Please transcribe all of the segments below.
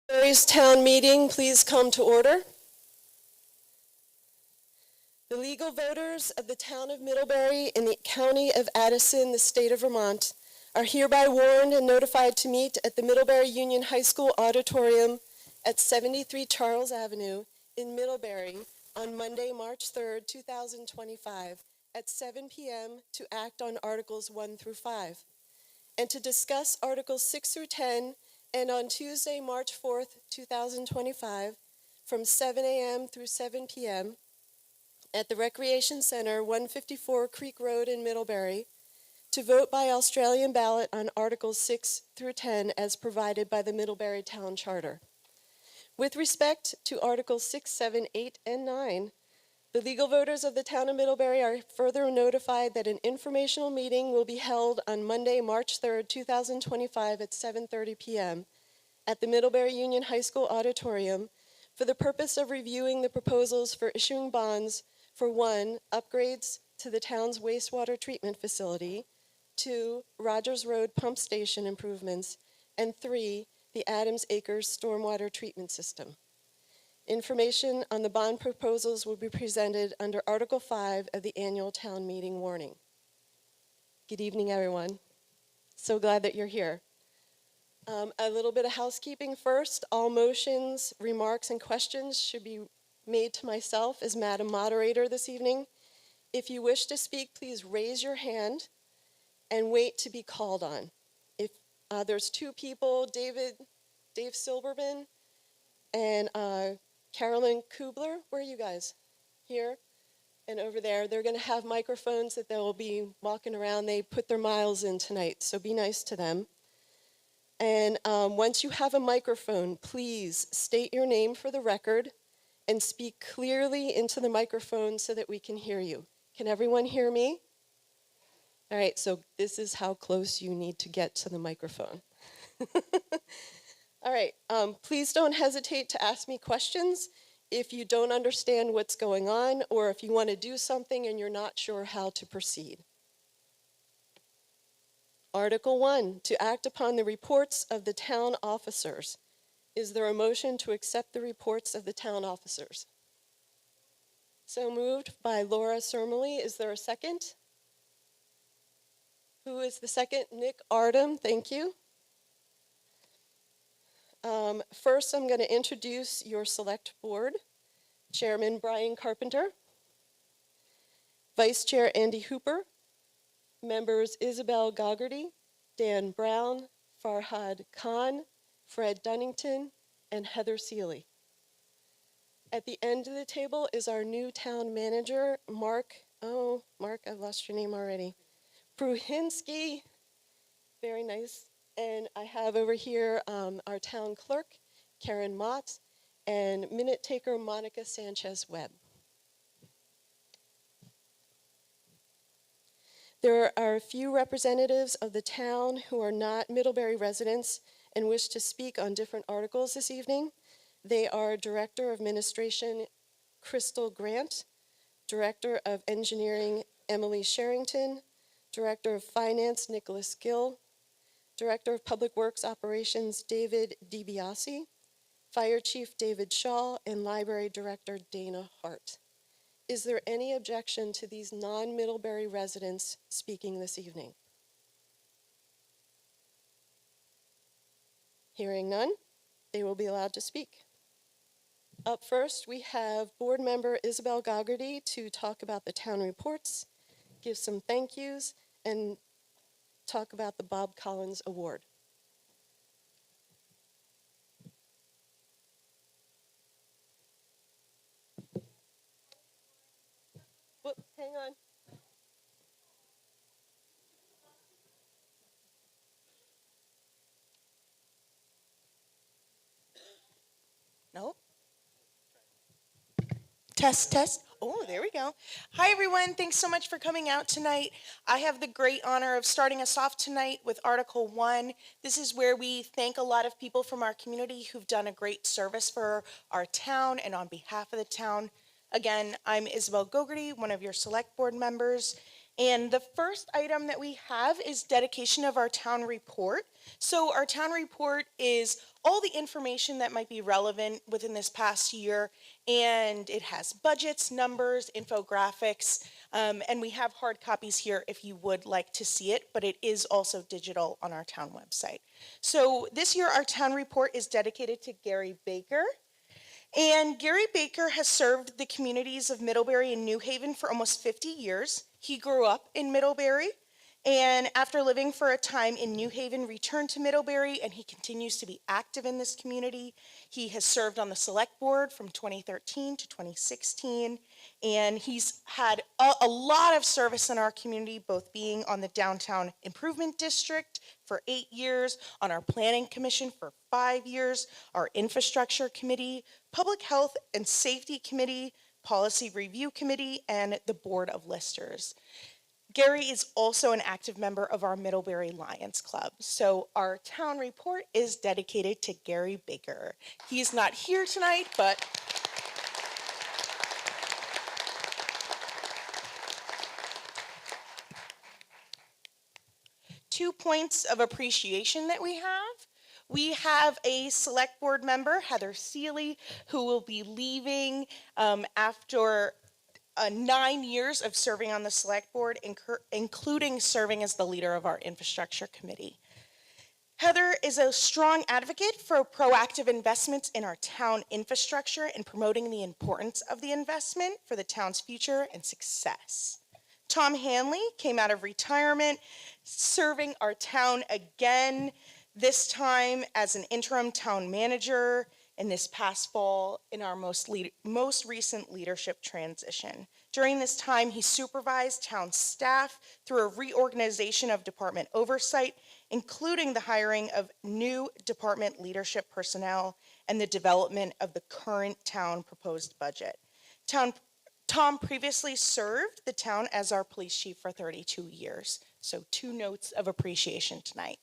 Middlebury's town meeting, please come to order. The legal voters of the town of Middlebury in the county of Addison, the state of Vermont, are hereby warned and notified to meet at the Middlebury Union High School auditorium at 73 Charles Avenue in Middlebury on Monday, March 3rd, 2025 at 7 p.m. to act on Articles 1 through 5 and to discuss Articles 6 through 10, and on Tuesday, March 4th, 2025 from 7 a.m. through 7 p.m. at the Recreation Center, 154 Creek Road in Middlebury, to vote by Australian ballot on Articles 6 through 10 as provided by the Middlebury Town Charter. With respect to Articles 6, 7, 8, and 9, the legal voters of the town of Middlebury are further notified that an informational meeting will be held on Monday, March 3rd, 2025 at 7:30 p.m. at the Middlebury Union High School auditorium for the purpose of reviewing the proposals for issuing bonds for 1, upgrades to the town's wastewater treatment facility, 2, Rogers Road pump station improvements, and 3, the Adams Acres stormwater treatment system. Information on the bond proposals will be presented under Article 5 of the annual town meeting warning. Good evening, everyone. So glad that you're here. A little bit of housekeeping first. All motions, remarks, and questions should be made to myself as Madam Moderator this evening. If you wish to speak, please raise your hand and wait to be called on. If there's two people, Dave Silberman and Carolyn Kubler. Where are you guys? Here and over there. They're going to have microphones that they'll be walking around. They put their miles in tonight, so be nice to them. And once you have a microphone, please state your name for the record and speak clearly into the microphone so that we can hear you. Can everyone hear me? All right, so this is how close you need to get to the microphone. All right, please don't hesitate to ask me questions if you don't understand what's going on or if you want to do something and you're not sure how to proceed. Article 1, to act upon the reports of the town officers. Is there a motion to accept the reports of the town officers? So moved by Laura Sermley. Is there a second? Who is the second? Nick Ardem, thank you. First, I'm going to introduce your select board. Chairman Brian Carpenter, Vice Chair Andy Hooper, members Isabel Goggerty, Dan Brown, Farhad Khan, Fred Dunnington, and Heather Seeley. At the end of the table is our new town manager, Mark, I've lost your name already. Pruhinsky, very nice. And I have over here our town clerk, Karen Mott, and minute taker, Monica Sanchez-Webb. There are a few representatives of the town who are not Middlebury residents and wish to speak on different articles this evening. They are Director of Administration, Crystal Grant, Director of Engineering, Emily Sherrington, Director of Finance, Nicholas Gill, Director of Public Works Operations, David DiBiase, Fire Chief David Shaw, and Library Director Dana Hart. Is there any objection to these non-Middlebury residents speaking this evening? Hearing none, they will be allowed to speak. Up first, we have board member Isabel Goggerty to talk about the town reports, give some thank yous, and talk about the Bob Collins Award. Whoop, hang on. No? Test, test. Oh, there we go. Hi, everyone. Thanks so much for coming out tonight. I have the great honor of starting us off tonight with Article 1. This is where we thank a lot of people from our community who've done a great service for our town and on behalf of the town. Again, I'm Isabel Gogarty, one of your select board members, And the first item that we have is dedication of our town report. So our town report is all the information that might be relevant within this past year, and it has budgets, numbers, infographics, and we have hard copies here if you would like to see it, but it is also digital on our town website. So this year our town report is dedicated to Gary Baker. And Gary Baker has served the communities of Middlebury and New Haven for almost 50 years. He grew up in Middlebury, and after living for a time in New Haven, returned to Middlebury, and he continues to be active in this community. He has served on the select board from 2013 to 2016, and he's had a lot of service in our community, both being on the Downtown Improvement District for 8 years, on our Planning Commission for 5 years, our Infrastructure Committee, Public Health and Safety Committee, Policy Review Committee, and the Board of Listers. Gary is also an active member of our Middlebury Lions Club. So our town report is dedicated to Gary Baker. He's not here tonight, but two points of appreciation that we have. We have a select board member, Heather Seeley, who will be leaving after 9 years of serving on the select board, including serving as the leader of our infrastructure committee. Heather is a strong advocate for proactive investments in our town infrastructure and promoting the importance of the investment for the town's future and success. Tom Hanley came out of retirement, serving our town again, this time as an interim town manager in this past fall in our most recent leadership transition. During this time, he supervised town staff through a reorganization of department oversight, including the hiring of new department leadership personnel and the development of the current town proposed budget. Tom previously served the town as our police chief for 32 years. So 2 notes of appreciation tonight.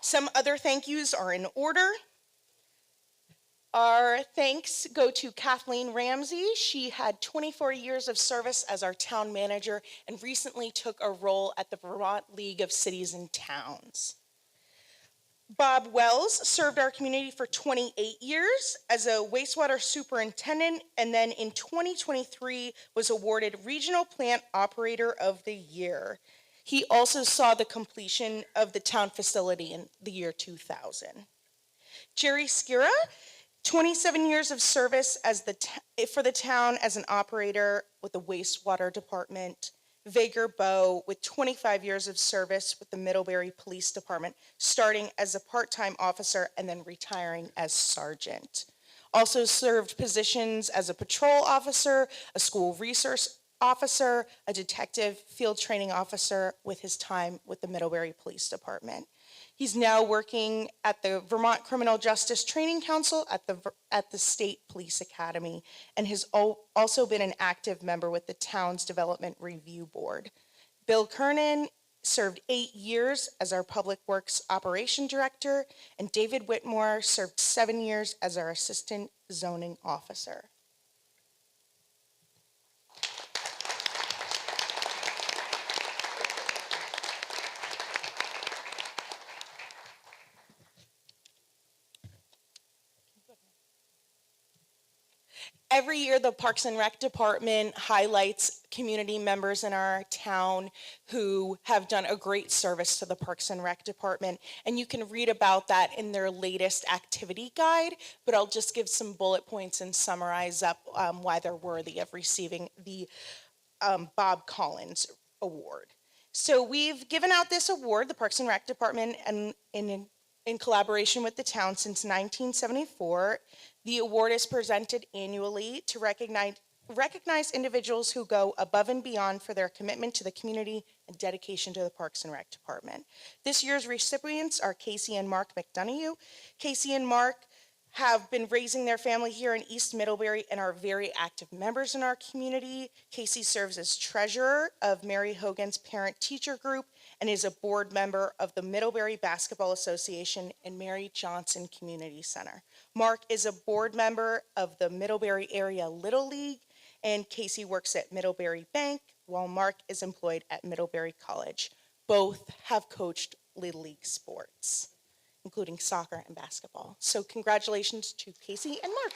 Some other thank yous are in order. Our thanks go to Kathleen Ramsey. She had 24 years of service as our town manager and recently took a role at the Vermont League of Cities and Towns. Bob Wells served our community for 28 years as a wastewater superintendent, and then in 2023 was awarded Regional Plant Operator of the Year. He also saw the completion of the town facility in the year 2000. Jerry Skira, 27 years of service as for the town as an operator with the wastewater department. Vager Bowe with 25 years of service with the Middlebury Police Department, starting as a part-time officer and then retiring as sergeant. Also served positions as a patrol officer, a school resource officer, a detective, field training officer with his time with the Middlebury Police Department. He's now working at the Vermont Criminal Justice Training Council at the State Police Academy, and has also been an active member with the town's Development Review Board. Bill Kernan served 8 years as our Public Works Operation Director, and David Whitmore served 7 years as our Assistant Zoning Officer. Every year, the Parks and Rec Department highlights community members in our town who have done a great service to the Parks and Rec Department, and you can read about that in their latest activity guide, but I'll just give some bullet points and summarize up why they're worthy of receiving the Bob Collins Award. So we've given out this award, the Parks and Rec Department, and in collaboration with the town since 1974. The award is presented annually to recognize individuals who go above and beyond for their commitment to the community and dedication to the Parks and Rec Department. This year's recipients are Casey and Mark McDonough. Casey and Mark have been raising their family here in East Middlebury and are very active members in our community. Casey serves as treasurer of Mary Hogan's parent-teacher group and is a board member of the Middlebury Basketball Association and Mary Johnson Community Center. Mark is a board member of the Middlebury Area Little League, and Casey works at Middlebury Bank, while Mark is employed at Middlebury College. Both have coached Little League sports, including soccer and basketball. So congratulations to Casey and Mark.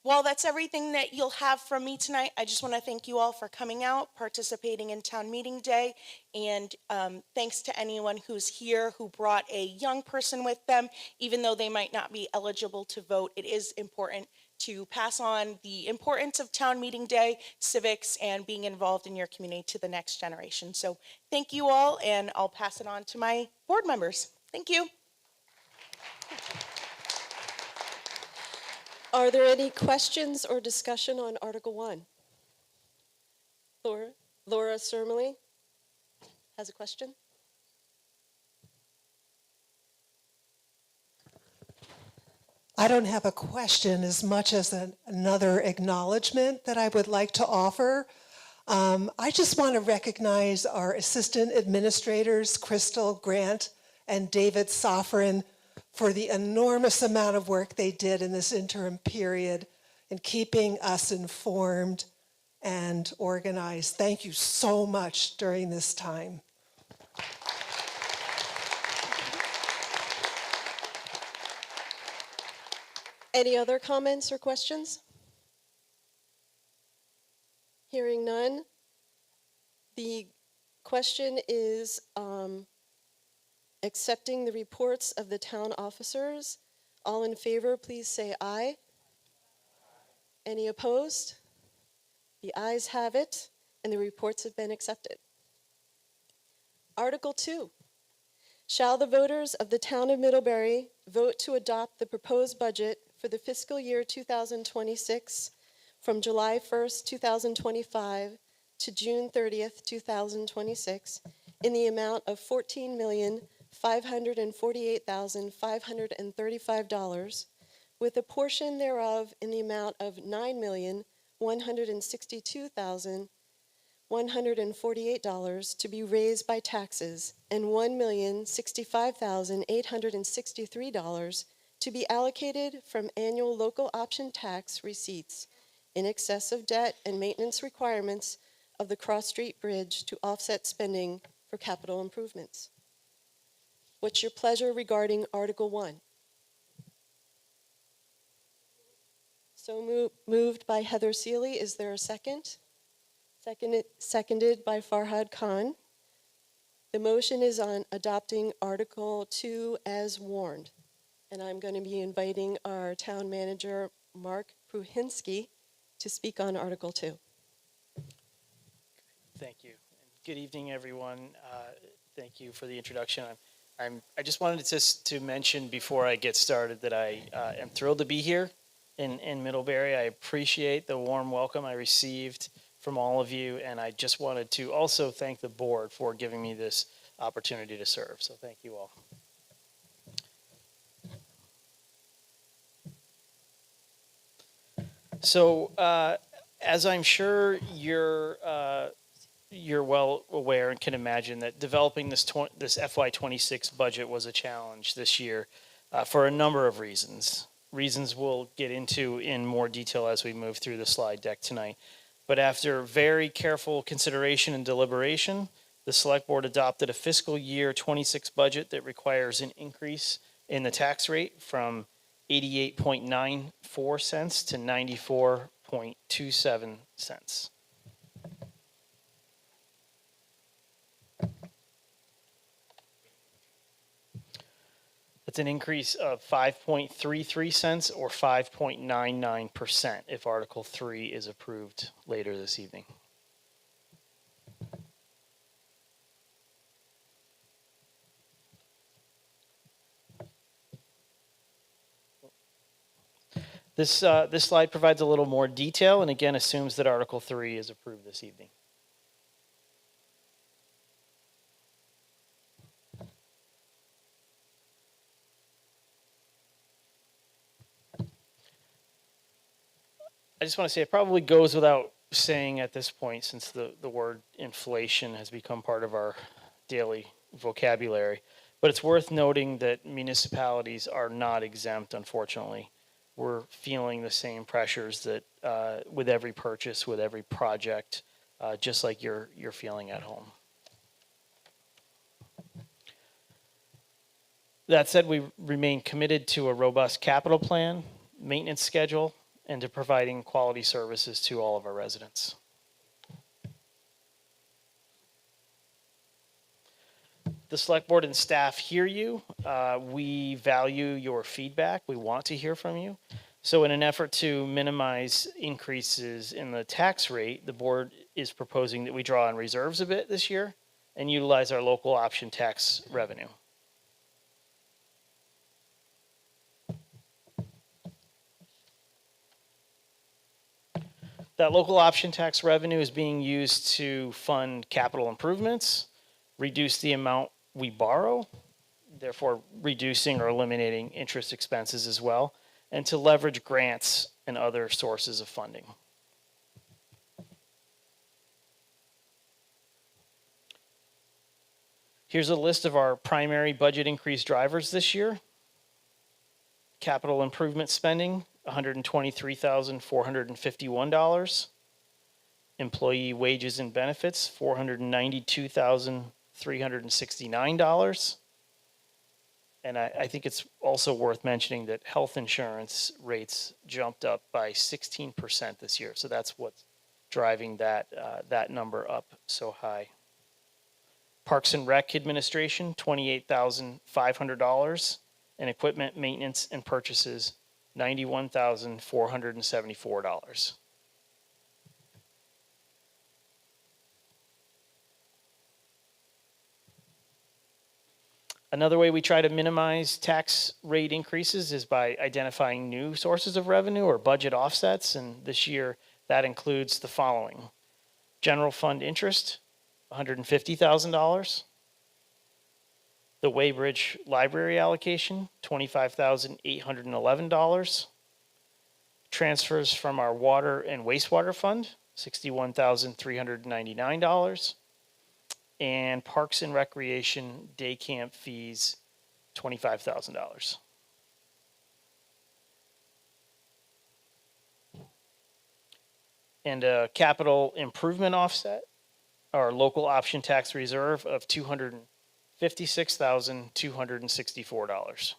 Well, that's everything that you'll have from me tonight. I just want to thank you all for coming out, participating in town meeting day, and thanks to anyone who's here who brought a young person with them. Even though they might not be eligible to vote, it is important to pass on the importance of town meeting day, civics, and being involved in your community to the next generation. So thank you all, and I'll pass it on to my board members. Thank you. Are there any questions or discussion on Article 1? Laura Sermley has a question. I don't have a question as much as another acknowledgement that I would like to offer. I just want to recognize our assistant administrators, Crystal Grant and David Sofrin, for the enormous amount of work they did in this interim period in keeping us informed and organized. Thank you so much during this time. Any other comments or questions? Hearing none. The question is accepting the reports of the town officers. All in favor, please say aye. Any opposed? The ayes have it, and the reports have been accepted. Article 2. Shall the voters of the town of Middlebury vote to adopt the proposed budget for the fiscal year 2026 from July 1st, 2025 to June 30th, 2026 in the amount of $14,548,535, with a portion thereof in the amount of $9,162,148 to be raised by taxes and $1,065,863 to be allocated from annual local option tax receipts in excess of debt and maintenance requirements of the Cross Street Bridge to offset spending for capital improvements. What's your pleasure regarding Article 1? So moved by Heather Seeley. Is there a second? Seconded by Farhad Khan. The motion is on adopting Article 2 as warned. And I'm going to be inviting our town manager, Mark Pruhinski, to speak on Article 2. Thank you. Good evening, everyone. Thank you for the introduction. I just wanted to mention before I get started that I am thrilled to be here in Middlebury. I appreciate the warm welcome I received from all of you, and I just wanted to also thank the board for giving me this opportunity to serve. So thank you all. So as I'm sure you're well aware and can imagine that developing this FY26 budget was a challenge this year for a number of reasons. Reasons we'll get into in more detail as we move through the slide deck tonight. But after very careful consideration and deliberation, the Select Board adopted a fiscal year 26 budget that requires an increase in the tax rate from 88.94 cents to 94.27 cents. That's an increase of 5.33 cents or 5.99% if Article 3 is approved later this evening. This slide provides a little more detail and again assumes that Article 3 is approved this evening. I just want to say it probably goes without saying at this point, since the word inflation has become part of our daily vocabulary, but it's worth noting that municipalities are not exempt, unfortunately. We're feeling the same pressures that with every purchase, with every project, just like you're feeling at home. That said, we remain committed to a robust capital plan, maintenance schedule, and to providing quality services to all of our residents. The select board and staff hear you. We value your feedback. We want to hear from you. So in an effort to minimize increases in the tax rate, the board is proposing that we draw on reserves a bit this year and utilize our local option tax revenue. That local option tax revenue is being used to fund capital improvements, reduce the amount we borrow, therefore reducing or eliminating interest expenses as well, and to leverage grants and other sources of funding. Here's a list of our primary budget increase drivers this year. Capital improvement spending, $123,451. Employee wages and benefits, $492,369. And I think it's also worth mentioning that health insurance rates jumped up by 16% this year. So that's what's driving that, that number up so high. Parks and Rec administration, $28,500. And equipment maintenance and purchases, $91,474. Another way we try to minimize tax rate increases is by identifying new sources of revenue or budget offsets. And this year, that includes the following: general fund interest, $150,000. The Waybridge Library allocation, $25,811. Transfers from our water and wastewater fund, $61,399. And Parks and Recreation day camp fees, $25,000. And a capital improvement offset, our local option tax reserve of $256,264.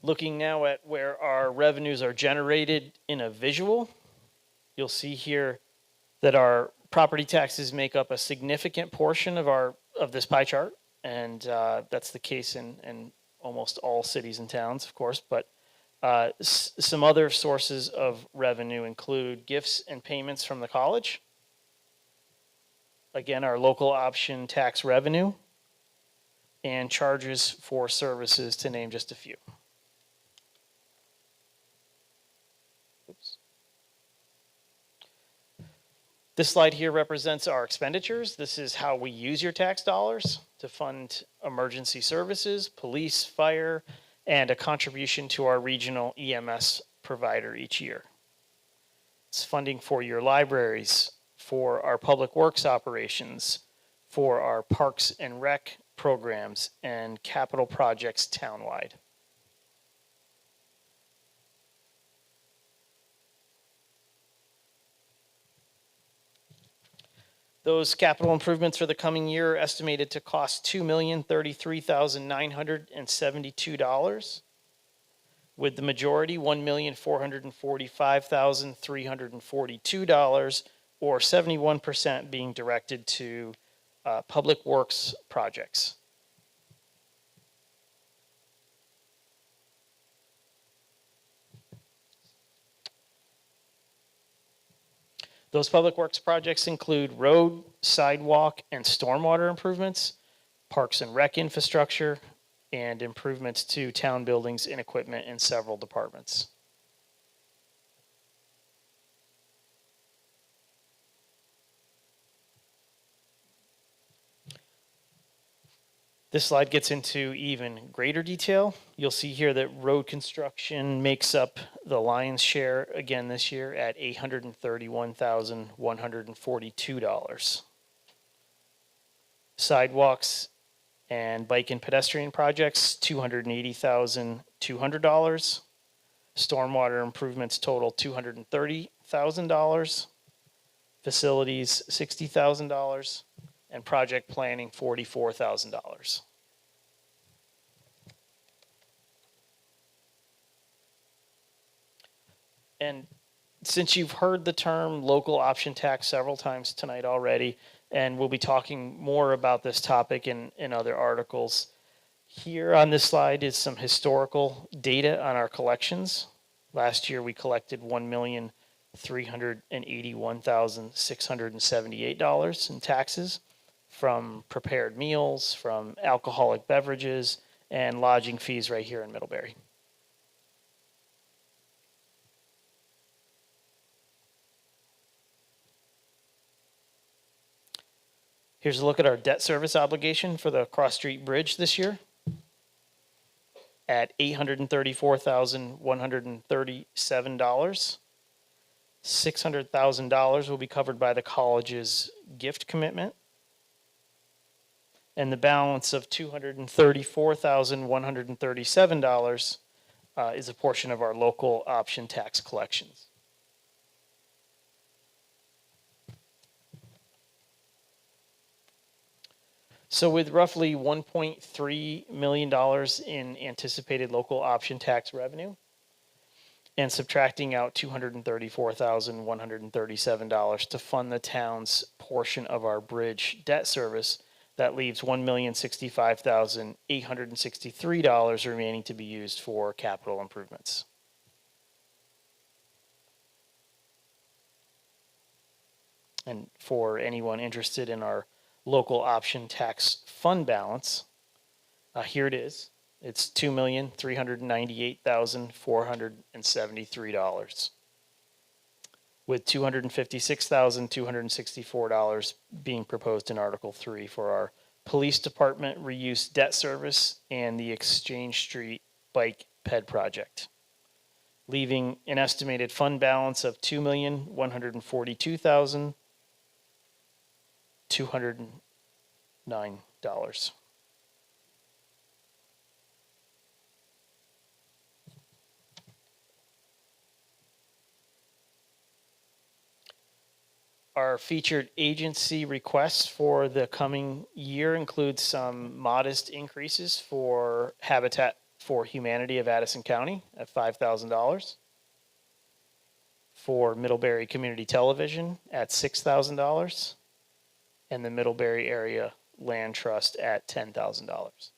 Looking now at where our revenues are generated in a visual, you'll see here that our property taxes make up a significant portion of this pie chart, and that's the case in almost all cities and towns, of course. But some other sources of revenue include gifts and payments from the college. Again, our local option tax revenue, and charges for services, to name just a few. Oops. This slide here represents our expenditures. This is how we use your tax dollars to fund emergency services, police, fire, and a contribution to our regional EMS provider each year. It's funding for your libraries, for our public works operations, for our parks and rec programs, and capital projects townwide. Those capital improvements for the coming year are estimated to cost $2,033,972, with the majority $1,445,342, or 71% being directed to public works projects. Those public works projects include road, sidewalk, and stormwater improvements, parks and rec infrastructure, and improvements to town buildings and equipment in several departments. This slide gets into even greater detail. You'll see here that road construction makes up the lion's share again this year at $831,142. Sidewalks and bike and pedestrian projects, $280,200. Stormwater improvements total $230,000. Facilities, $60,000. And project planning, $44,000. And since you've heard the term local option tax several times tonight already, and we'll be talking more about this topic in other articles, here on this slide is some historical data on our collections. Last year we collected $1,381,678 in taxes from prepared meals, from alcoholic beverages, and lodging fees right here in Middlebury. Here's a look at our debt service obligation for the Cross Street Bridge this year at $834,137. $600,000 will be covered by the college's gift commitment. And the balance of $234,137 is a portion of our local option tax collections. So with roughly $1.3 million in anticipated local option tax revenue and subtracting out $234,137 to fund the town's portion of our bridge debt service, that leaves $1,065,863 remaining to be used for capital improvements. And for anyone interested in our local option tax fund balance, here it is. It's $2,398,473, with $256,264 being proposed in Article 3 for our police department reuse debt service and the Exchange Street bike ped project, leaving an estimated fund balance of $2,142,209. Our featured agency requests for the coming year include some modest increases for Habitat for Humanity of Addison County at $5,000, for Middlebury Community Television at $6,000, and the Middlebury Area Land Trust at $10,000.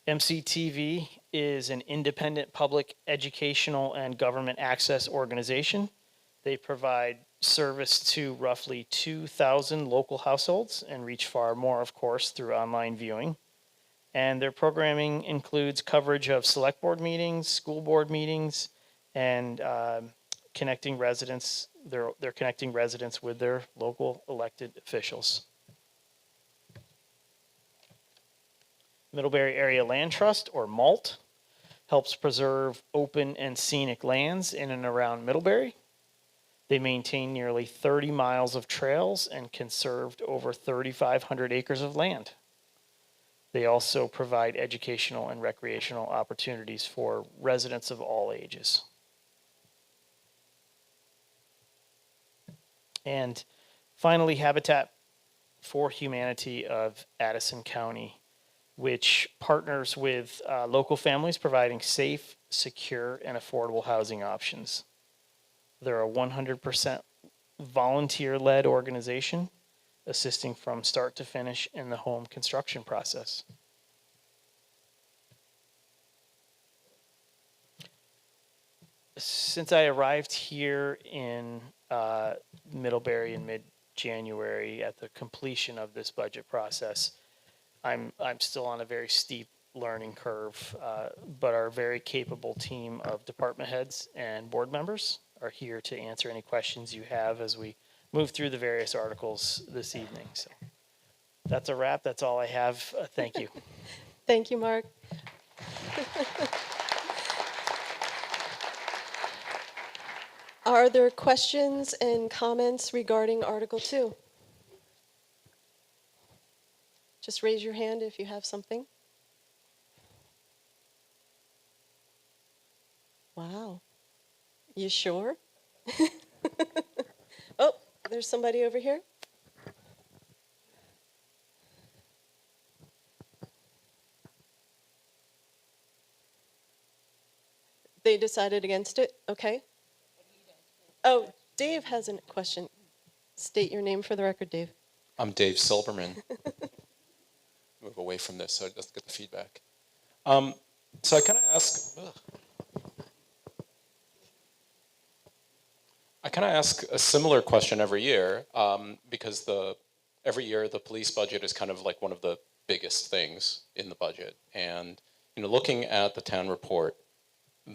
MCTV is an independent public educational and government access organization. They provide service to roughly 2,000 local households and reach far more, of course, through online viewing. And their programming includes coverage of select board meetings, school board meetings, and connecting residents. They're connecting residents with their local elected officials. Middlebury Area Land Trust, or MALT, helps preserve open and scenic lands in and around Middlebury. They maintain nearly 30 miles of trails and conserved over 3,500 acres of land. They also provide educational and recreational opportunities for residents of all ages. And finally, Habitat for Humanity of Addison County, which partners with local families providing safe, secure, and affordable housing options. They're a 100% volunteer-led organization, assisting from start to finish in the home construction process. Since I arrived here in Middlebury in mid-January at the completion of this budget process, I'm still on a very steep learning curve, but our very capable team of department heads and board members are here to answer any questions you have as we move through the various articles this evening. So that's a wrap. That's all I have. Thank you. Thank you, Mark. Are there questions and comments regarding Article 2? Just raise your hand if you have something. Wow. You sure? Oh, there's somebody over here. They decided against it? Okay. Oh, Dave has a question. State your name for the record, Dave. I'm Dave Silberman. Move away from this so it doesn't get the feedback. So I kind of ask a similar question every year because every year the police budget is kind of like one of the biggest things in the budget. And looking at the town report,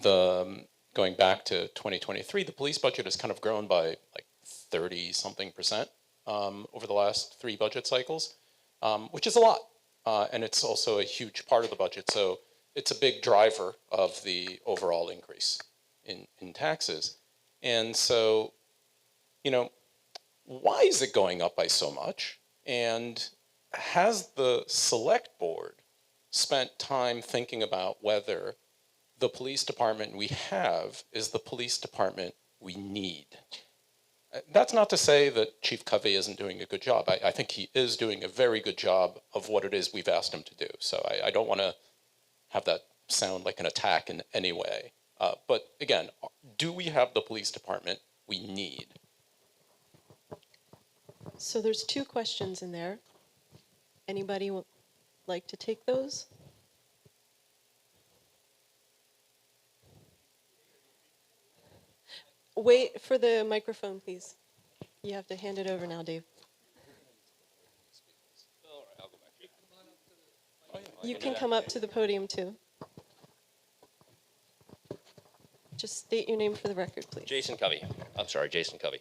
going back to 2023, the police budget has kind of grown by like 30-something% over the last 3 budget cycles, which is a lot. And it's also a huge part of the budget. So it's a big driver of the overall increase in taxes. And so, why is it going up by so much? And has the select board spent time thinking about whether the police department we have is the police department we need? That's not to say that Chief Covey isn't doing a good job. I think he is doing a very good job of what it is we've asked him to do. So I don't want to have that sound like an attack in any way. But again, do we have the police department we need? So there's 2 questions in there. Anybody like to take those? Wait for the microphone, please. You have to hand it over now, Dave. You can come up to the podium, too. Just state your name for the record, please. Jason Covey. I'm sorry, Jason Covey.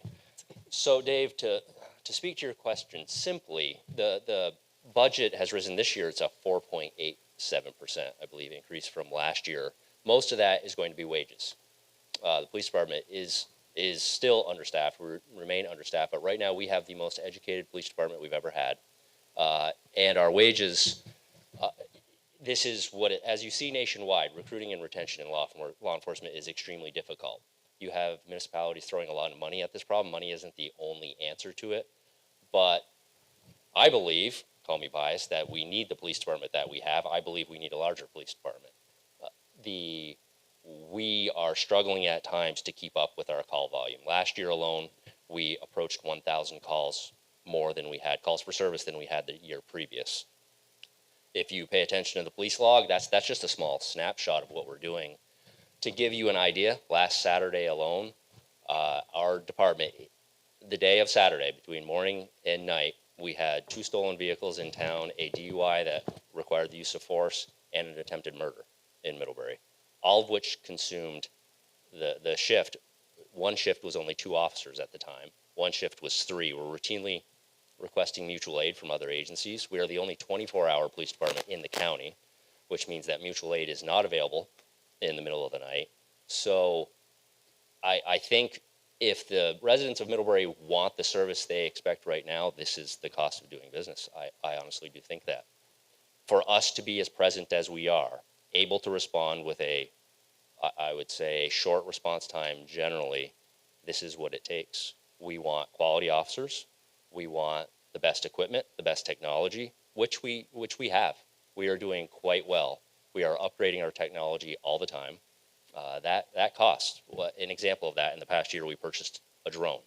So, Dave, to speak to your question simply, the budget has risen this year. It's a 4.87%, I believe, increase from last year. Most of that is going to be wages. The police department is still understaffed. We remain understaffed, but right now we have the most educated police department we've ever had, and our wages. This is what, as you see nationwide, recruiting and retention in law enforcement is extremely difficult. You have municipalities throwing a lot of money at this problem. Money isn't the only answer to it, but I believe, call me biased, that we need the police department that we have. I believe we need a larger police department. We are struggling at times to keep up with our call volume. Last year alone, we approached 1,000 calls more than we had, calls for service than we had the year previous. If you pay attention to the police log, that's just a small snapshot of what we're doing. To give you an idea, last Saturday alone, our department, the day of Saturday, between morning and night, we had 2 stolen vehicles in town, a DUI that required the use of force, and an attempted murder in Middlebury, all of which consumed the shift. One shift was only 2 officers at the time. One shift was 3. We're routinely requesting mutual aid from other agencies. We are the only 24-hour police department in the county, which means that mutual aid is not available in the middle of the night. So I think if the residents of Middlebury want the service they expect right now, this is the cost of doing business. I honestly do think that. For us to be as present as we are, able to respond with I would say, a short response time generally, this is what it takes. We want quality officers. We want the best equipment, the best technology, which we have. We are doing quite well. We are upgrading our technology all the time. That costs. An example of that, in the past year, we purchased a drone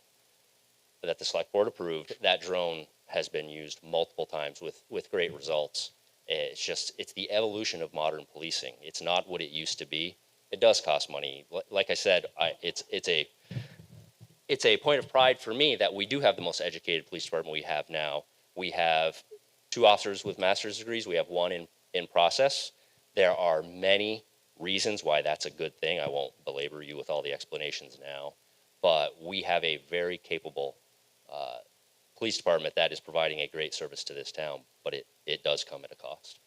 that the select board approved. That drone has been used multiple times with great results. It's the evolution of modern policing. It's not what it used to be. It does cost money. Like I said, it's a point of pride for me that we do have the most educated police department we have now. We have 2 officers with master's degrees. We have 1 in process. There are many reasons why that's a good thing. I won't belabor you with all the explanations now, but we have a very capable police department that is providing a great service to this town, but it does come at a cost.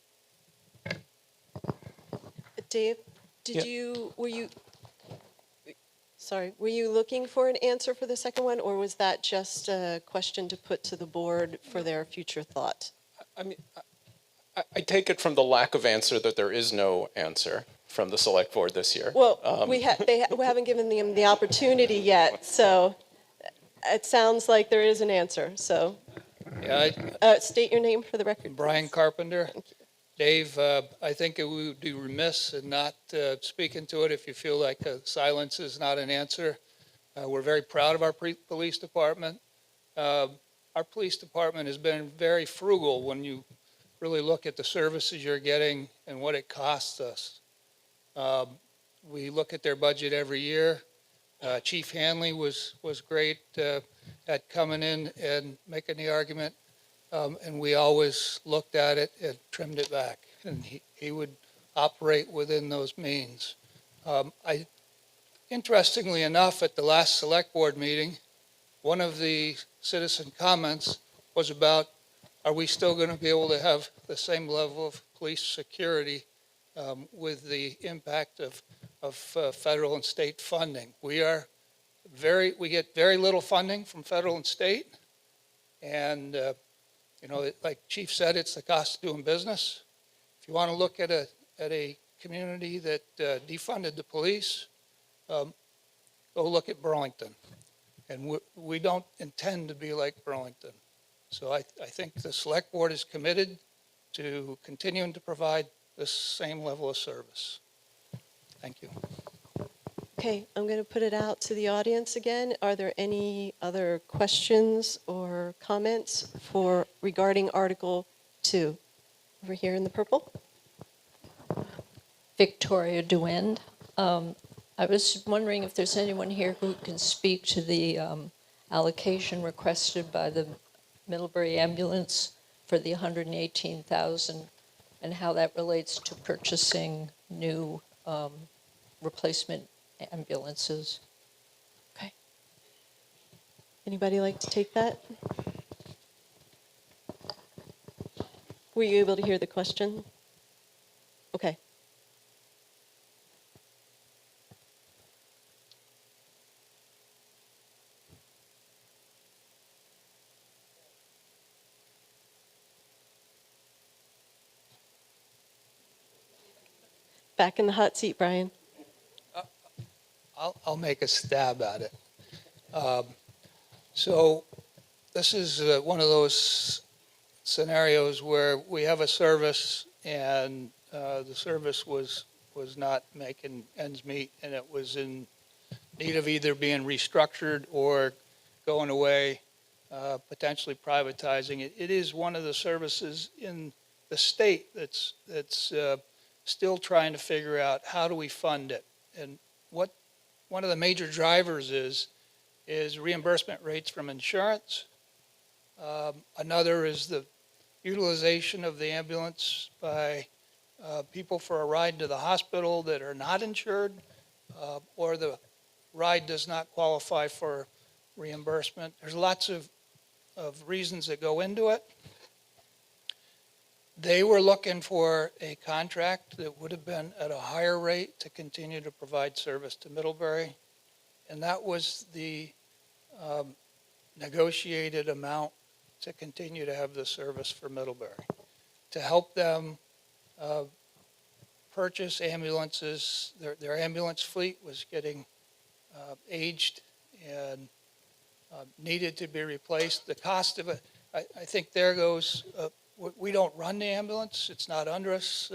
Dave, were you looking for an answer for the second one, or was that just a question to put to the board for their future thought? I mean, I take it from the lack of answer that there is no answer from the select board this year. Well, we haven't given them the opportunity yet, so it sounds like there is an answer, so. Yeah, State your name for the record. Brian Carpenter. Dave, I think it would be remiss in not speaking to it if you feel like silence is not an answer. We're very proud of our police department. Our police department has been very frugal when you really look at the services you're getting and what it costs us. We look at their budget every year. Chief Hanley was great at coming in and making the argument, and we always looked at it and trimmed it back, and he would operate within those means. Interestingly enough, at the last select board meeting, one of the citizen comments was about, are we still going to be able to have the same level of police security with the impact of federal and state funding? We get very little funding from federal and state, and like Chief said, it's the cost of doing business. If you want to look at a community that defunded the police, go look at Burlington, and we don't intend to be like Burlington. So I think the select board is committed to continuing to provide the same level of service. Thank you. Okay, I'm going to put it out to the audience again. Are there any other questions or comments regarding Article 2? Over here in the purple. Victoria DeWind. I was wondering if there's anyone here who can speak to the allocation requested by the Middlebury ambulance for the $118,000 and how that relates to purchasing new replacement ambulances. Okay. Anybody like to take that? Were you able to hear the question? Okay. Back in the hot seat, Brian. I'll make a stab at it. So this is one of those scenarios where we have a service and the service was not making ends meet, and it was in need of either being restructured or going away, potentially privatizing it. It is one of the services in the state that's still trying to figure out how do we fund it. And what one of the major drivers is reimbursement rates from insurance. Another is the utilization of the ambulance by people for a ride to the hospital that are not insured, or the ride does not qualify for reimbursement. There's lots of reasons that go into it. They were looking for a contract that would have been at a higher rate to continue to provide service to Middlebury, and that was the negotiated amount to continue to have the service for Middlebury, to help them purchase ambulances. Their ambulance fleet was getting aged and needed to be replaced. The cost of it, I think there goes, we don't run the ambulance, it's not under us,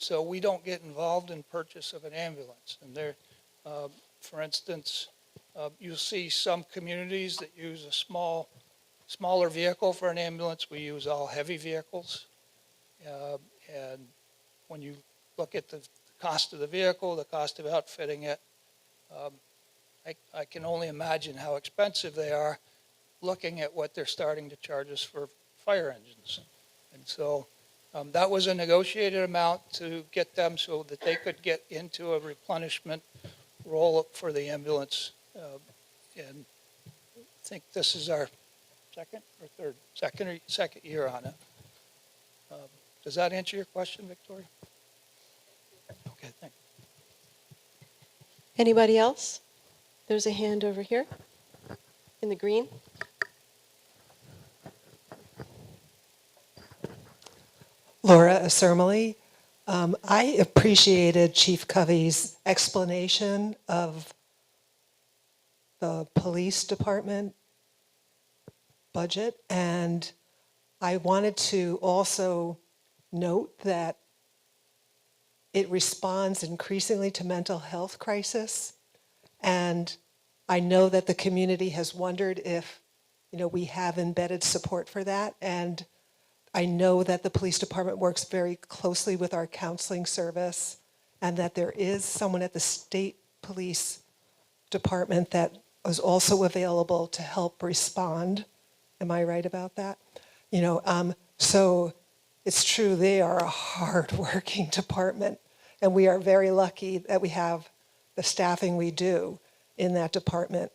so we don't get involved in purchase of an ambulance. And there, for instance, you'll see some communities that use a smaller vehicle for an ambulance. We use all heavy vehicles. And when you look at the cost of the vehicle, the cost of outfitting it, I can only imagine how expensive they are, looking at what they're starting to charge us for fire engines. And so that was a negotiated amount to get them so that they could get into a replenishment roll-up for the ambulance. And think this is our second year on it. Does that answer your question, Victoria? Okay, thank you. Anybody else? There's a hand over here in the green. Laura Asermely. I appreciated Chief Covey's explanation of the police department budget, and I wanted to also note that it responds increasingly to mental health crisis, and I know that the community has wondered if, we have embedded support for that, and I know that the police department works very closely with our counseling service, and that there is someone at the state police department that is also available to help respond. Am I right about that? So it's true, they are a hard-working department, and we are very lucky that we have the staffing we do in that department.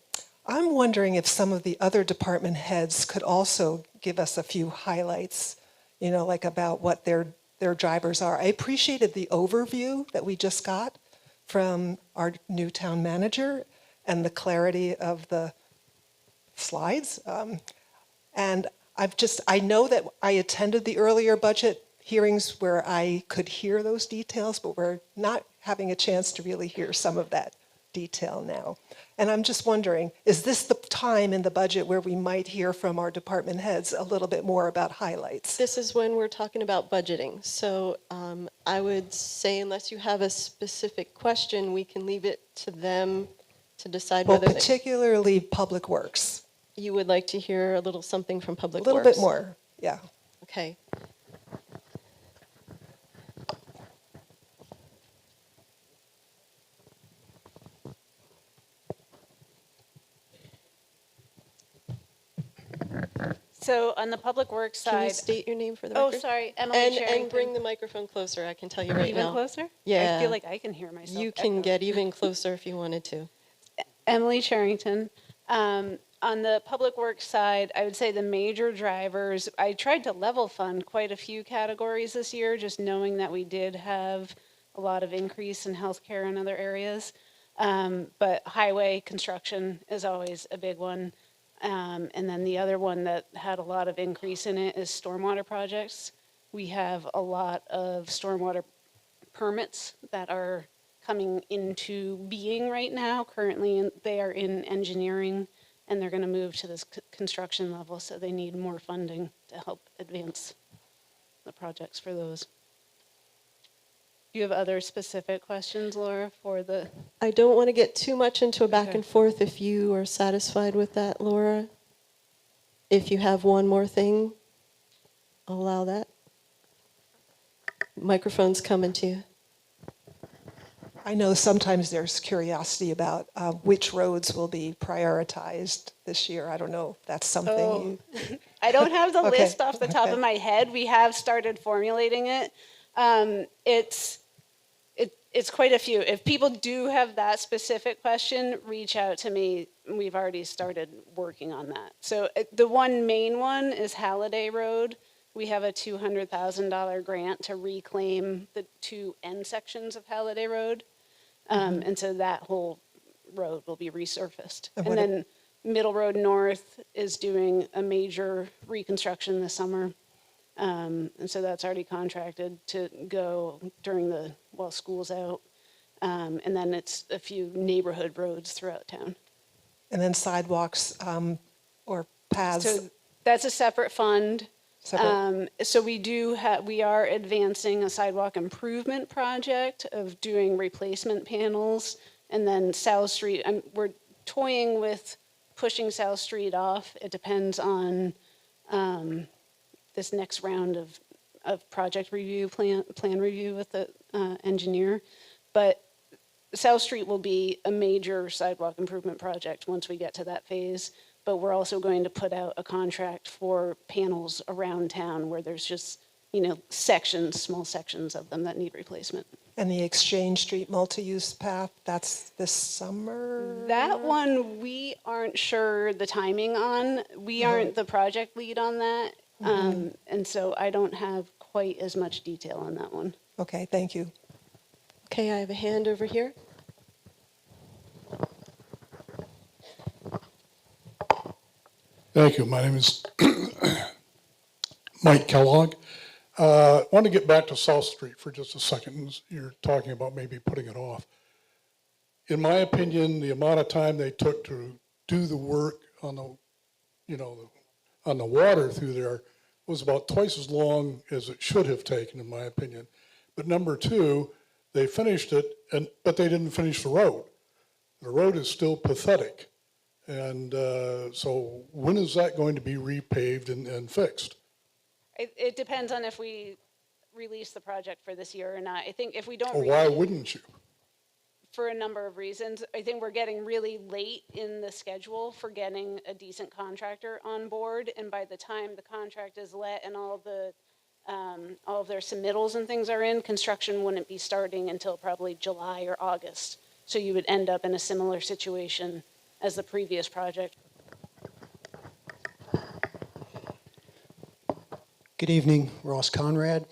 I'm wondering if some of the other department heads could also give us a few highlights, like about what their drivers are. I appreciated the overview that we just got from our new town manager and the clarity of the slides. And I know that I attended the earlier budget hearings where I could hear those details, but we're not having a chance to really hear some of that detail now. And I'm just wondering, is this the time in the budget where we might hear from our department heads a little bit more about highlights? This is when we're talking about budgeting. So I would say unless you have a specific question, we can leave it to them to decide Well, whether particularly Public Works. you would like to hear a little something from Public A little Works. bit more, yeah. Okay. So on the public works Can you side, state your name for the oh, record? sorry, Emily And Sherrington. bring the microphone closer. I can tell you right Even now. closer? Yeah. I feel like I can hear myself. You can echo. get even closer if you wanted to. Emily Sherrington. On the public works side, I would say the major drivers, I tried to level fund quite a few categories this year, just knowing that we did have a lot of increase in healthcare and other areas. But highway construction is always a big one. And then the other one that had a lot of increase in it is stormwater projects. We have a lot of stormwater permits that are coming into being right now. Currently, they are in engineering, and they're going to move to this construction level, so they need more funding to help advance the projects for those. Do you have other specific questions, Laura, for the... I don't want to get too much into a back Okay. and forth if you are satisfied with that, Laura. If you have one more thing, I'll allow that. Microphone's coming to you. I know sometimes there's curiosity about which roads will be prioritized this year. I don't know if that's something Oh. you... I don't have the Okay, list off the top okay. of my head. We have started formulating it. It's quite a few. If people do have that specific question, reach out to me. We've already started working on that. So the one main one is Halliday Road. We have a $200,000 grant to reclaim the two end sections of Halliday Road. And so that whole road will be resurfaced. And And what- then Middle Road North is doing a major reconstruction this summer. And so that's already contracted to go while school's out. And then it's a few neighborhood roads throughout town. And then sidewalks or paths. So that's a separate fund. Separate. So we are advancing a sidewalk improvement project of doing replacement panels. And then South Street, we're toying with pushing South Street off. It depends on this next round of project review, plan review with the engineer. But South Street will be a major sidewalk improvement project once we get to that phase. But we're also going to put out a contract for panels around town where there's just sections, small sections of them that need replacement. And the Exchange Street multi-use path, that's this summer? That one, we aren't sure the timing on. We aren't the project lead on that. And so I don't have quite as much detail on that one. Okay, thank you. Okay, I have a hand over here. Thank you. My name is Mike Kellogg. I want to get back to South Street for just a second. You're talking about maybe putting it off. In my opinion, the amount of time they took to do the work on the water through there was about twice as long as it should have taken, in my opinion. But number two, they finished it, but they didn't finish the road. The road is still pathetic. And so when is that going to be repaved and fixed? It depends on if we release the project for this year or not. I think if we don't Or why wouldn't you? for a number of reasons. I think we're getting really late in the schedule for getting a decent contractor on board. And by the time the contract is let and all of their submittals and things are in, construction wouldn't be starting until probably July or August. So you would end up in a similar situation as the previous project. Good evening, Ross Conrad.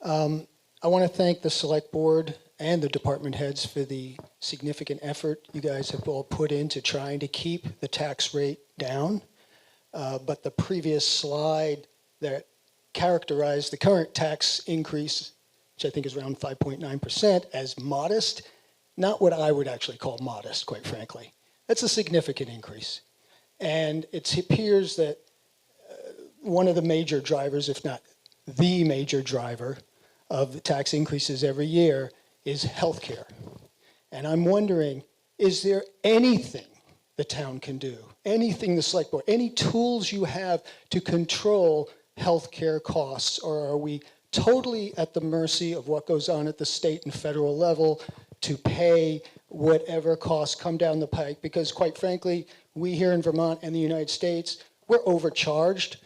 I want to thank the Select Board and the department heads for the significant effort you guys have all put into trying to keep the tax rate down. But the previous slide that characterized the current tax increase, which I think is around 5.9%, as modest, not what I would actually call modest, quite frankly. That's a significant increase. And it appears that one of the major drivers, if not the major driver, of the tax increases every year is healthcare. And I'm wondering, is there anything the town can do, anything the select board, any tools you have to control healthcare costs, or are we totally at the mercy of what goes on at the state and federal level to pay whatever costs come down the pike? Because quite frankly, we here in Vermont and the United States, we're overcharged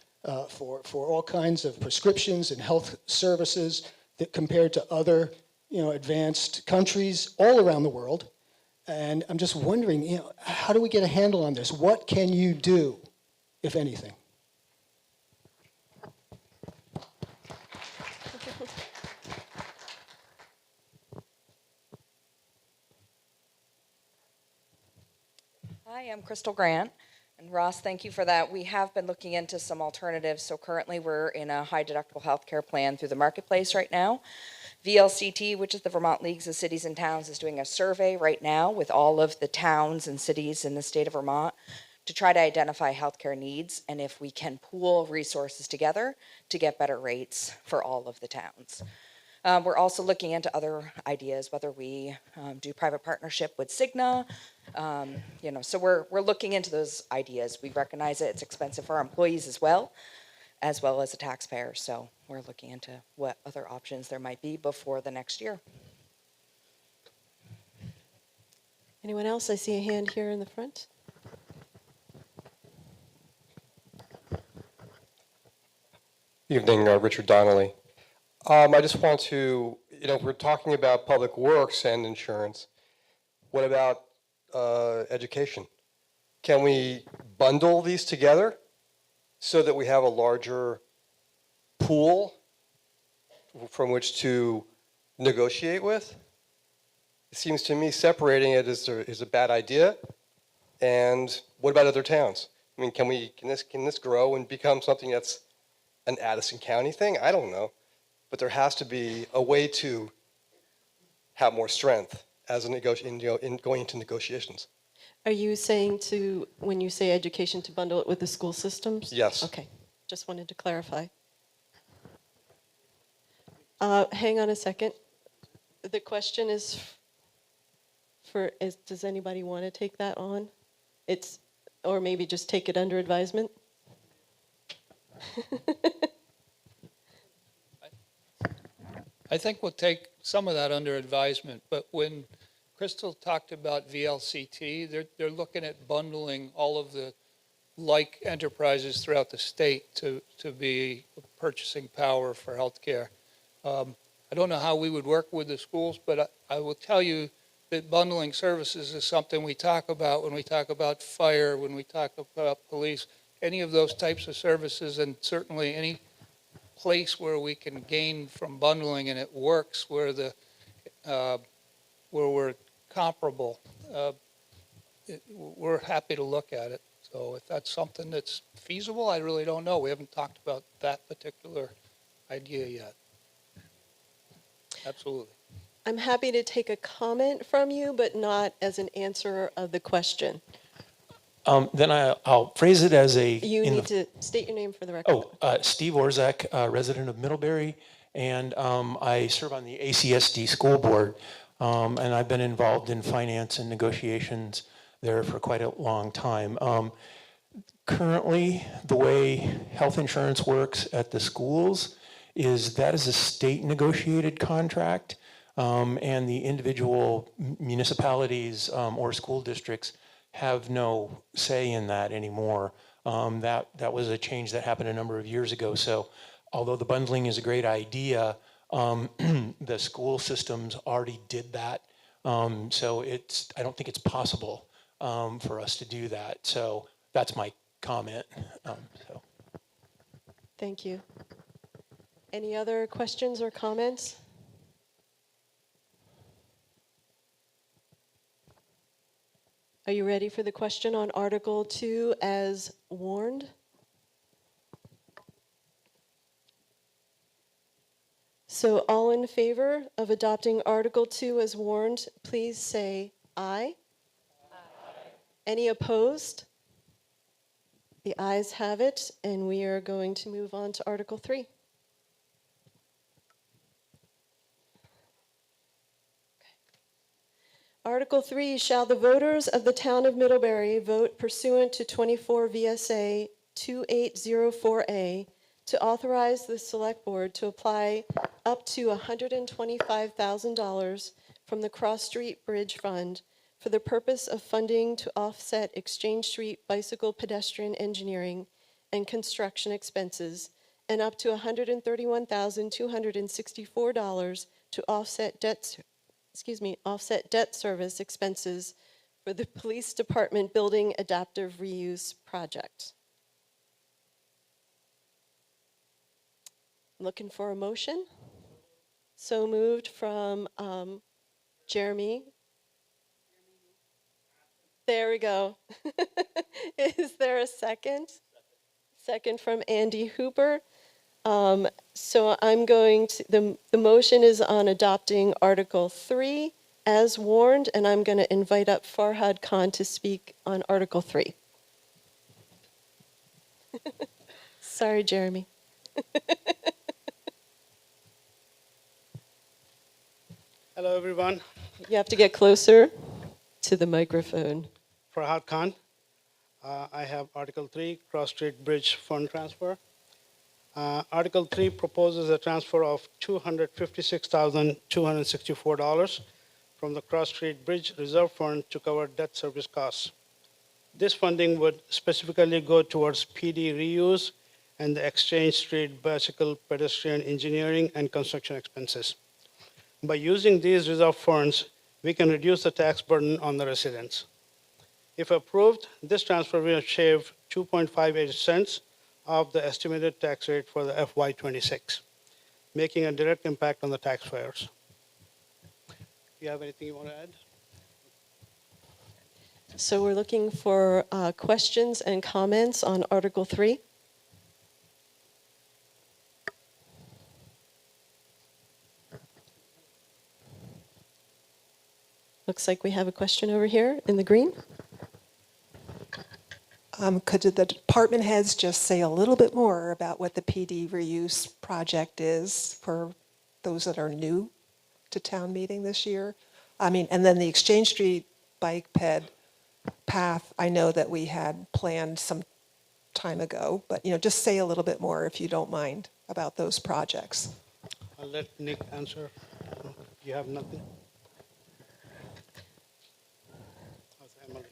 for all kinds of prescriptions and health services that compared to other advanced countries all around the world. And I'm just wondering, how do we get a handle on this? What can you do, if anything? Hi, I'm Crystal Grant. And Ross, thank you for that. We have been looking into some alternatives. So currently we're in a high deductible healthcare plan through the marketplace right now. VLCT, which is the Vermont Leagues of Cities and Towns, is doing a survey right now with all of the towns and cities in the state of Vermont to try to identify healthcare needs and if we can pool resources together to get better rates for all of the towns. We're also looking into other ideas, whether we do private partnership with Cigna, so we're looking into those ideas. We recognize it's expensive for our employees as well as a taxpayer. So we're looking into what other options there might be before the next year. Anyone else? I see a hand here in the front. Evening, Richard Donnelly. I just want to, we're talking about public works and insurance. What about education? Can we bundle these together so that we have a larger pool from which to negotiate with? It seems to me separating it is a bad idea. And what about other towns? I mean, can this grow and become something that's an Addison County thing? I don't know. But there has to be a way to have more strength as in going into negotiations. Are you saying when you say education, to bundle it with the school systems? Yes. Okay, just wanted to clarify. Hang on a second. The question is does anybody want to take that on? Or maybe just take it under advisement? I think we'll take some of that under advisement, but when Crystal talked about VLCT, they're looking at bundling all of the like enterprises throughout the state to be purchasing power for healthcare. I don't know how we would work with the schools, but I will tell you that bundling services is something we talk about when we talk about fire, when we talk about police, any of those types of services, and certainly any place where we can gain from bundling and it works, where we're comparable. We're happy to look at it. So if that's something that's feasible, I really don't know. We haven't talked about that particular idea yet. Absolutely. I'm happy to take a comment from you, but not as an answer of the question. Then I'll phrase it as a. You need to state your name for the record. Steve Orzak, resident of Middlebury, and I serve on the ACSD school board, and I've been involved in finance and negotiations there for quite a long time. Currently, the way health insurance works at the schools is that is a state negotiated contract, and the individual municipalities or school districts have no say in that anymore. That was a change that happened a number of years ago. So although the bundling is a great idea, the school systems already did that. So I don't think it's possible for us to do that. So that's my comment. Thank you. Any other questions or comments? Are you ready for the question on Article 2 as warned? So all in favor of adopting Article 2 as warned, please say aye. Aye. Any opposed? The ayes have it, and we are going to move on to Article 3. Article 3, shall the voters of the town of Middlebury vote pursuant to 24 VSA 2804A to authorize the select board to apply up to $125,000 from the Cross Street Bridge Fund for the purpose of funding to offset Exchange Street bicycle pedestrian engineering and construction expenses, and up to $131,264 to offset debt service expenses for the Police Department Building Adaptive Reuse Project. Looking for a motion? So moved from Jeremy. There we go. Is there a second? Second from Andy Hooper. So I'm going to, the motion is on adopting Article 3 as warned, and I'm going to invite up Farhad Khan to speak on Article 3. Sorry, Jeremy. Hello, everyone. You have to get closer to the microphone. Farhad Khan. I have Article 3, Cross Street Bridge Fund Transfer. Article 3 proposes a transfer of $256,264 from the Cross Street Bridge Reserve Fund to cover debt service costs. This funding would specifically go towards PD reuse and the Exchange Street bicycle pedestrian engineering and construction expenses. By using these reserve funds, we can reduce the tax burden on the residents. If approved, this transfer will shave 2.58 cents of the estimated tax rate for the FY26, making a direct impact on the taxpayers. Do you have anything you want to add? So we're looking for questions and comments on Article 3. Looks like we have a question over here in the green. Could the department heads just say a little bit more about what the PD reuse project is for those that are new to town meeting this year? I mean, and then the Exchange Street bike path, I know that we had planned some time ago, but just say a little bit more if you don't mind about those projects. I'll let Nick answer. You have nothing? How's Emily?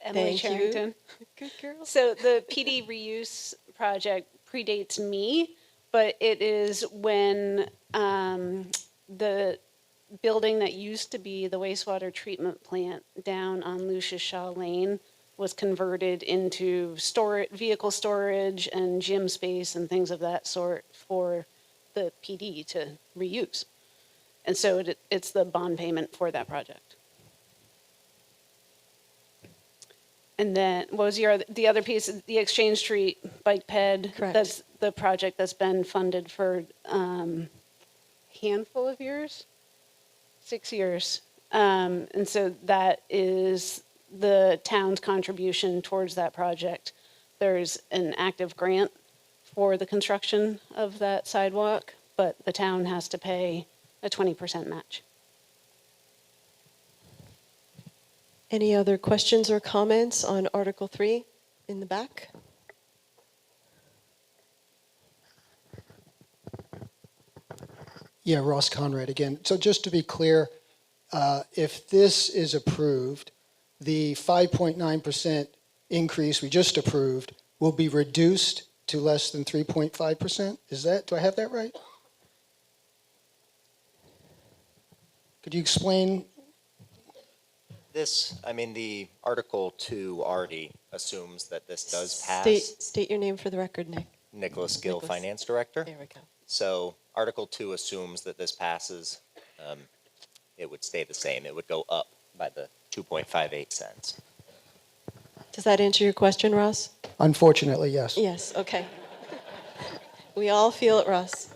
Emily Thank you. Charrington. Good girl. So the PD reuse project predates me, but it is when the building that used to be the wastewater treatment plant down on Lucius Shaw Lane was converted into vehicle storage and gym space and things of that sort for the PD to reuse. And so it's the bond payment for that project. And then what was the other piece? The Exchange Street bike ped. Correct. That's the project that's been funded for handful of years, 6 years. And so that is the town's contribution towards that project. There's an active grant for the construction of that sidewalk, but the town has to pay a 20% match. Any other questions or comments on Article 3 in the back? Yeah, Ross Conrad again. So just to be clear, if this is approved, the 5.9% increase we just approved will be reduced to less than 3.5%? Do I have that right? Could you explain? The Article 2 already assumes that this does pass. State your name for the record, Nick. Nicholas Gill, Nicholas. Finance Director. There we go. So Article 2 assumes that this passes. It would stay the same. It would go up by the 2.58 cents. Does that answer your question, Ross? Unfortunately, yes. Yes, okay. We all feel it, Ross.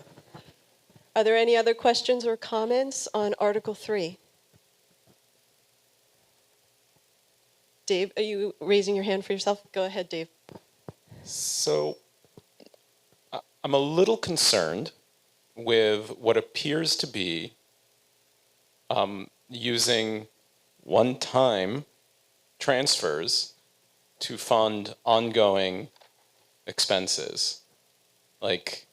Are there any other questions or comments on Article 3? Dave, are you raising your hand for yourself? Go ahead, Dave. So I'm a little concerned with what appears to be using one-time transfers to fund ongoing expenses. Like,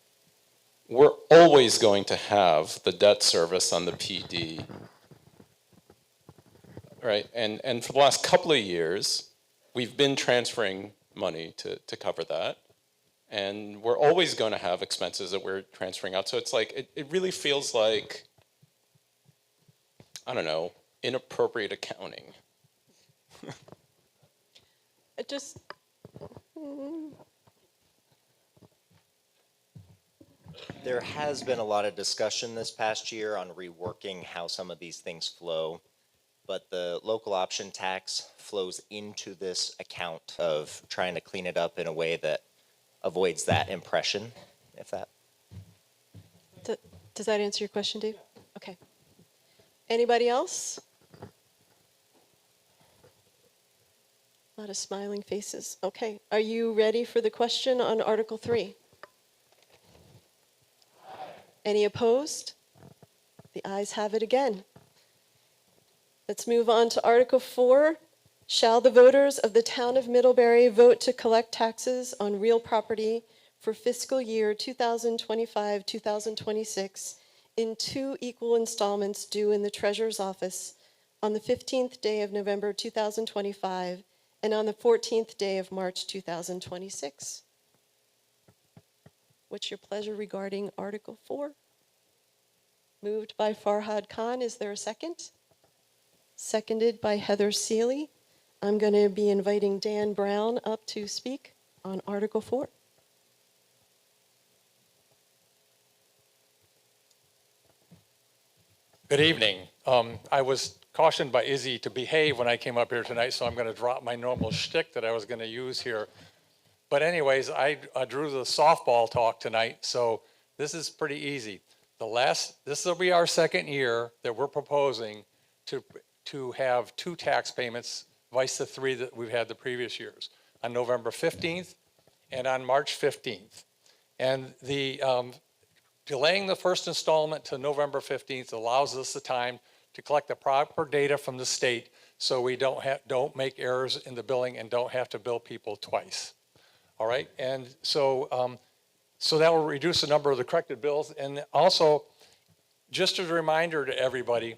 we're always going to have the debt service on the PD, right? And for the last couple of years, we've been transferring money to cover that. And we're always going to have expenses that we're transferring out. So it's like, it really feels like, I don't know, inappropriate accounting. It just, There has been a lot of discussion this past year on reworking how some of these things flow, but the local option tax flows into this account of trying to clean it up in a way that avoids that impression, if that. does that answer your question, Dave? Okay. Anybody else? A lot of smiling faces. Okay. Are you ready for the question on Article 3? Any opposed? The ayes have it again. Let's move on to Article 4. Shall the voters of the town of Middlebury vote to collect taxes on real property for fiscal year 2025-2026 in 2 equal installments due in the Treasurer's Office on the 15th day of November 2025 and on the 14th day of March 2026? What's your pleasure regarding Article 4? Moved by Farhad Khan. Is there a second? Seconded by Heather Seeley. I'm going to be inviting Dan Brown up to speak on Article 4. Good evening. I was cautioned by Izzy to behave when I came up here tonight, so I'm going to drop my normal shtick that I was going to use here. But anyways, I drew the softball talk tonight, so this is pretty easy. This will be our second year that we're proposing to have 2 tax payments, vice the 3 that we've had the previous years, on November 15th and on March 15th. And the delaying the first installment to November 15th allows us the time to collect the proper data from the state so we don't make errors in the billing and don't have to bill people twice. All right, and so so that will reduce the number of the corrected bills. And also, just as a reminder to everybody,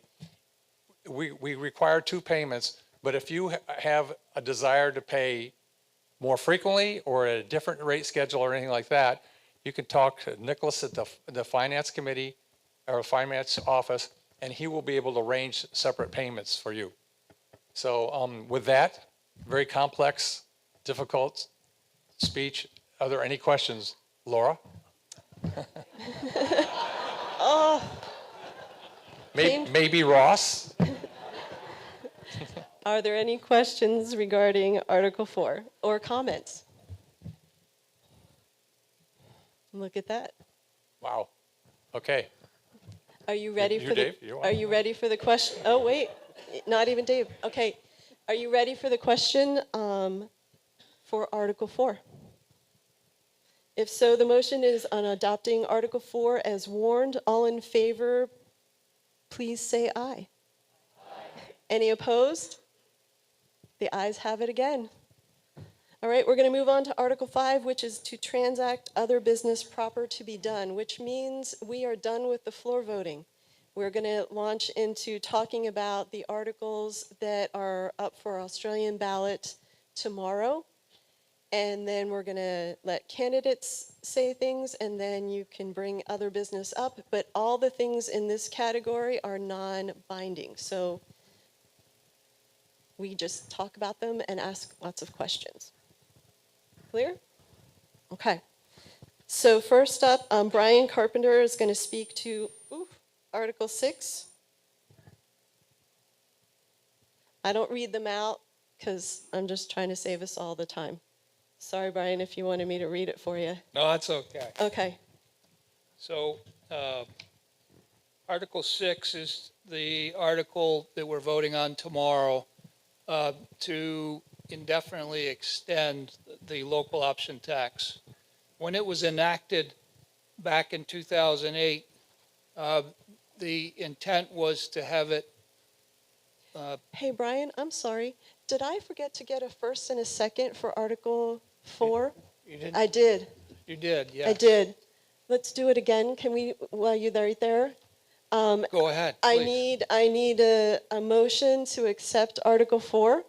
we require 2 payments, but if you have a desire to pay more frequently or at a different rate schedule or anything like that, you can talk to Nicholas at the finance committee or finance office, and he will be able to arrange separate payments for you. So with that, very complex, difficult speech, are there any questions? Laura? Oh, Maybe Ross? are there any questions regarding Article 4 or comments? Look at that. Wow. Okay. Are you ready You, for Dave, the? you Are you ready for the question? Oh wait, not even Dave. Okay, are you ready for the question for Article 4? If so, the motion is on adopting Article 4 as warned. All in favor, please say aye. Any opposed? The ayes have it again. All right, we're going to move on to Article 5, which is to transact other business proper to be done, which means we are done with the floor voting. We're going to launch into talking about the articles that are up for Australian ballot tomorrow. And then we're going to let candidates say things, and then you can bring other business up. But all the things in this category are non-binding. So we just talk about them and ask lots of questions. Clear? Okay. So first up, Brian Carpenter is going to speak to Article 6. I don't read them out because I'm just trying to save us all the time. Sorry, Brian, if you wanted me to read it for you. No, that's okay. Okay. So Article 6 is the article that we're voting on tomorrow to indefinitely extend the local option tax. When it was enacted back in 2008, the intent was to have it. Hey, Brian, I'm sorry. Did I forget to get a first and a second for Article 4? You did? I did. You did, yes. I did. Let's do it again. Can we, while you're right there? Go ahead, please. I need a motion to accept Article 4.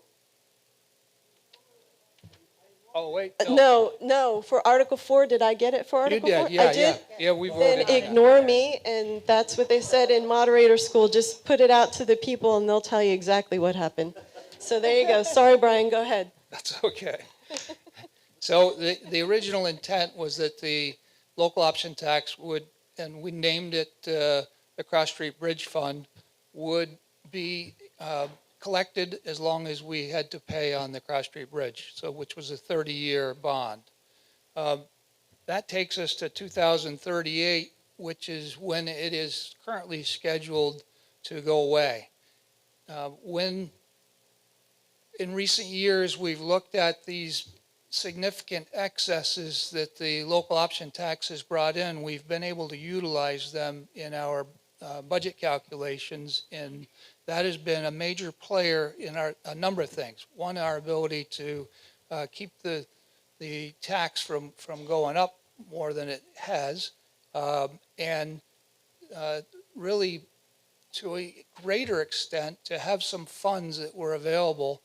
Oh, wait. No, for Article 4, did I get it for Article 4? You did, yeah, I did? yeah. Yeah, we Then voted on that. ignore me, and that's what they said in moderator school. Just put it out to the people, and they'll tell you exactly what happened. So there you go. Sorry, Brian, go ahead. That's okay. So the original intent was that the local option tax would, and we named it the Cross Street Bridge Fund, would be collected as long as we had to pay on the Cross Street Bridge, so which was a 30-year bond. That takes us to 2038, which is when it is currently scheduled to go away. When in recent years we've looked at these significant excesses that the local option tax has brought in, we've been able to utilize them in our budget calculations, and that has been a major player in a number of things. One, our ability to keep the tax from going up more than it has, and really to a greater extent to have some funds that were available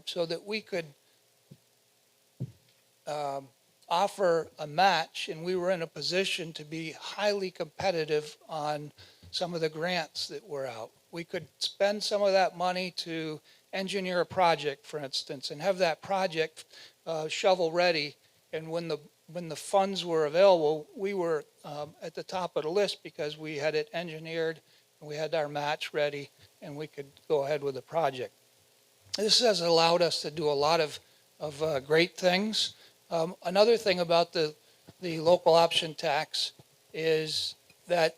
so that we could offer a match, and we were in a position to be highly competitive on some of the grants that were out. We could spend some of that money to engineer a project, for instance, and have that project shovel ready. And when the funds were available, we were at the top of the list because we had it engineered and we had our match ready and we could go ahead with the project. This has allowed us to do a lot of great things. Another thing about the local option tax is that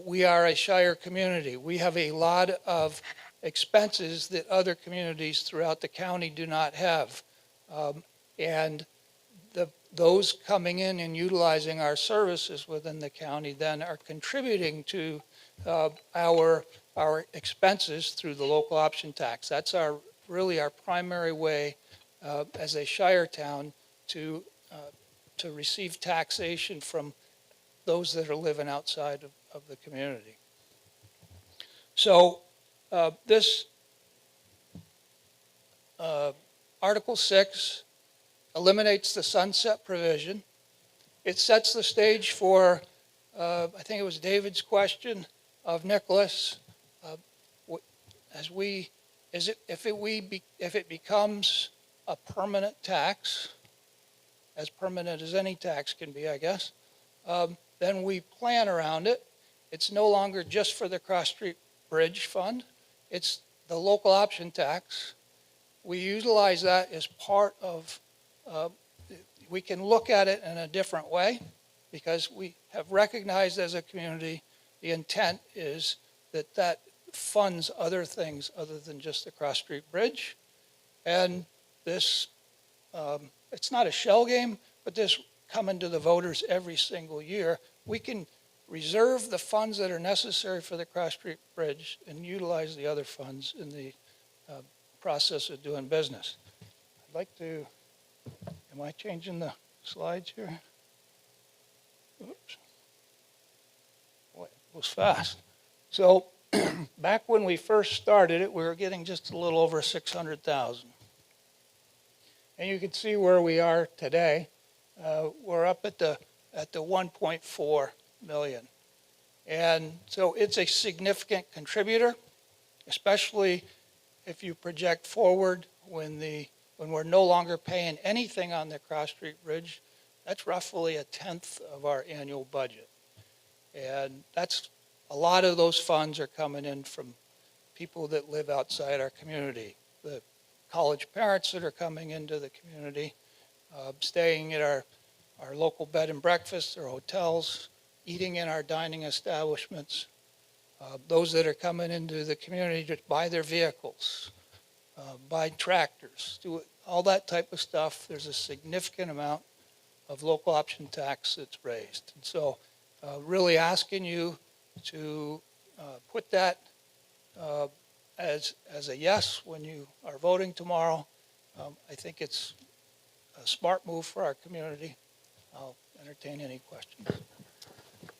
we are a shire community. We have a lot of expenses that other communities throughout the county do not have. And those coming in and utilizing our services within the county then are contributing to our expenses through the local option tax. That's really our primary way as a shire town to receive taxation from those that are living outside of the community. So this Article 6 eliminates the sunset provision. It sets the stage for, I think it was David's question of Nicholas, if it becomes a permanent tax, as permanent as any tax can be, I guess, then we plan around it. It's no longer just for the Cross Street Bridge Fund. It's the local option tax. We utilize that as part of, we can look at it in a different way because we have recognized as a community the intent is that that funds other things other than just the Cross Street Bridge. And this, it's not a shell game, but this coming to the voters every single year. We can reserve the funds that are necessary for the Cross Street Bridge and utilize the other funds in the process of doing business. I'd like to, am I changing the slides here? Oops. Boy, it was fast. So back when we first started it, we were getting just a little over 600,000. And you can see where we are today. We're up at the 1.4 million. And so it's a significant contributor, especially if you project forward when we're no longer paying anything on the Cross Street Bridge. That's roughly 1/10 of our annual budget. And that's a lot of those funds are coming in from people that live outside our community, the college parents that are coming into the community, staying at our local bed and breakfasts or hotels, eating in our dining establishments, those that are coming into the community to buy their vehicles, buy tractors, do all that type of stuff. There's a significant amount of local option tax that's raised. And so really asking you to put that as a yes when you are voting tomorrow. I think it's a smart move for our community. I'll entertain any questions.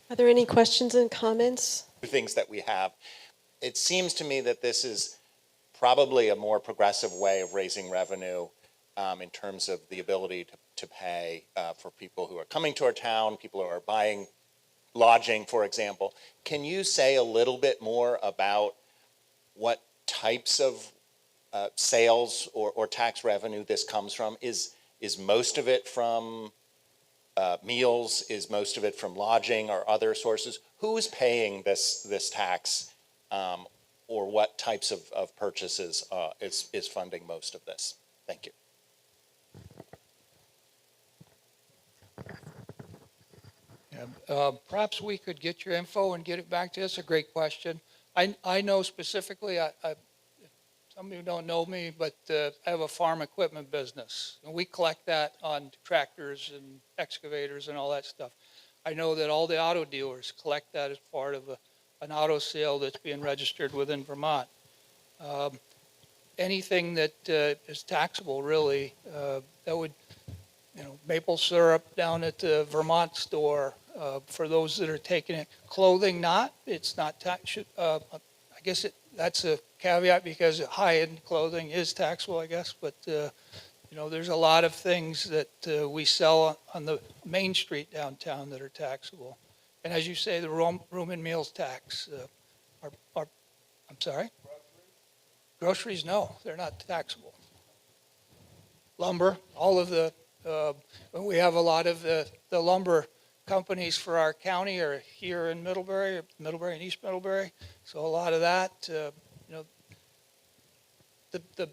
Are there any questions and comments? Things that we have. It seems to me that this is probably a more progressive way of raising revenue in terms of the ability to pay for people who are coming to our town, people who are buying lodging, for example. Can you say a little bit more about what types of sales or tax revenue this comes from? Is most of it from meals? Is most of it from lodging or other sources? Who is paying this tax, or what types of purchases is funding most of this? Thank you. Yeah, perhaps we could get your info and get it back to us. A great question. I know specifically, some of you don't know me, but I have a farm equipment business, and we collect that on tractors and excavators and all that stuff. I know that all the auto dealers collect that as part of an auto sale that's being registered within Vermont. Anything that is taxable, really, that would, maple syrup down at the Vermont store, for those that are taking it. Clothing, not. It's not tax. I guess that's a caveat because high-end clothing is taxable, I guess. But there's a lot of things that we sell on the main street downtown that are taxable. And as you say, the room and meals tax are I'm sorry? Groceries, no, they're not taxable. Lumber, all of the, we have a lot of the lumber companies for our county are here in Middlebury and East Middlebury. So a lot of that, the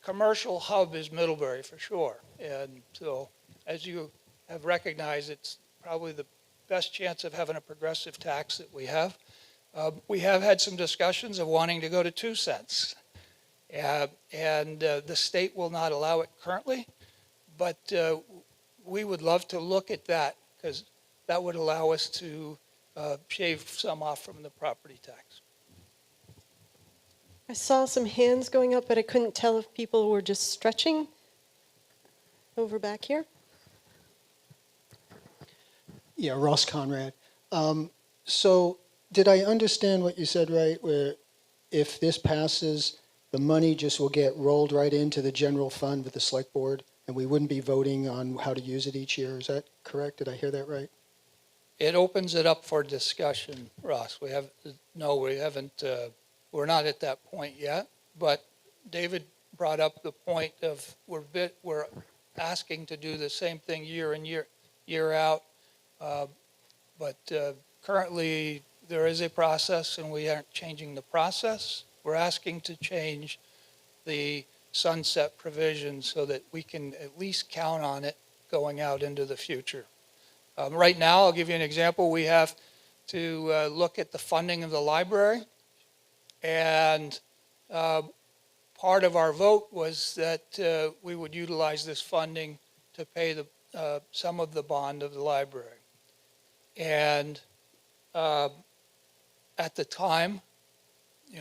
commercial hub is Middlebury for sure. And so as you have recognized, it's probably the best chance of having a progressive tax that we have. We have had some discussions of wanting to go to 2 cents. And the state will not allow it currently, but we would love to look at that because that would allow us to shave some off from the property tax. I saw some hands going up, but I couldn't tell if people were just stretching. Over back here. Yeah, Ross Conrad. So did I understand what you said right, where if this passes, the money just will get rolled right into the general fund with the select board, and we wouldn't be voting on how to use it each year. Is that correct? Did I hear that right? It opens it up for discussion, Ross. We haven't, we're not at that point yet, but David brought up the point of we're asking to do the same thing year in, year out. But currently, there is a process, and we aren't changing the process. We're asking to change the sunset provision so that we can at least count on it going out into the future. Right now, I'll give you an example. We have to look at the funding of the library, and part of our vote was that we would utilize this funding to pay some of the bond of the library. And at the time,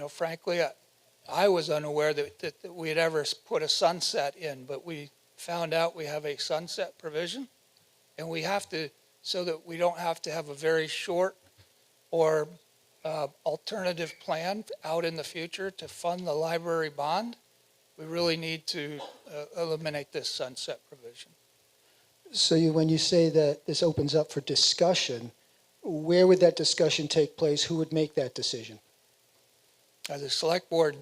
frankly, I was unaware that we had ever put a sunset in, but we found out we have a sunset provision, and we have to, so that we don't have to have a very short or alternative plan out in the future to fund the library bond, we really need to eliminate this sunset provision. So when you say that this opens up for discussion, where would that discussion take place? Who would make that decision? The select board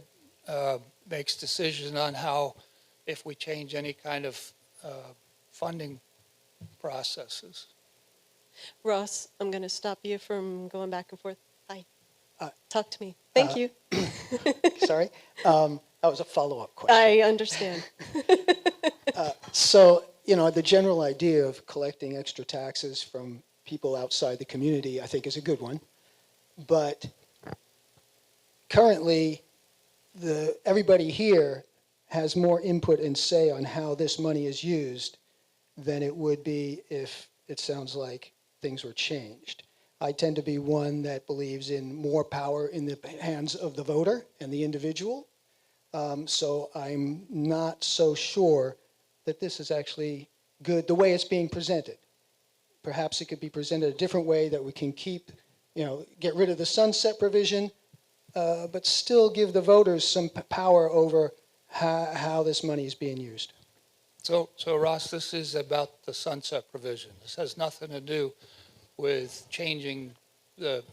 makes decisions on how, if we change any kind of funding processes. Ross, I'm going to stop you from going back and forth. Hi. Talk to me. Thank you. Sorry. That was a follow-up question. I understand. So, the general idea of collecting extra taxes from people outside the community, I think, is a good one. But currently, everybody here has more input and say on how this money is used than it would be if it sounds like things were changed. I tend to be one that believes in more power in the hands of the voter and the individual. So I'm not so sure that this is actually good the way it's being presented. Perhaps it could be presented a different way that we can keep, get rid of the sunset provision, but still give the voters some power over how this money is being used. So Ross, this is about the sunset provision. This has nothing to do with changing the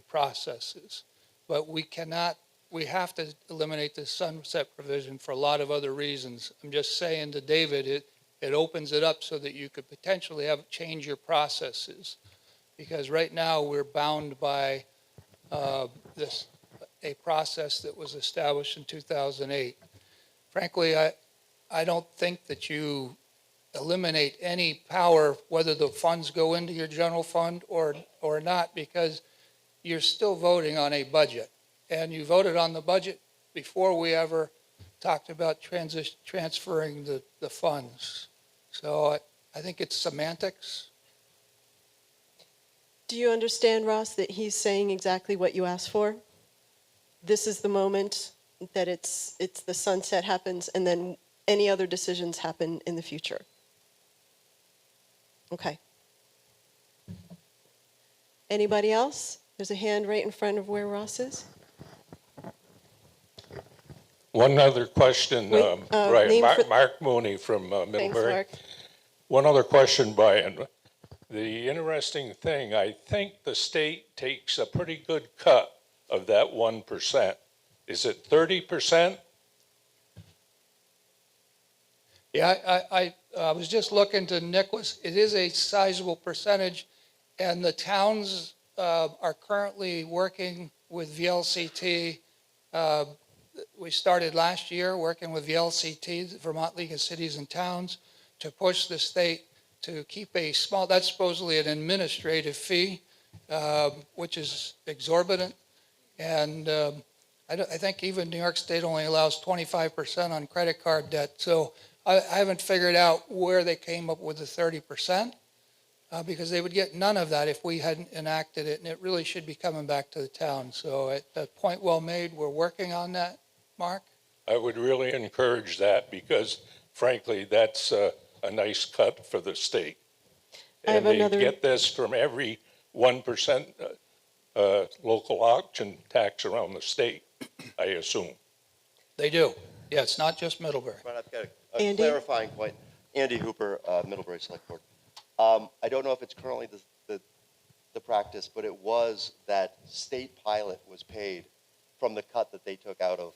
processes. But we have to eliminate the sunset provision for a lot of other reasons. I'm just saying to David, it opens it up so that you could potentially change your processes. Because right now we're bound by a process that was established in 2008. Frankly, I don't think that you eliminate any power, whether the funds go into your general fund or not, because you're still voting on a budget. And you voted on the budget before we ever talked about transferring the funds. So I think it's semantics. Do you understand, Ross, that he's saying exactly what you asked for? This is the moment that it's the sunset happens, and then any other decisions happen in the future. Okay. Anybody else? There's a hand right in front of where Ross is. One other question, Wait, Mark Mooney from Middlebury. Thanks, Mark. One other question, Brian. The interesting thing, I think the state takes a pretty good cut of that 1%. Is it 30%? Yeah, I was just looking to Nicholas. It is a sizable percentage, and the towns are currently working with VLCT. We started last year working with VLCT, the Vermont League of Cities and Towns, to push the state to keep a small, that's supposedly an administrative fee, which is exorbitant. And I think even New York State only allows 25% on credit card debt. So I haven't figured out where they came up with the 30%, because they would get none of that if we hadn't enacted it, and it really should be coming back to the town. So at point well made, we're working on that, Mark. I would really encourage that because, frankly, that's a nice cut for the state. And they get this from every 1% local auction tax around the state, I assume. They do. Yeah, it's not just Middlebury. But I've got a Andy? clarifying point. Andy Hooper, Middlebury Select Board. I don't know if it's currently the practice, but it was that state pilot was paid from the cut that they took out of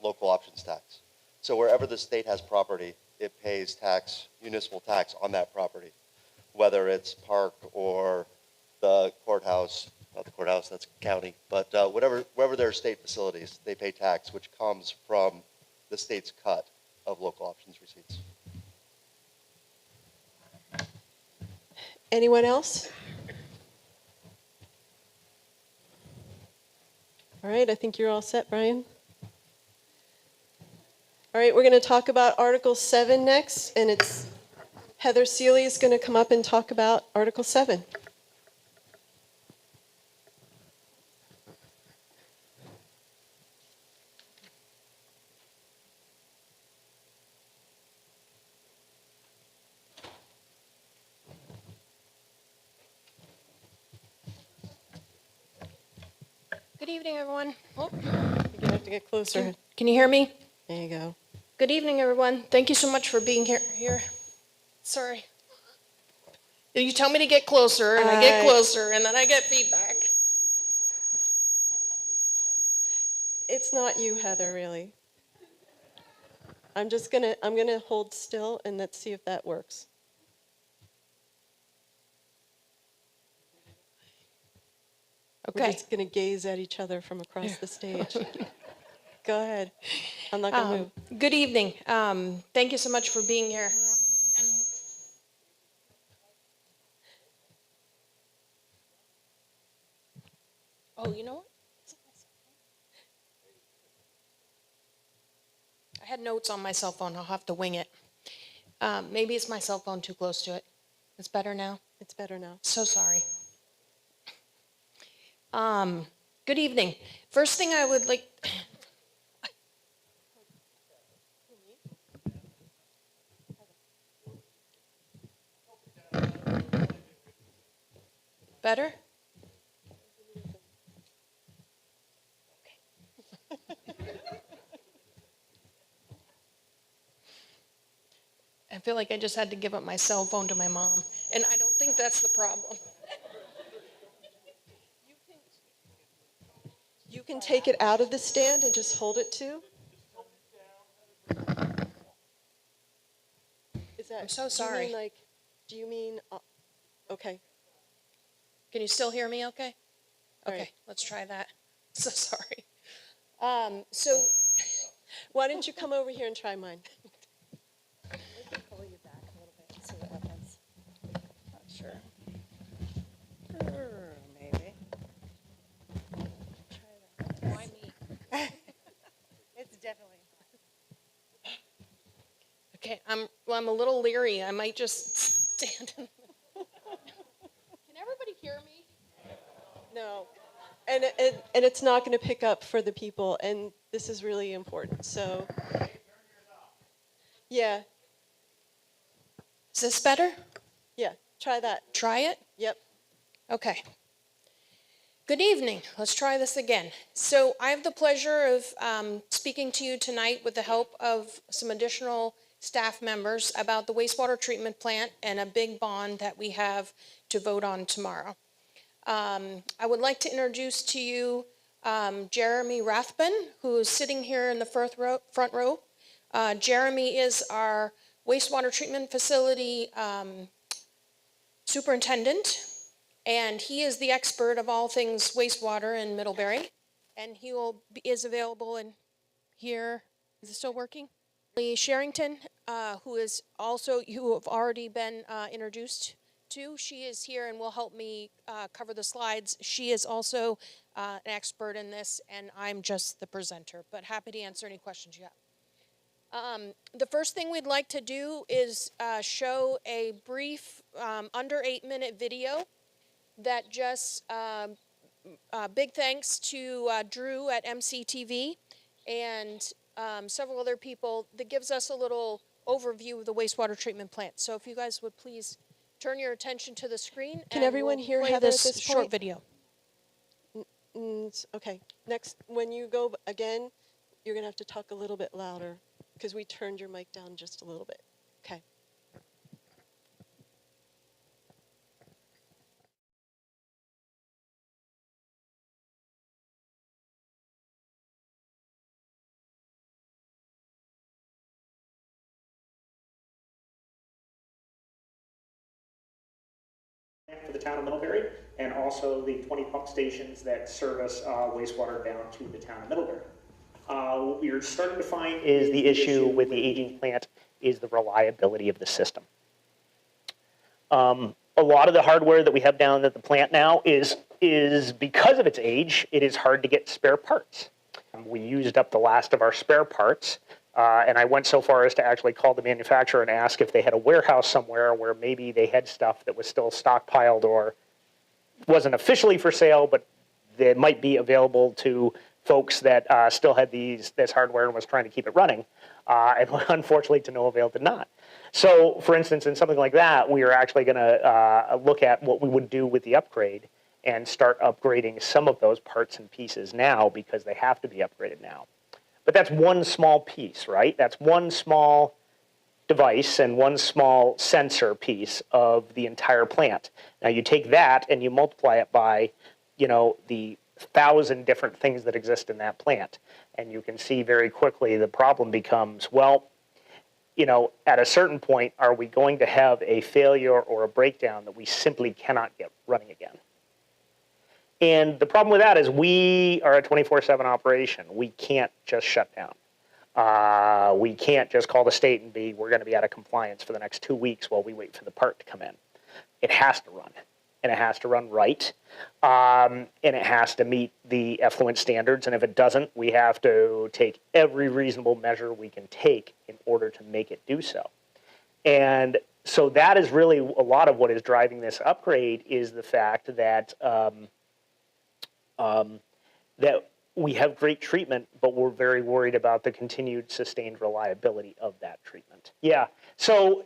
local options tax. So wherever the state has property, it pays tax, municipal tax on that property, whether it's park or the courthouse, not the courthouse, that's county, but wherever there are state facilities, they pay tax, which comes from the state's cut of local options receipts. Anyone else? All right, I think you're all set, Brian. All right, we're going to talk about Article 7 next, and it's Heather Seeley is going to come up and talk about Article 7. Good evening, everyone. Oh, You're going to have to get closer. can you hear me? There you go. Good evening, everyone. Thank you so much for being here. Sorry. You tell me to get closer, and I get closer, and then I get feedback. It's not you, Heather, really. I'm going to hold still and let's see if that works. Okay. We're just going to gaze at each other from across the stage. Go ahead. I'm not going to move. Good evening. Thank you so much for being here. Oh, you know what? I had notes on my cell phone. I'll have to wing it. Maybe it's my cell phone too close to it. It's better now? It's better now. So sorry. Good evening. First thing I would like... Better? I feel like I just had to give up my cell phone to my mom, and I don't think that's the problem. You can take it out of the stand and just hold it too. Is that? I'm so sorry. Do you mean? Okay. Can you still hear me okay? Okay, right. let's try that. So sorry. Why don't you come over here and try mine? Pull you back a little bit and see what happens. Not sure. Maybe. Try that. Why me? It's definitely. Okay, I'm a little leery. I might just stand in the... Can everybody hear me? No. And it's not going to pick up for the people, and this is really important. So, yeah. Is this better? Yeah, try that. Try it? Yep. Okay. Good evening. Let's try this again. So I have the pleasure of speaking to you tonight with the help of some additional staff members about the wastewater treatment plant and a big bond that we have to vote on tomorrow. I would like to introduce to you Jeremy Rathbun, who is sitting here in the front row. Jeremy is our wastewater treatment facility superintendent, and he is the expert of all things wastewater in Middlebury. And he is available in here. Is it still working? Lee Sherrington, who is also, you have already been introduced to. She is here and will help me cover the slides. She is also an expert in this, and I'm just the presenter, but happy to answer any questions you have. The first thing we'd like to do is show a brief under 8-minute video that just, big thanks to Drew at MCTV and several other people that gives us a little overview of the wastewater treatment plant. So if you guys would please turn your attention to the screen. Can everyone hear play Heather at this this short point? video? Okay. Next, when you go again, You're going to have to talk a little bit louder because we turned your mic down just a little bit. Okay. For the town of Middlebury, and also the 20 pump stations that service wastewater down to the town of Middlebury. What we are starting to find is the issue with the aging plant is the reliability of the system. A lot of the hardware that we have down at the plant now is because of its age, it is hard to get spare parts. We used up the last of our spare parts, and I went so far as to actually call the manufacturer and ask if they had a warehouse somewhere where maybe they had stuff that was still stockpiled or wasn't officially for sale, but that might be available to folks that still had this hardware and was trying to keep it running. And unfortunately, to no avail, did not. So, for instance, in something like that, we are actually going to look at what we would do with the upgrade and start upgrading some of those parts and pieces now because they have to be upgraded now. But that's one small piece, right? That's one small device and one small sensor piece of the entire plant. Now you take that and you multiply it by, the 1,000 different things that exist in that plant. And you can see very quickly the problem becomes, well, at a certain point, are we going to have a failure or a breakdown that we simply cannot get running again? And the problem with that is we are a 24/7 operation. We can't just shut down. We can't just call the state and we're going to be out of compliance for the next 2 weeks while we wait for the part to come in. It has to run, and it has to run right, and it has to meet the effluent standards. And if it doesn't, we have to take every reasonable measure we can take in order to make it do so. And so that is really a lot of what is driving this upgrade is the fact that that we have great treatment, but we're very worried about the continued sustained reliability of that treatment. Yeah, so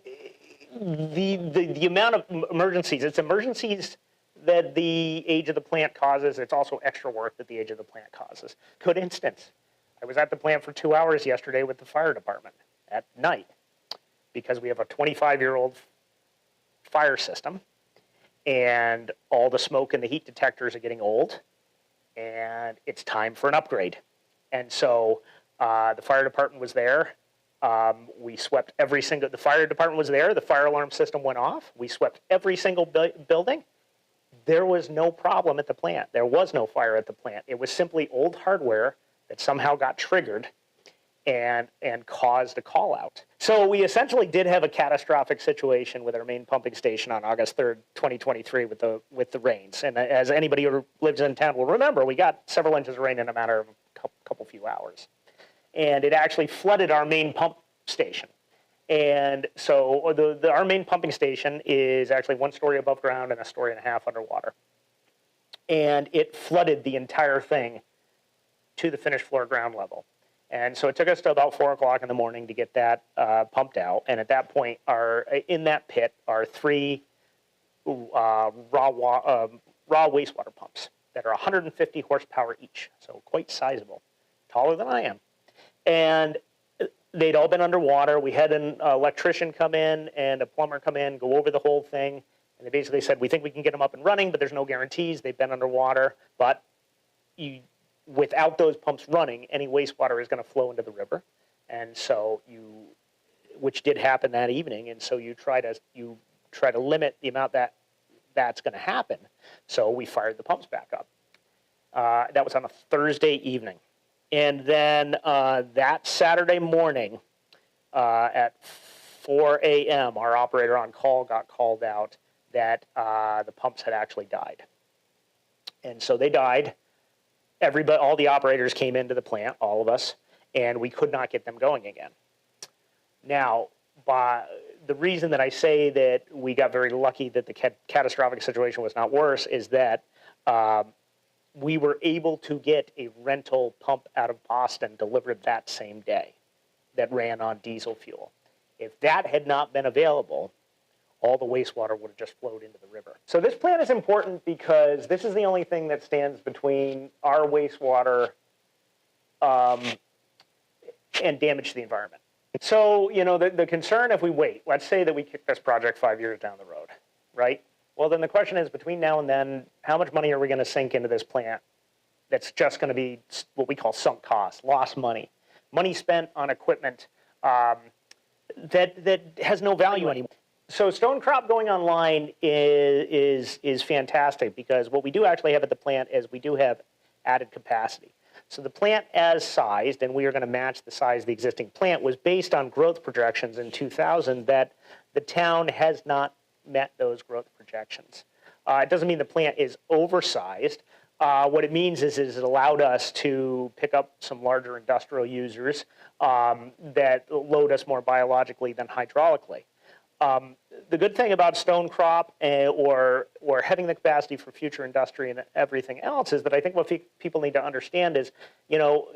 the amount of emergencies, it's emergencies that the age of the plant causes. It's also extra work that the age of the plant causes. Good instance, I was at the plant for 2 hours yesterday with the fire department at night because we have a 25-year-old fire system and all the smoke and the heat detectors are getting old. And it's time for an upgrade. And so the fire department was there. We swept the fire department was there. The fire alarm system went off. We swept every single building. There was no problem at the plant. There was no fire at the plant. It was simply old hardware that somehow got triggered and caused a call out. So we essentially did have a catastrophic situation with our main pumping station on August 3rd, 2023 with the rains. And as anybody who lives in town will remember, we got several inches of rain in a matter of a couple few hours. And it actually flooded our main pump station. And so our main pumping station is actually 1 story above ground and 1.5 stories underwater. And it flooded the entire thing to the finished floor ground level. And so it took us to about 4 o'clock in the morning to get that pumped out. And at that point, in that pit are 3 raw wastewater pumps that are 150 horsepower each, so quite sizable, taller than I am. And they'd all been underwater. We had an electrician come in and a plumber come in, go over the whole thing. And they basically said, we think we can get them up and running, but there's no guarantees. They've been underwater. But without those pumps running, any wastewater is going to flow into the river. And so which did happen that evening. And so you try to limit the amount that's going to happen. So we fired the pumps back up. That was on a Thursday evening. And then that Saturday morning at 4 a.m., our operator on call got called out that the pumps had actually died. And so they died. All the operators came into the plant, all of us, and we could not get them going again. Now, the reason that I say that we got very lucky that the catastrophic situation was not worse is that we were able to get a rental pump out of Boston delivered that same day that ran on diesel fuel. If that had not been available, all the wastewater would have just flowed into the river. So this plant is important because this is the only thing that stands between our wastewater and damage to the environment. So, you know, the concern if we wait, let's say that we kick this project 5 years down the road, right? Well, then the question is, between now and then, how much money are we going to sink into this plant that's just going to be what we call sunk cost, lost money, money spent on equipment that has no value anymore. So stone crop going online is fantastic, because what we do actually have at the plant is we do have added capacity. So the plant as sized, and we are going to match the size of the existing plant, was based on growth projections in 2000 that the town has not met those growth projections. It doesn't mean the plant is oversized. What it means is it allowed us to pick up some larger industrial users that load us more biologically than hydraulically. The good thing about stone crop or having the capacity for future industry and everything else is that I think what people need to understand is, you know,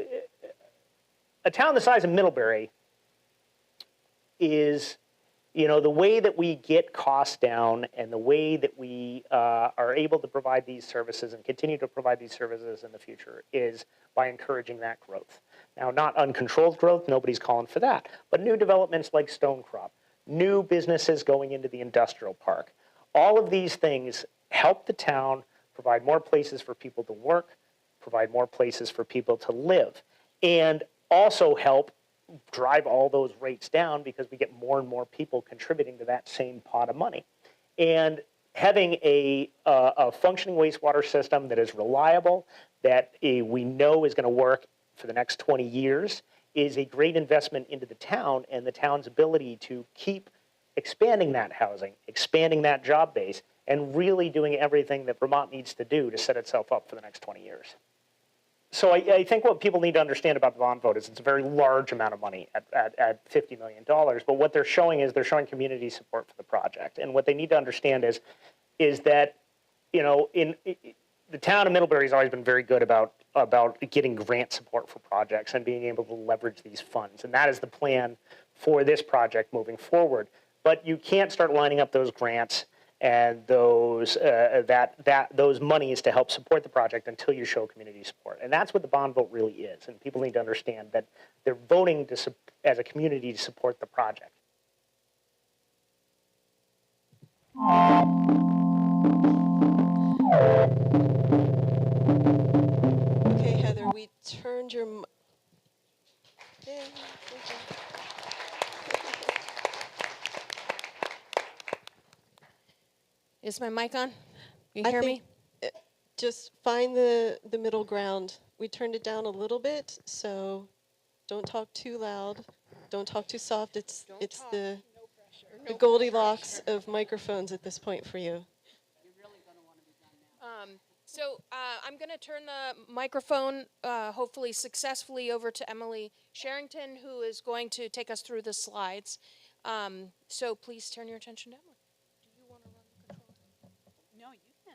a town the size of Middlebury is, you know, the way that we get costs down and the way that we are able to provide these services and continue to provide these services in the future is by encouraging that growth. Now, not uncontrolled growth, nobody's calling for that, but new developments like stone crop, new businesses going into the industrial park. All of these things help the town provide more places for people to work, provide more places for people to live, and also help drive all those rates down because we get more and more people contributing to that same pot of money. And having a functioning wastewater system that is reliable, that we know is going to work for the next 20 years, is a great investment into the town and the town's ability to keep expanding that housing, expanding that job base, and really doing everything that Vermont needs to do to set itself up for the next 20 years. So I think what people need to understand about the bond vote is it's a very large amount of money at $50 million, but what they're showing is they're showing community support for the project. And what they need to understand is that, you know, the town of Middlebury has always been very good about getting grant support for projects and being able to leverage these funds. And that is the plan for this project moving forward. But you can't start lining up those grants and those those monies to help support the project until you show community support. And that's what the bond vote really is. And people need to understand that they're voting as a community to support the project. Okay, Heather, we turned your... Yeah, Is my mic on? You hear me? Just find the middle ground. We turned it down a little bit, so don't talk too loud. Don't talk too soft. It's the Goldilocks of microphones at this point for you. So I'm going to turn the microphone, hopefully successfully, over to Emily Sherrington, who is going to take us through the slides. So please turn your attention to Emily. Do you want to run the control? No, you can.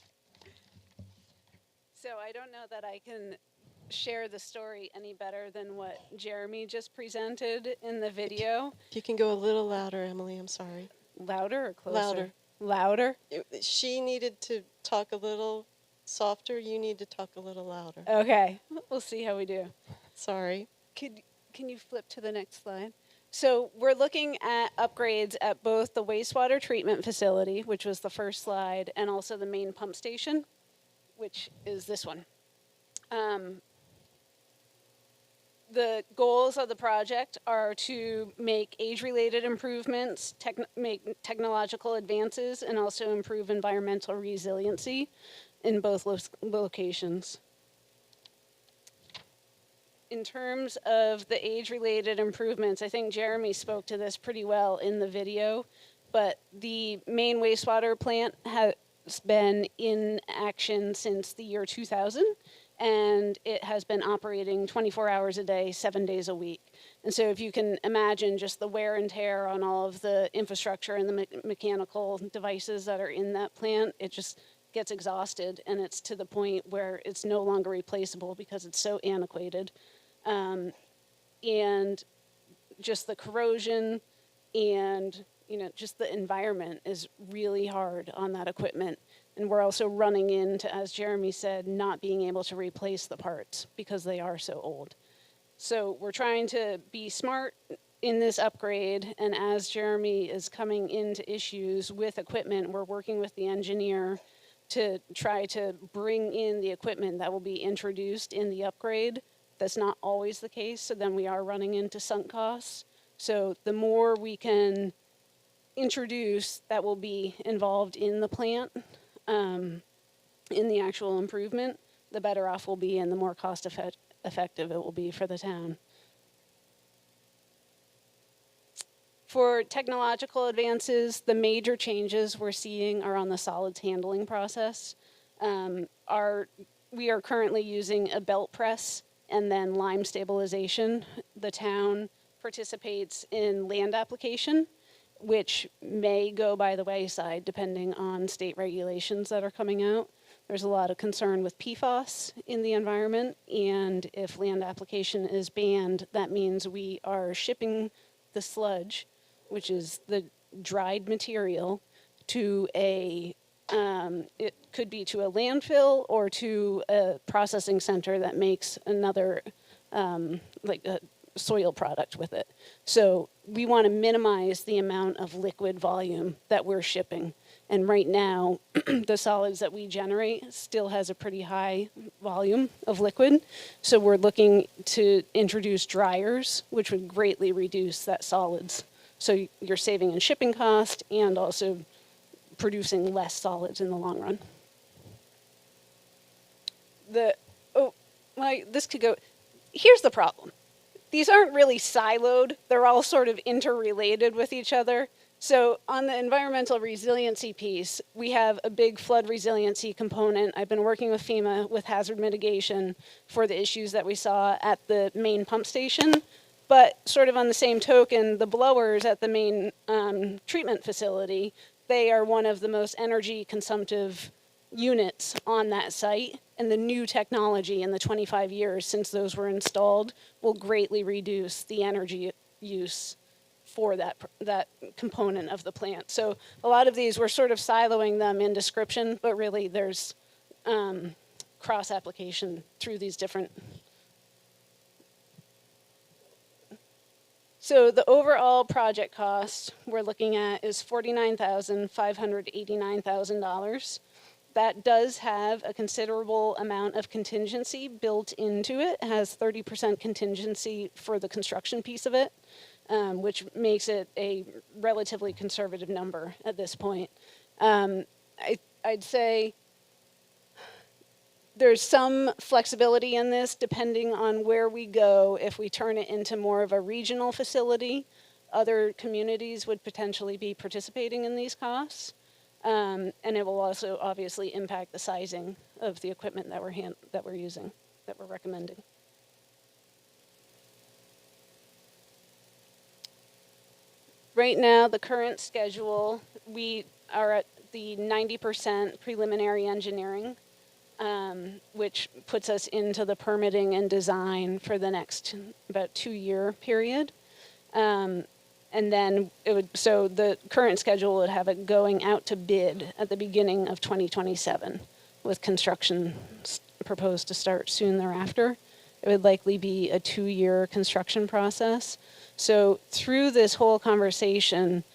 Okay. So I don't know that I can share the story any better than what Jeremy just presented in the video. If you can go a little louder, Emily, I'm sorry. Louder or closer? Louder. Louder? She needed to talk a little softer. You need to talk a little louder. Okay, we'll see how we do. Sorry. Can you flip to the next slide? So we're looking at upgrades at both the wastewater treatment facility, which was the first slide, and also the main pump station, which is this one. The goals of the project are to make age-related improvements, make technological advances, and also improve environmental resiliency in both locations. In terms of the age-related improvements, I think Jeremy spoke to this pretty well in the video, but the main wastewater plant has been in action since the year 2000. And it has been operating 24 hours a day, 7 days a week. And so if you can imagine just the wear and tear on all of the infrastructure and the mechanical devices that are in that plant, it just gets exhausted, and it's to the point where it's no longer replaceable because it's so antiquated. And just the corrosion and just the environment is really hard on that equipment. And we're also running into, as Jeremy said, not being able to replace the parts because they are so old. So we're trying to be smart in this upgrade, and as Jeremy is coming into issues with equipment, we're working with the engineer to try to bring in the equipment that will be introduced in the upgrade. That's not always the case, so then we are running into sunk costs. So the more we can introduce that will be involved in the plant, in the actual improvement, the better off we'll be and the more cost effective it will be for the town. For technological advances, the major changes we're seeing are on the solids handling process. We are currently using a belt press and then lime stabilization. The town participates in land application, which may go by the wayside depending on state regulations that are coming out. There's a lot of concern with PFAS in the environment, and if land application is banned, that means we are shipping the sludge, which is the dried material, to it could be to a landfill or to a processing center that makes another, like a soil product with it. So we want to minimize the amount of liquid volume that we're shipping. And right now, the solids that we generate still has a pretty high volume of liquid. So we're looking to introduce dryers, which would greatly reduce that solids. So you're saving in shipping cost and also producing less solids in the long run. This could go, here's the problem. These aren't really siloed. They're all sort of interrelated with each other. So on the environmental resiliency piece, we have a big flood resiliency component. I've been working with FEMA with hazard mitigation for the issues that we saw at the main pump station. But sort of on the same token, the blowers at the main treatment facility, they are one of the most energy consumptive units on that site. And the new technology in the 25 years since those were installed will greatly reduce the energy use for that component of the plant. So a lot of these, we're sort of siloing them in description, but really there's cross-application through these different. So the overall project cost we're looking at is $49,589,000. That does have a considerable amount of contingency built into it. It has 30% contingency for the construction piece of it, which makes it a relatively conservative number at this point. I'd say there's some flexibility in this depending on where we go. If we turn it into more of a regional facility, other communities would potentially be participating in these costs. And it will also obviously impact the sizing of the equipment that we're using, that we're recommending. Right now, the current schedule, we are at the 90% preliminary engineering, which puts us into the permitting and design for the next about 2-year period. And then so the current schedule would have it going out to bid at the beginning of 2027, with construction proposed to start soon thereafter. It would likely be a 2-year construction process. So through this whole conversation,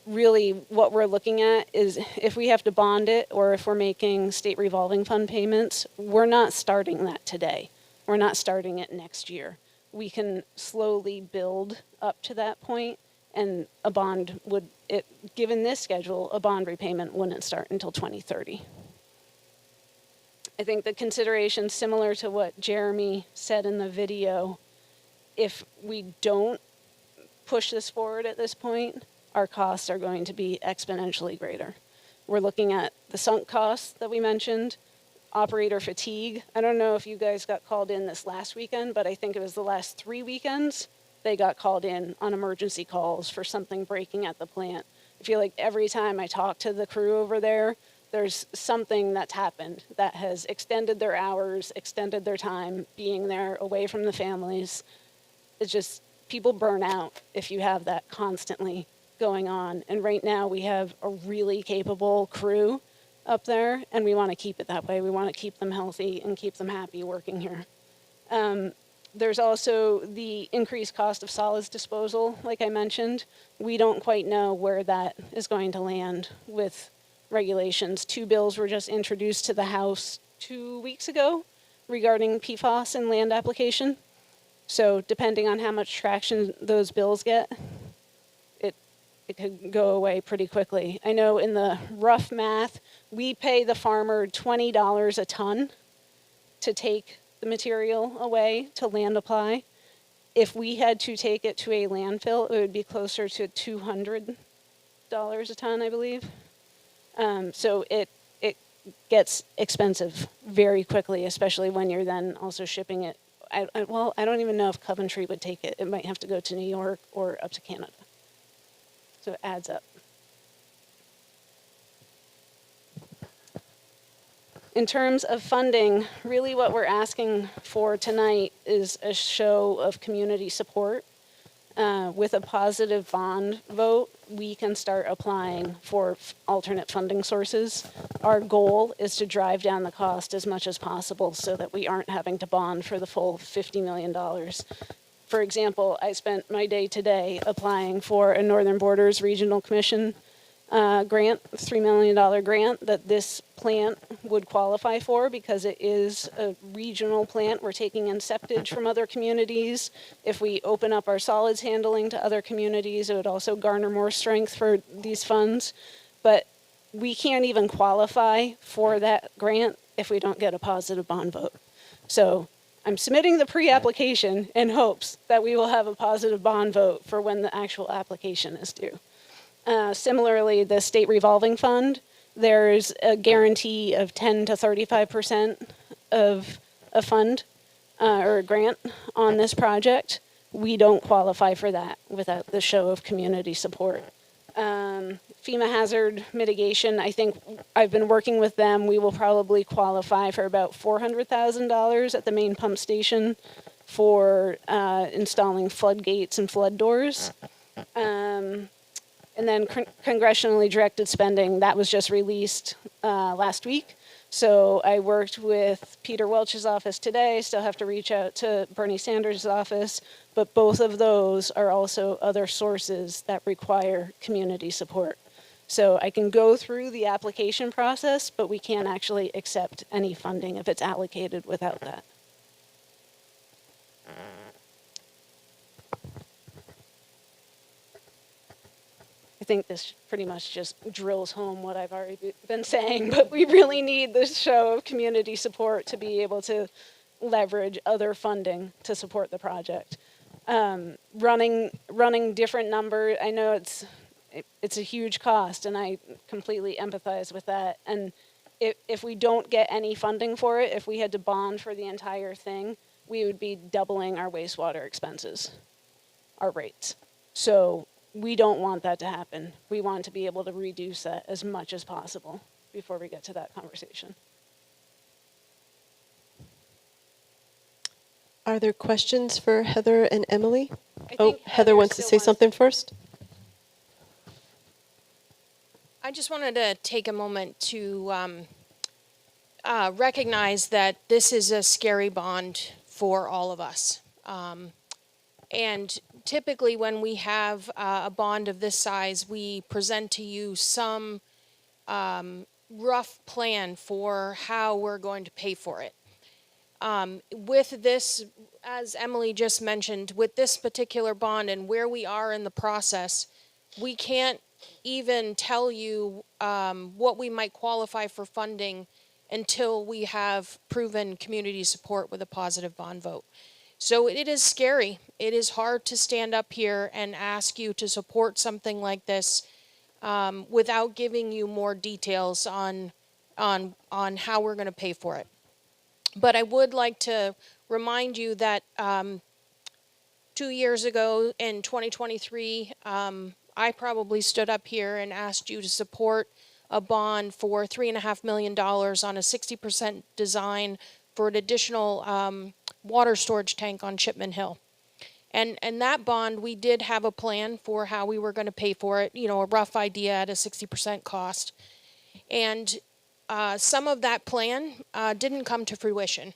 really what we're looking at is if we have to bond it or if we're making state revolving fund payments, we're not starting that today. We're not starting it next year. We can slowly build up to that point, and a bond would, given this schedule, a bond repayment wouldn't start until 2030. I think the consideration similar to what Jeremy said in the video, if we don't push this forward at this point, our costs are going to be exponentially greater. We're looking at the sunk costs that we mentioned, operator fatigue. I don't know if you guys got called in this last weekend, but I think it was the last 3 weekends they got called in on emergency calls for something breaking at the plant. I feel like every time I talk to the crew over there, there's something that's happened that has extended their hours, extended their time being there away from the families. It's just, people burn out if you have that constantly going on. And right now we have a really capable crew up there, and we want to keep it that way. We want to keep them healthy and keep them happy working here. There's also the increased cost of solids disposal, like I mentioned. We don't quite know where that is going to land with regulations. 2 bills were just introduced to the House 2 weeks ago regarding PFAS and land application. So depending on how much traction those bills get, it could go away pretty quickly. I know in the rough math, we pay the farmer $20 a ton to take the material away to land apply. If we had to take it to a landfill, it would be closer to $200 a ton, I believe. So it gets expensive very quickly, especially when you're then also shipping it. I don't even know if Coventry would take it. It might have to go to New York or up to Canada. So it adds up. In terms of funding, really what we're asking for tonight is a show of community support. With a positive bond vote, we can start applying for alternate funding sources. Our goal is to drive down the cost as much as possible so that we aren't having to bond for the full $50 million. For example, I spent my day today applying for a Northern Borders Regional Commission grant, $3 million grant that this plant would qualify for because it is a regional plant. We're taking in septage from other communities. If we open up our solids handling to other communities, it would also garner more strength for these funds. But we can't even qualify for that grant if we don't get a positive bond vote. So I'm submitting the pre-application in hopes that we will have a positive bond vote for when the actual application is due. Similarly, the state revolving fund, there's a guarantee of 10 to 35% of a fund or a grant on this project. We don't qualify for that without the show of community support. FEMA hazard mitigation, I think I've been working with them. We will probably qualify for about $400,000 at the main pump station for installing floodgates and flood doors. And then congressionally directed spending, that was just released last week. So I worked with Peter Welch's office today, still have to reach out to Bernie Sanders' office, but both of those are also other sources that require community support. So I can go through the application process, but we can't actually accept any funding if it's allocated without that. I think this pretty much just drills home what I've already been saying, but we really need this show of community support to be able to leverage other funding to support the project. Running different numbers, I know it's a huge cost, and I completely empathize with that. And if we don't get any funding for it, if we had to bond for the entire thing, we would be doubling our wastewater expenses, our rates. So we don't want that to happen. We want to be able to reduce that as much as possible before we get to that conversation. Are there questions for Heather and Emily? Oh, Heather wants to say something first. I just wanted to take a moment to recognize that this is a scary bond for all of us. And typically when we have a bond of this size, we present to you some rough plan for how we're going to pay for it. With this, as Emily just mentioned, with this particular bond and where we are in the process, we can't even tell you what we might qualify for funding until we have proven community support with a positive bond vote. So it is scary. It is hard to stand up here and ask you to support something like this without giving you more details on how we're going to pay for it. But I would like to remind you that 2 years ago in 2023, I probably stood up here and asked you to support a bond for $3.5 million on a 60% design for an additional water storage tank on Chipman Hill. And that bond, we did have a plan for how we were going to pay for it, a rough idea at a 60% cost. And some of that plan didn't come to fruition.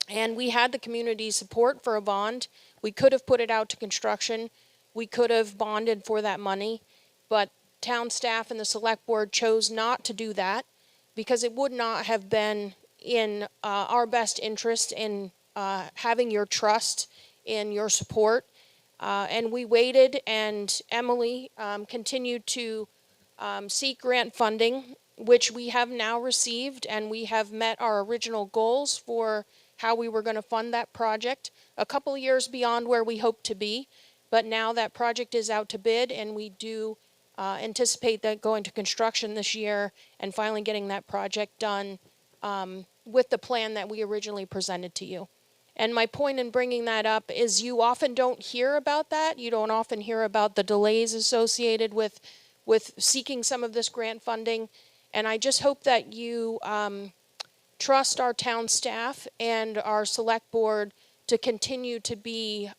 And we had the community support for a bond. We could have put it out to construction. We could have bonded for that money. But town staff and the select board chose not to do that because it would not have been in our best interest in having your trust, in your support. And we waited, and Emily continued to seek grant funding, which we have now received, and we have met our original goals for how we were going to fund that project a couple years beyond where we hoped to be. But now that project is out to bid, and we do anticipate that going to construction this year and finally getting that project done with the plan that we originally presented to you. And my point in bringing that up is you often don't hear about that. You don't often hear about the delays associated with seeking some of this grant funding. And I just hope that you trust our town staff and our select board to continue to be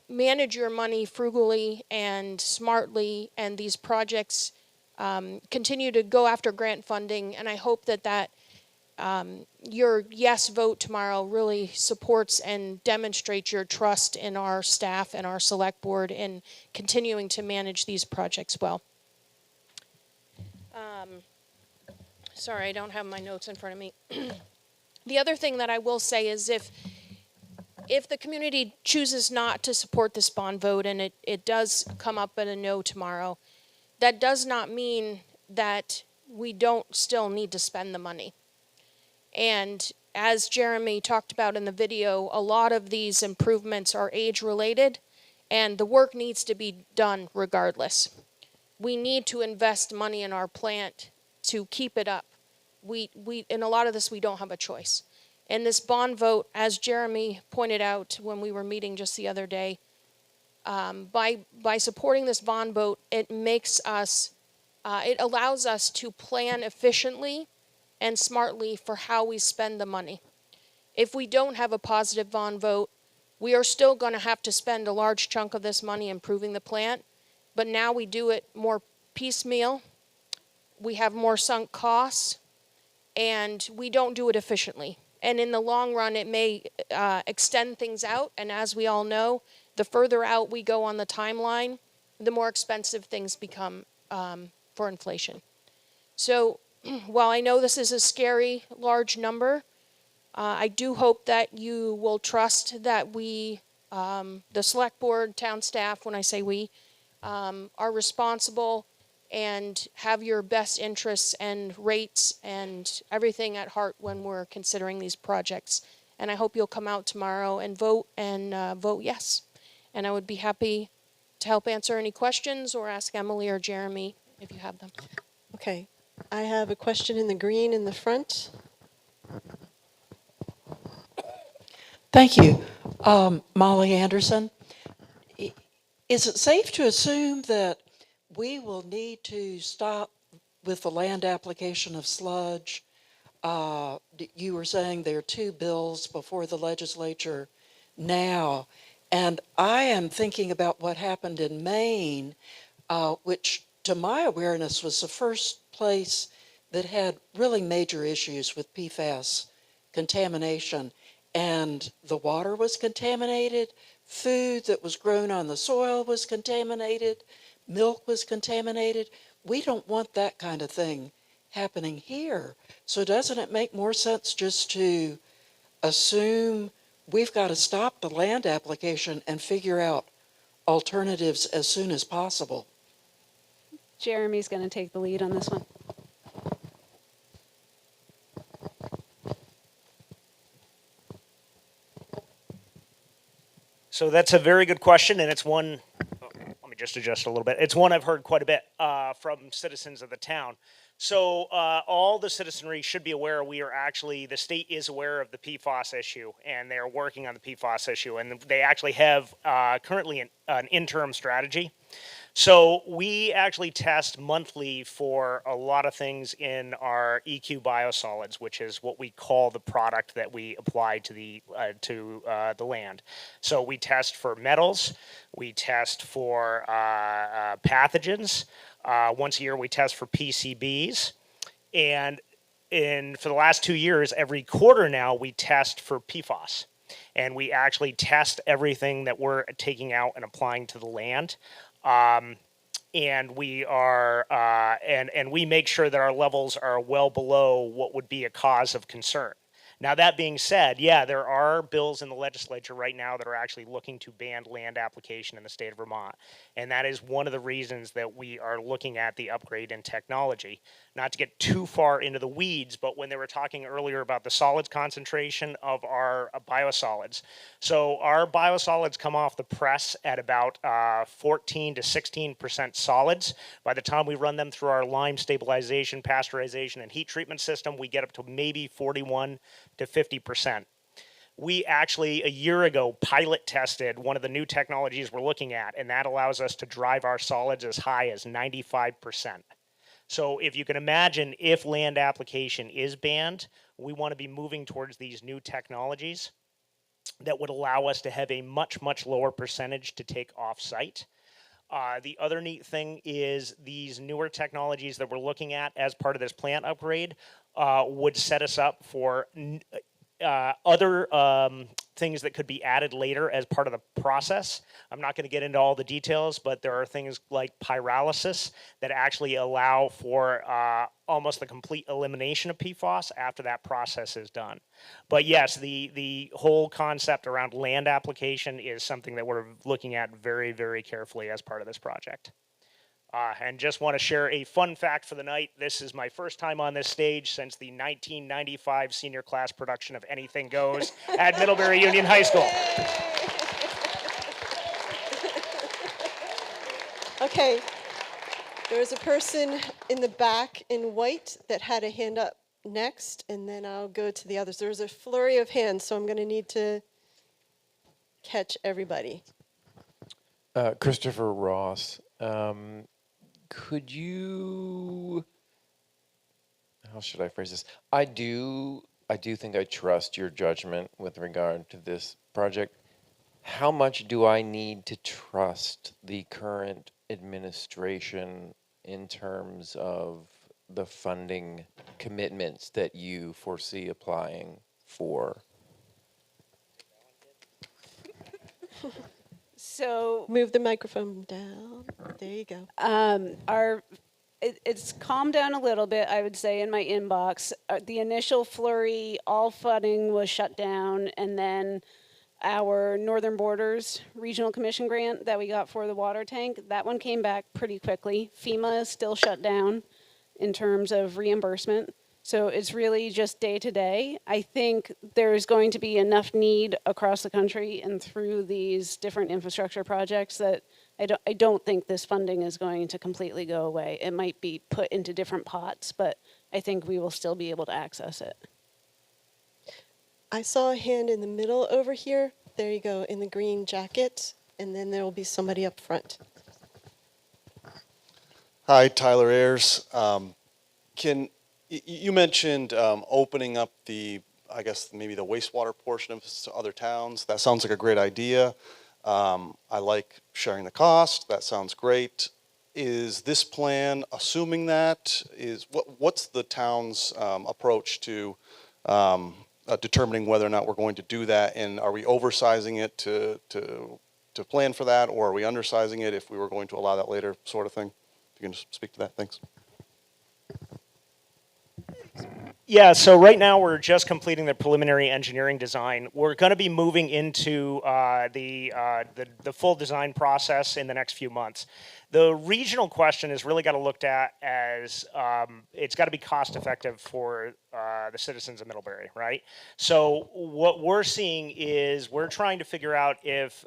manage your money frugally and smartly, and these projects continue to go after grant funding. And I hope that your yes vote tomorrow really supports and demonstrates your trust in our staff and our select board in continuing to manage these projects well. Sorry, I don't have my notes in front of me. The other thing that I will say is if the community chooses not to support this bond vote and it does come up at a no tomorrow, that does not mean that we don't still need to spend the money. And as Jeremy talked about in the video, a lot of these improvements are age-related, and the work needs to be done regardless. We need to invest money in our plant to keep it up. We in a lot of this, we don't have a choice. And this bond vote, as Jeremy pointed out when we were meeting just the other day, by supporting this bond vote, it makes us, it allows us to plan efficiently and smartly for how we spend the money. If we don't have a positive bond vote, we are still going to have to spend a large chunk of this money improving the plant, but now we do it more piecemeal. We have more sunk costs, and we don't do it efficiently. And in the long run, it may extend things out, and as we all know, the further out we go on the timeline, the more expensive things become for inflation. So while I know this is a scary, large number, I do hope that you will trust that we, the select board, town staff, when I say we, are responsible and have your best interests and rates and everything at heart when we're considering these projects. And I hope you'll come out tomorrow and vote yes. And I would be happy to help answer any questions or ask Emily or Jeremy if you have them. Okay, I have a question in the green in the front. Thank you. Molly Anderson. Is it safe to assume that we will need to stop with the land application of sludge? You were saying there are 2 bills before the legislature now, and I am thinking about what happened in Maine, which to my awareness was the first place that had really major issues with PFAS contamination. And the water was contaminated, food that was grown on the soil was contaminated, milk was contaminated. We don't want that kind of thing happening here. So doesn't it make more sense just to assume we've got to stop the land application and figure out alternatives as soon as possible? Jeremy's going to take the lead on this one. So that's a very good question, and it's one, let me just adjust a little bit. It's one I've heard quite a bit from citizens of the town. So all the citizenry should be aware the state is aware of the PFAS issue, and they're working on the PFAS issue, and they actually have currently an interim strategy. So we actually test monthly for a lot of things in our EQ biosolids, which is what we call the product that we apply to the land. So we test for metals, we test for pathogens. Once a year, we test for PCBs, and for the last 2 years, every quarter now we test for PFAS. And we actually test everything that we're taking out and applying to the land. And we are, and we make sure that our levels are well below what would be a cause of concern. Now, that being said, yeah, there are bills in the legislature right now that are actually looking to ban land application in the state of Vermont. And that is one of the reasons that we are looking at the upgrade in technology. Not to get too far into the weeds, but when they were talking earlier about the solids concentration of our biosolids. So our biosolids come off the press at about 14 to 16% solids. By the time we run them through our lime stabilization, pasteurization, and heat treatment system, we get up to maybe 41 to 50%. We actually, a year ago, pilot tested one of the new technologies we're looking at, and that allows us to drive our solids as high as 95%. So if you can imagine, if land application is banned, we want to be moving towards these new technologies that would allow us to have a much, much lower percentage to take off-site. The other neat thing is these newer technologies that we're looking at as part of this plant upgrade would set us up for other things that could be added later as part of the process. I'm not going to get into all the details, but there are things like pyrolysis that actually allow for almost the complete elimination of PFAS after that process is done. But yes, the whole concept around land application is something that we're looking at very, very carefully as part of this project. And just want to share a fun fact for the night. This is my first time on this stage since the 1995 senior class production of Anything Goes at Middlebury Union High School. Okay, there was a person in the back in white that had a hand up next, and then I'll go to the others. There was a flurry of hands, so I'm going to need to catch everybody. Christopher Ross. Could you, how should I phrase this? I do think I trust your judgment with regard to this project. How much do I need to trust the current administration in terms of the funding commitments that you foresee applying for? So move the microphone down. There you go. It's calmed down a little bit, I would say, in my inbox. The initial flurry, all funding was shut down, and then our Northern Borders Regional Commission grant that we got for the water tank, that one came back pretty quickly. FEMA is still shut down in terms of reimbursement. So it's really just day to day. I think there's going to be enough need across the country and through these different infrastructure projects that I don't think this funding is going to completely go away. It might be put into different pots, but I think we will still be able to access it. I saw a hand in the middle over here. There you go, in the green jacket, and then there will be somebody up front. Hi, Tyler Ayers. You mentioned opening up I guess maybe the wastewater portion of this to other towns. That sounds like a great idea. I like sharing the cost. That sounds great. Is this plan assuming that? What's the town's approach to determining whether or not we're going to do that? And are we oversizing it to plan for that, or are we undersizing it if we were going to allow that later, sort of thing? If you can just speak to that, thanks. Yeah, so right now we're just completing the preliminary engineering design. We're going to be moving into the full design process in the next few months. The regional question is really got to looked at as it's got to be cost effective for the citizens of Middlebury, right? So what we're seeing is we're trying to figure out if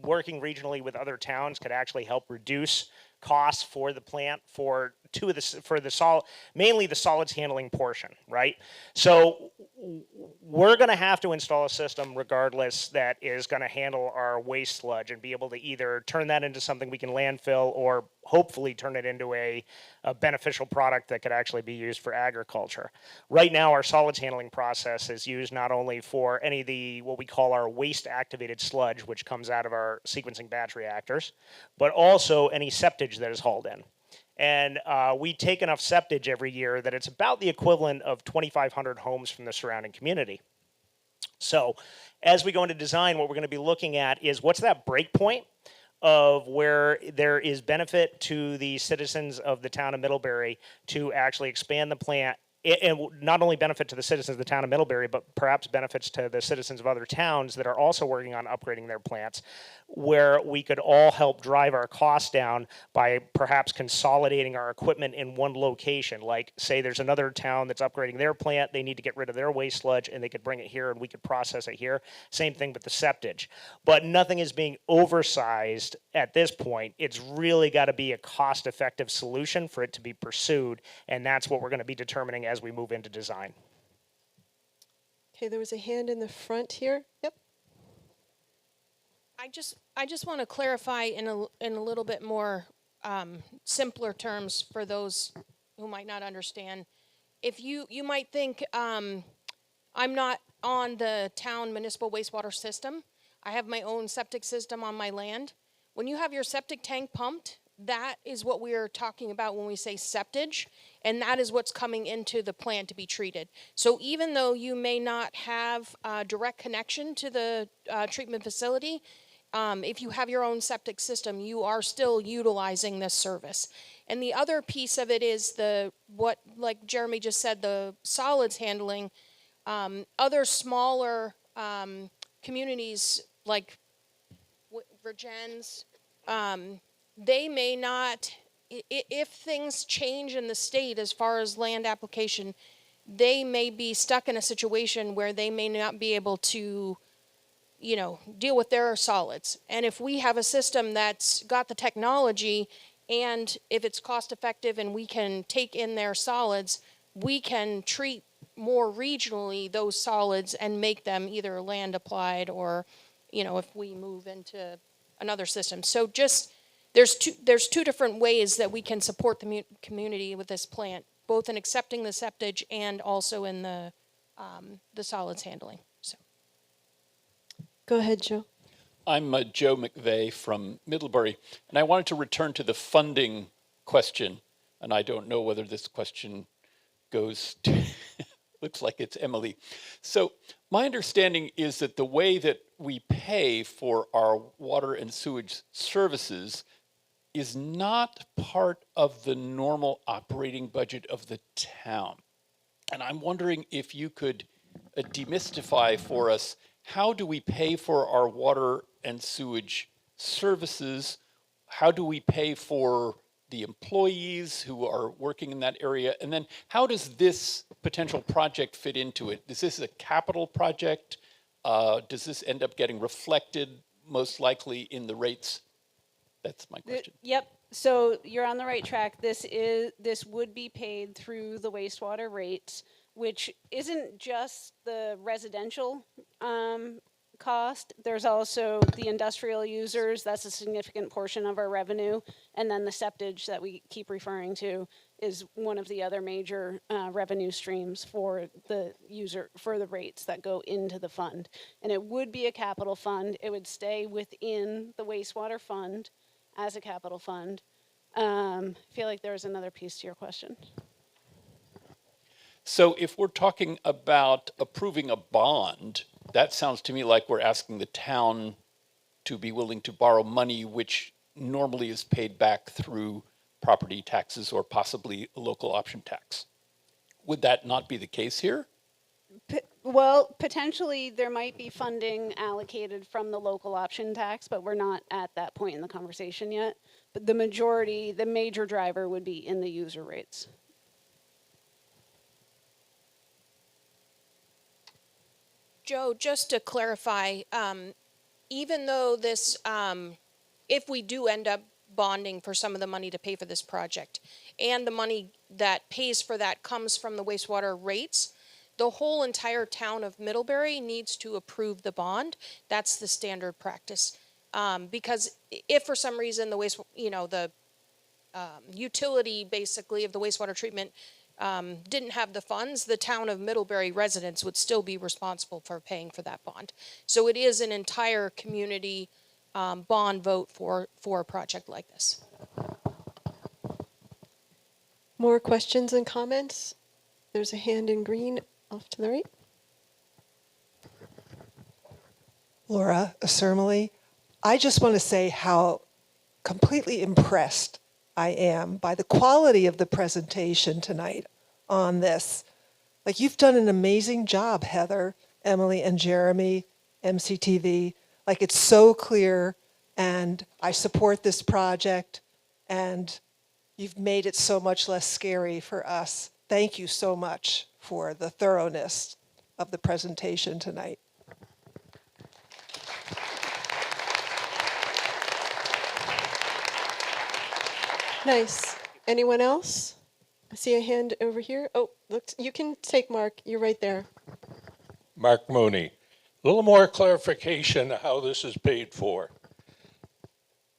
working regionally with other towns could actually help reduce costs for the plant for mainly the solids handling portion, right? So we're going to have to install a system regardless that is going to handle our waste sludge and be able to either turn that into something we can landfill or hopefully turn it into a beneficial product that could actually be used for agriculture. Right now, our solids handling process is used not only for any of the what we call our waste activated sludge, which comes out of our sequencing batch reactors, but also any septage that is hauled in. And we take enough septage every year that it's about the equivalent of 2,500 homes from the surrounding community. So as we go into design, what we're going to be looking at is what's that break point of where there is benefit to the citizens of the town of Middlebury to actually expand the plant, and not only benefit to the citizens of the town of Middlebury, but perhaps benefits to the citizens of other towns that are also working on upgrading their plants, where we could all help drive our costs down by perhaps consolidating our equipment in one location. Like, say there's another town that's upgrading their plant, they need to get rid of their waste sludge, and they could bring it here and we could process it here. Same thing with the septage. But nothing is being oversized at this point. It's really got to be a cost-effective solution for it to be pursued, and that's what we're going to be determining as we move into design. Okay, there was a hand in the front here. Yep. I just want to clarify in a little bit more simpler terms for those who might not understand. If you might think I'm not on the town municipal wastewater system. I have my own septic system on my land. When you have your septic tank pumped, that is what we are talking about when we say septage, and that is what's coming into the plant to be treated. So even though you may not have a direct connection to the treatment facility, if you have your own septic system, you are still utilizing this service. And the other piece of it is what, like Jeremy just said, the solids handling. Other smaller communities like Virgins, they may not, if things change in the state as far as land application, they may be stuck in a situation where they may not be able to, deal with their solids. And if we have a system that's got the technology, and if it's cost effective and we can take in their solids, we can treat more regionally those solids and make them either land applied or, if we move into another system. So just, there's two different ways that we can support the community with this plant, both in accepting the septage and also in the solids handling. So, go ahead, Joe. I'm Joe McVeigh from Middlebury, and I wanted to return to the funding question, and I don't know whether this question goes to, looks like it's Emily. So my understanding is that the way that we pay for our water and sewage services is not part of the normal operating budget of the town. And I'm wondering if you could demystify for us, how do we pay for our water and sewage services? How do we pay for the employees who are working in that area? And then how does this potential project fit into it? Is this a capital project? Does this end up getting reflected most likely in the rates? That's my question. Yep. So you're on the right track. This would be paid through the wastewater rates, which isn't just the residential cost. There's also the industrial users. That's a significant portion of our revenue. And then the septage that we keep referring to is one of the other major revenue streams for the user, for the rates that go into the fund. And it would be a capital fund. It would stay within the wastewater fund as a capital fund. I feel like there's another piece to your question. So if we're talking about approving a bond, that sounds to me like we're asking the town to be willing to borrow money, which normally is paid back through property taxes or possibly a local option tax. Would that not be the case here? Well, potentially there might be funding allocated from the local option tax, but we're not at that point in the conversation yet. But the major driver would be in the user rates. Joe, just to clarify, even though this, if we do end up bonding for some of the money to pay for this project. And the money that pays for that comes from the wastewater rates. The whole entire town of Middlebury needs to approve the bond. That's the standard practice. Because if for some reason the the utility basically of the wastewater treatment didn't have the funds, the town of Middlebury residents would still be responsible for paying for that bond. So it is an entire community bond vote for a project like this. More questions and comments? There's a hand in green off to the right. Laura Asermely, I just want to say how completely impressed I am by the quality of the presentation tonight on this. Like, you've done an amazing job, Heather, Emily, and Jeremy, MCTV. Like, it's so clear, and I support this project, and you've made it so much less scary for us. Thank you so much for the thoroughness of the presentation tonight. Nice. Anyone else? I see a hand over here. Oh, look, you can take Mark. You're right there. Mark Mooney. A little more clarification how this is paid for.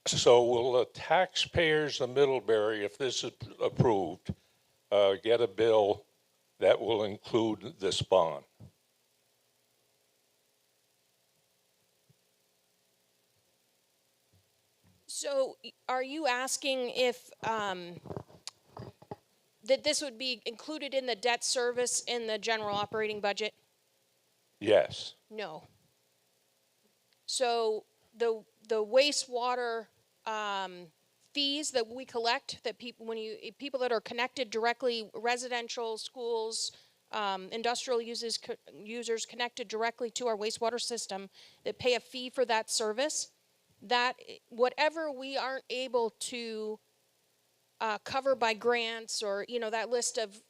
So will the taxpayers of Middlebury, if this is approved, get a bill that will include this bond? So are you asking if that this would be included in the debt service in the general operating budget? Yes. No. So the wastewater fees that we collect, that people that are connected directly, residential, schools, industrial users connected directly to our wastewater system that pay a fee for that service, that whatever we aren't able to cover by grants or that list of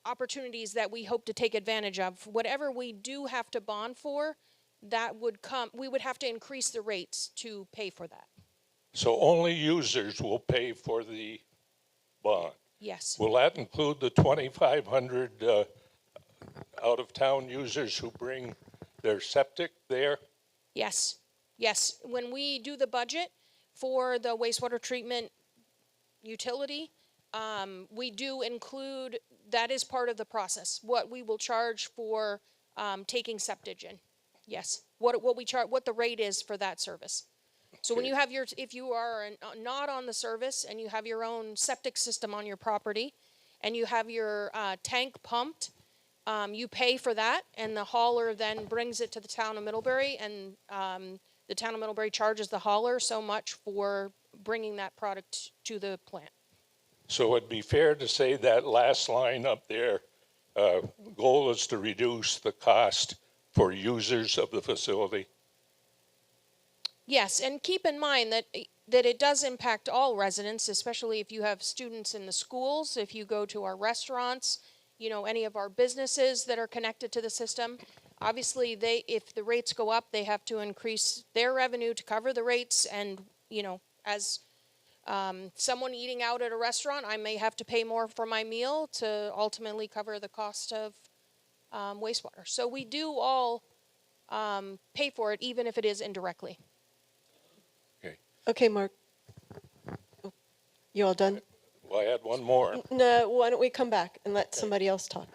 opportunities that we hope to take advantage of, whatever we do have to bond for, that would come. We would have to increase the rates to pay for that. So only users will pay for the bond? Yes. Will that include the 2,500 out-of-town users who bring their septic there? Yes. Yes. When we do the budget for the wastewater treatment utility, we do include, that is part of the process, what we will charge for taking septic in. Yes. What we charge, what the rate is for that service. So when you have if you are not on the service and you have your own septic system on your property and you have your tank pumped, you pay for that, and the hauler then brings it to the town of Middlebury, and the town of Middlebury charges the hauler so much for bringing that product to the plant. So it'd be fair to say that last line up there, goal is to reduce the cost for users of the facility? Yes, and keep in mind that it does impact all residents, especially if you have students in the schools, if you go to our restaurants, any of our businesses that are connected to the system. Obviously, if the rates go up, they have to increase their revenue to cover the rates, and as someone eating out at a restaurant, I may have to pay more for my meal to ultimately cover the cost of wastewater. So we do all pay for it, even if it is indirectly. Okay, Mark. You all done? Well, I had one more. No, why don't we come back and let somebody else talk?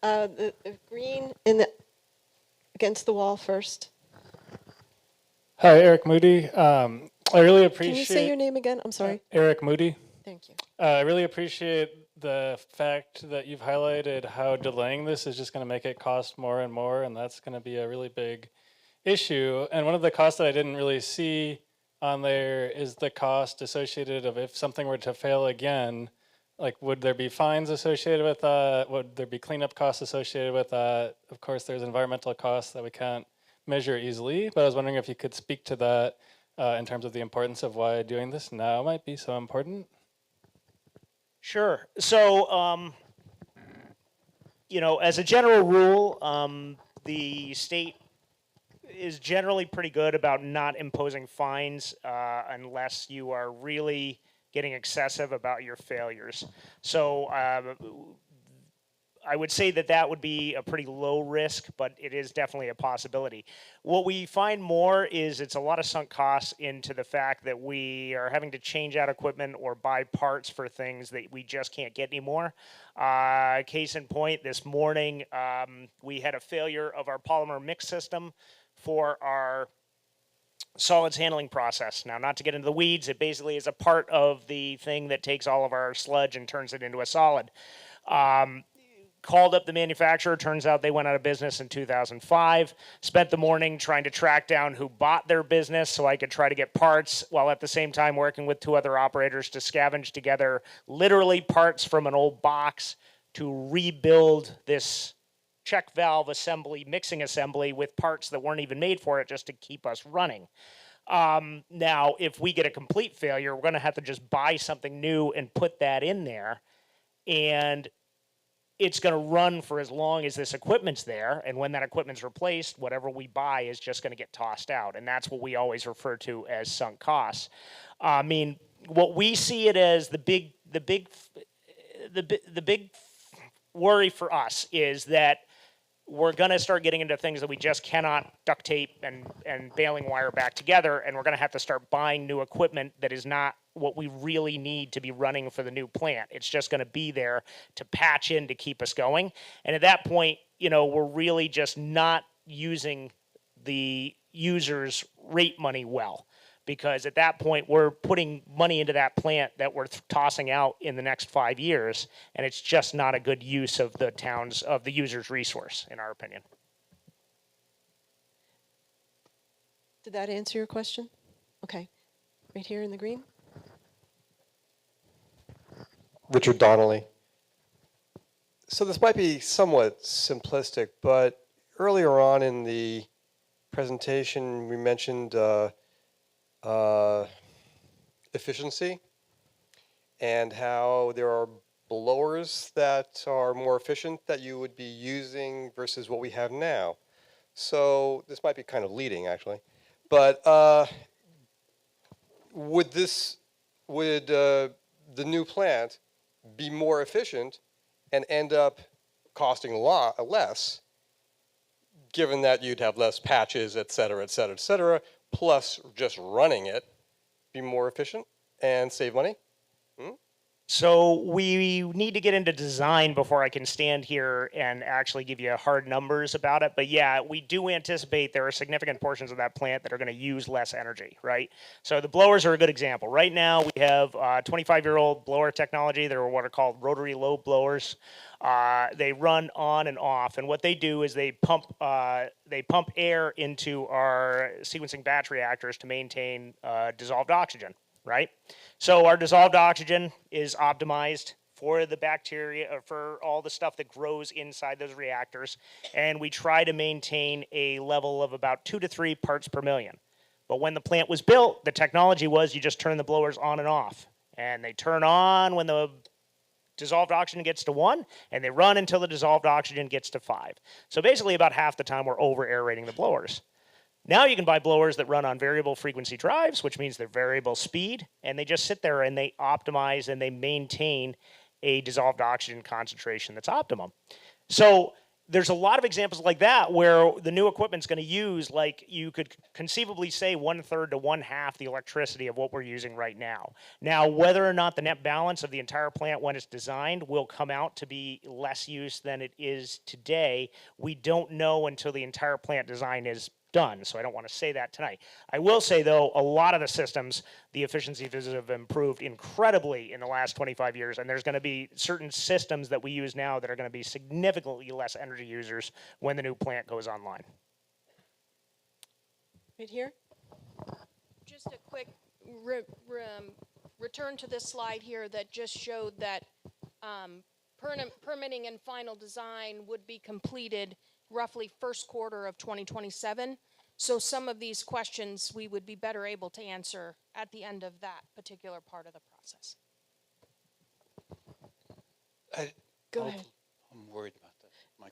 The green against the wall first. Hi, Eric Moody. I really appreciate. Can you say your name again? I'm sorry. Eric Moody. Thank you. I really appreciate the fact that you've highlighted how delaying this is just going to make it cost more and more, and that's going to be a really big issue. And one of the costs that I didn't really see on there is the cost associated of if something were to fail again. Like, would there be fines associated with that? Would there be cleanup costs associated with that? Of course, there's environmental costs that we can't measure easily, but I was wondering if you could speak to that in terms of the importance of why doing this now might be so important. Sure. So, as a general rule, the state is generally pretty good about not imposing fines unless you are really getting excessive about your failures. So I would say that that would be a pretty low risk, but it is definitely a possibility. What we find more is it's a lot of sunk costs into the fact that we are having to change out equipment or buy parts for things that we just can't get anymore. Case in point, this morning we had a failure of our polymer mix system for our solids handling process. Now, not to get into the weeds, it basically is a part of the thing that takes all of our sludge and turns it into a solid. Called up the manufacturer. Turns out they went out of business in 2005. Spent the morning trying to track down who bought their business so I could try to get parts, while at the same time working with 2 other operators to scavenge together literally parts from an old box to rebuild this check valve assembly, mixing assembly with parts that weren't even made for it just to keep us running. Now, if we get a complete failure, we're going to have to just buy something new and put that in there. And it's going to run for as long as this equipment's there. And when that equipment's replaced, whatever we buy is just going to get tossed out. And that's what we always refer to as sunk costs. I mean, what we see it as the big worry for us is that we're going to start getting into things that we just cannot duct tape and baling wire back together. And we're going to have to start buying new equipment that is not what we really need to be running for the new plant. It's just going to be there to patch in to keep us going. And at that point, you know, we're really just not using the user's rate money well. Because at that point, we're putting money into that plant that we're tossing out in the next 5 years, and it's just not a good use of the user's resource, in our opinion. Did that answer your question? Okay. Right here in the green. Richard Donnelly. So this might be somewhat simplistic, but earlier on in the presentation, we mentioned efficiency and how there are blowers that are more efficient that you would be using versus what we have now. So this might be kind of leading, actually, but would the new plant be more efficient and end up costing a lot less, given that you'd have less patches, et cetera, et cetera, et cetera, plus just running it be more efficient and save money? So we need to get into design before I can stand here and actually give you hard numbers about it. But yeah, we do anticipate there are significant portions of that plant that are going to use less energy, right? So the blowers are a good example. Right now we have 25-year-old blower technology. They're what are called rotary lobe blowers. They run on and off, and what they do is they pump air into our sequencing batch reactors to maintain dissolved oxygen, right? So our dissolved oxygen is optimized for the bacteria, or for all the stuff that grows inside those reactors, and we try to maintain a level of about 2 to 3 parts per million. But when the plant was built, the technology was you just turn the blowers on and off, and they turn on when the dissolved oxygen gets to 1, and they run until the dissolved oxygen gets to 5. So basically about half the time we're over aerating the blowers. Now you can buy blowers that run on variable frequency drives, which means they're variable speed, and they just sit there and they optimize and they maintain a dissolved oxygen concentration that's optimum. So there's a lot of examples like that where the new equipment's going to use, like you could conceivably say 1/3 to 1/2 the electricity of what we're using right now. Now, whether or not the net balance of the entire plant when it's designed will come out to be less use than it is today, we don't know until the entire plant design is done, so I don't want to say that tonight. I will say, though, a lot of the systems, the efficiencies have improved incredibly in the last 25 years, and there's going to be certain systems that we use now that are going to be significantly less energy users when the new plant goes online. Right here. Just a quick return to this slide here that just showed that permitting and final design would be completed roughly first quarter of 2027. So some of these questions we would be better able to answer at the end of that particular part of the process. Go ahead. I'm worried about that.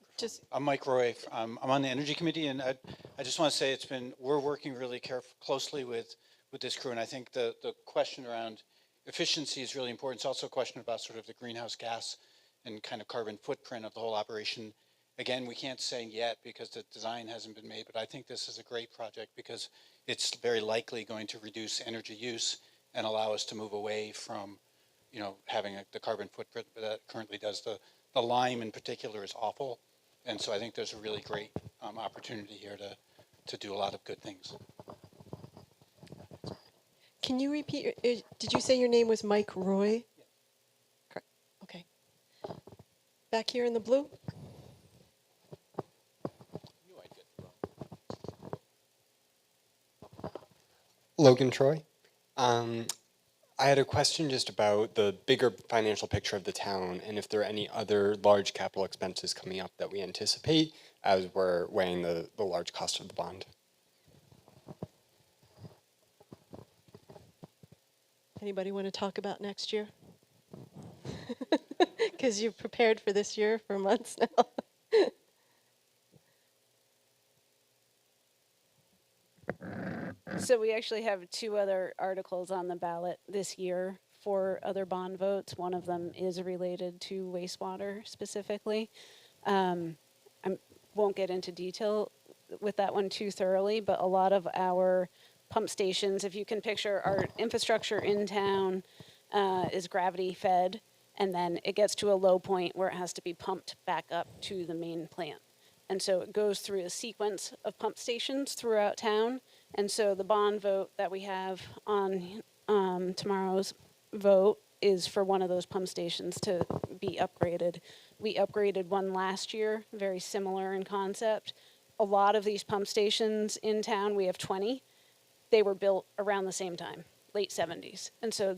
I'm Mike Roy. I'm on the Energy Committee, and I just want to say we're working really closely with this crew, and I think the question around efficiency is really important. It's also a question about sort of the greenhouse gas and kind of carbon footprint of the whole operation. Again, we can't say yet because the design hasn't been made, but I think this is a great project because it's very likely going to reduce energy use and allow us to move away from, having the carbon footprint that currently does. The lime in particular is awful. And so I think there's a really great opportunity here to do a lot of good things. Can you repeat, did you say your name was Mike Roy? Correct. Okay. Back here in the blue? Logan Troy. I had a question just about the bigger financial picture of the town and if there are any other large capital expenses coming up that we anticipate as we're weighing the large cost of the bond. Anybody want to talk about next year? Because you've prepared for this year for months now. So we actually have two other articles on the ballot this year for other bond votes. One of them is related to wastewater specifically. I won't get into detail with that one too thoroughly, but a lot of our pump stations, if you can picture our infrastructure in town is gravity fed, and then it gets to a low point where it has to be pumped back up to the main plant. And so it goes through a sequence of pump stations throughout town. And so the bond vote that we have on tomorrow's vote is for one of those pump stations to be upgraded. We upgraded one last year, very similar in concept. A lot of these pump stations in town, we have 20, they were built around the same time, late 70s. And so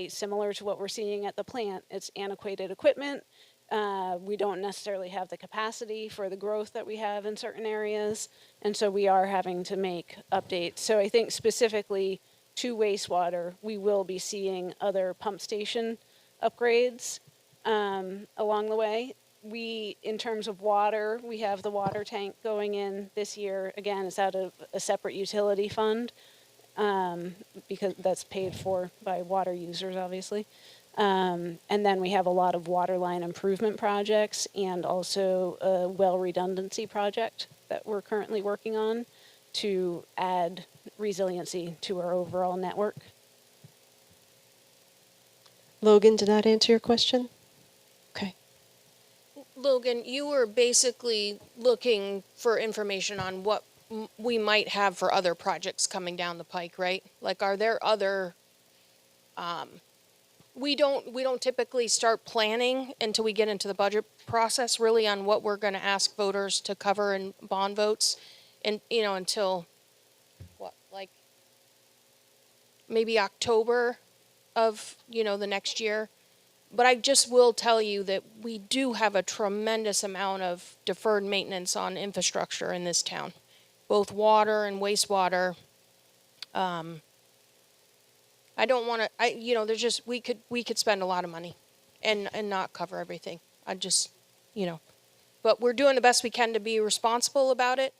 similar to what we're seeing at the plant, it's antiquated equipment. We don't necessarily have the capacity for the growth that we have in certain areas. And so we are having to make updates. So I think specifically to wastewater, we will be seeing other pump station upgrades along the way. In terms of water, we have the water tank going in this year. Again, it's out of a separate utility fund because that's paid for by water users, obviously. And then we have a lot of water line improvement projects and also a well redundancy project that we're currently working on to add resiliency to our overall network. Logan, did that answer your question? Okay. Logan, you were basically looking for information on what we might have for other projects coming down the pike, right? Like, are there other, we don't typically start planning until we get into the budget process really on what we're going to ask voters to cover in bond votes, and until what, like maybe October of the next year. But I just will tell you that we do have a tremendous amount of deferred maintenance on infrastructure in this town, both water and wastewater. I don't want to. There's just we could spend a lot of money, and not cover everything. But we're doing the best we can to be responsible about it,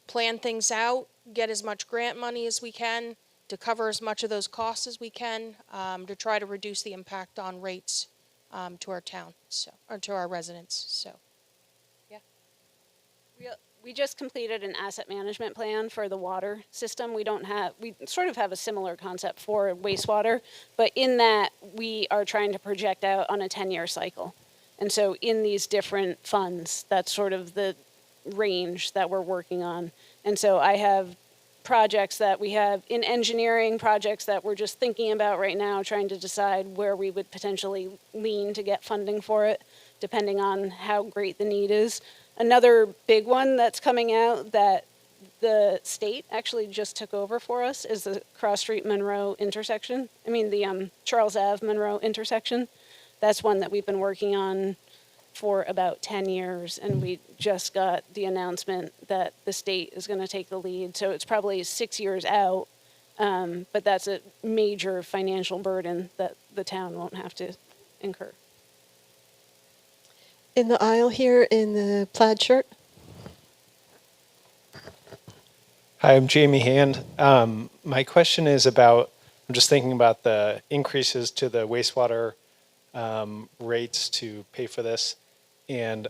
plan things out, get as much grant money as we can to cover as much of those costs as we can, to try to reduce the impact on rates to our town, or to our residents. So, yeah. We just completed an asset management plan for the water system. We sort of have a similar concept for wastewater, but in that we are trying to project out on a 10-year cycle. And so in these different funds, that's sort of the range that we're working on. And so I have projects that we have in engineering, projects that we're just thinking about right now, trying to decide where we would potentially lean to get funding for it, depending on how great the need is. Another big one that's coming out that the state actually just took over for us is the Cross Street Monroe intersection. The Charles Ave Monroe intersection. That's one that we've been working on for about 10 years, and we just got the announcement that the state is going to take the lead. So it's probably 6 years out, but that's a major financial burden that the town won't have to incur. in the aisle here in the plaid shirt. Hi, I'm Jamie Hand. My question is about, I'm just thinking about the increases to the wastewater rates to pay for this, and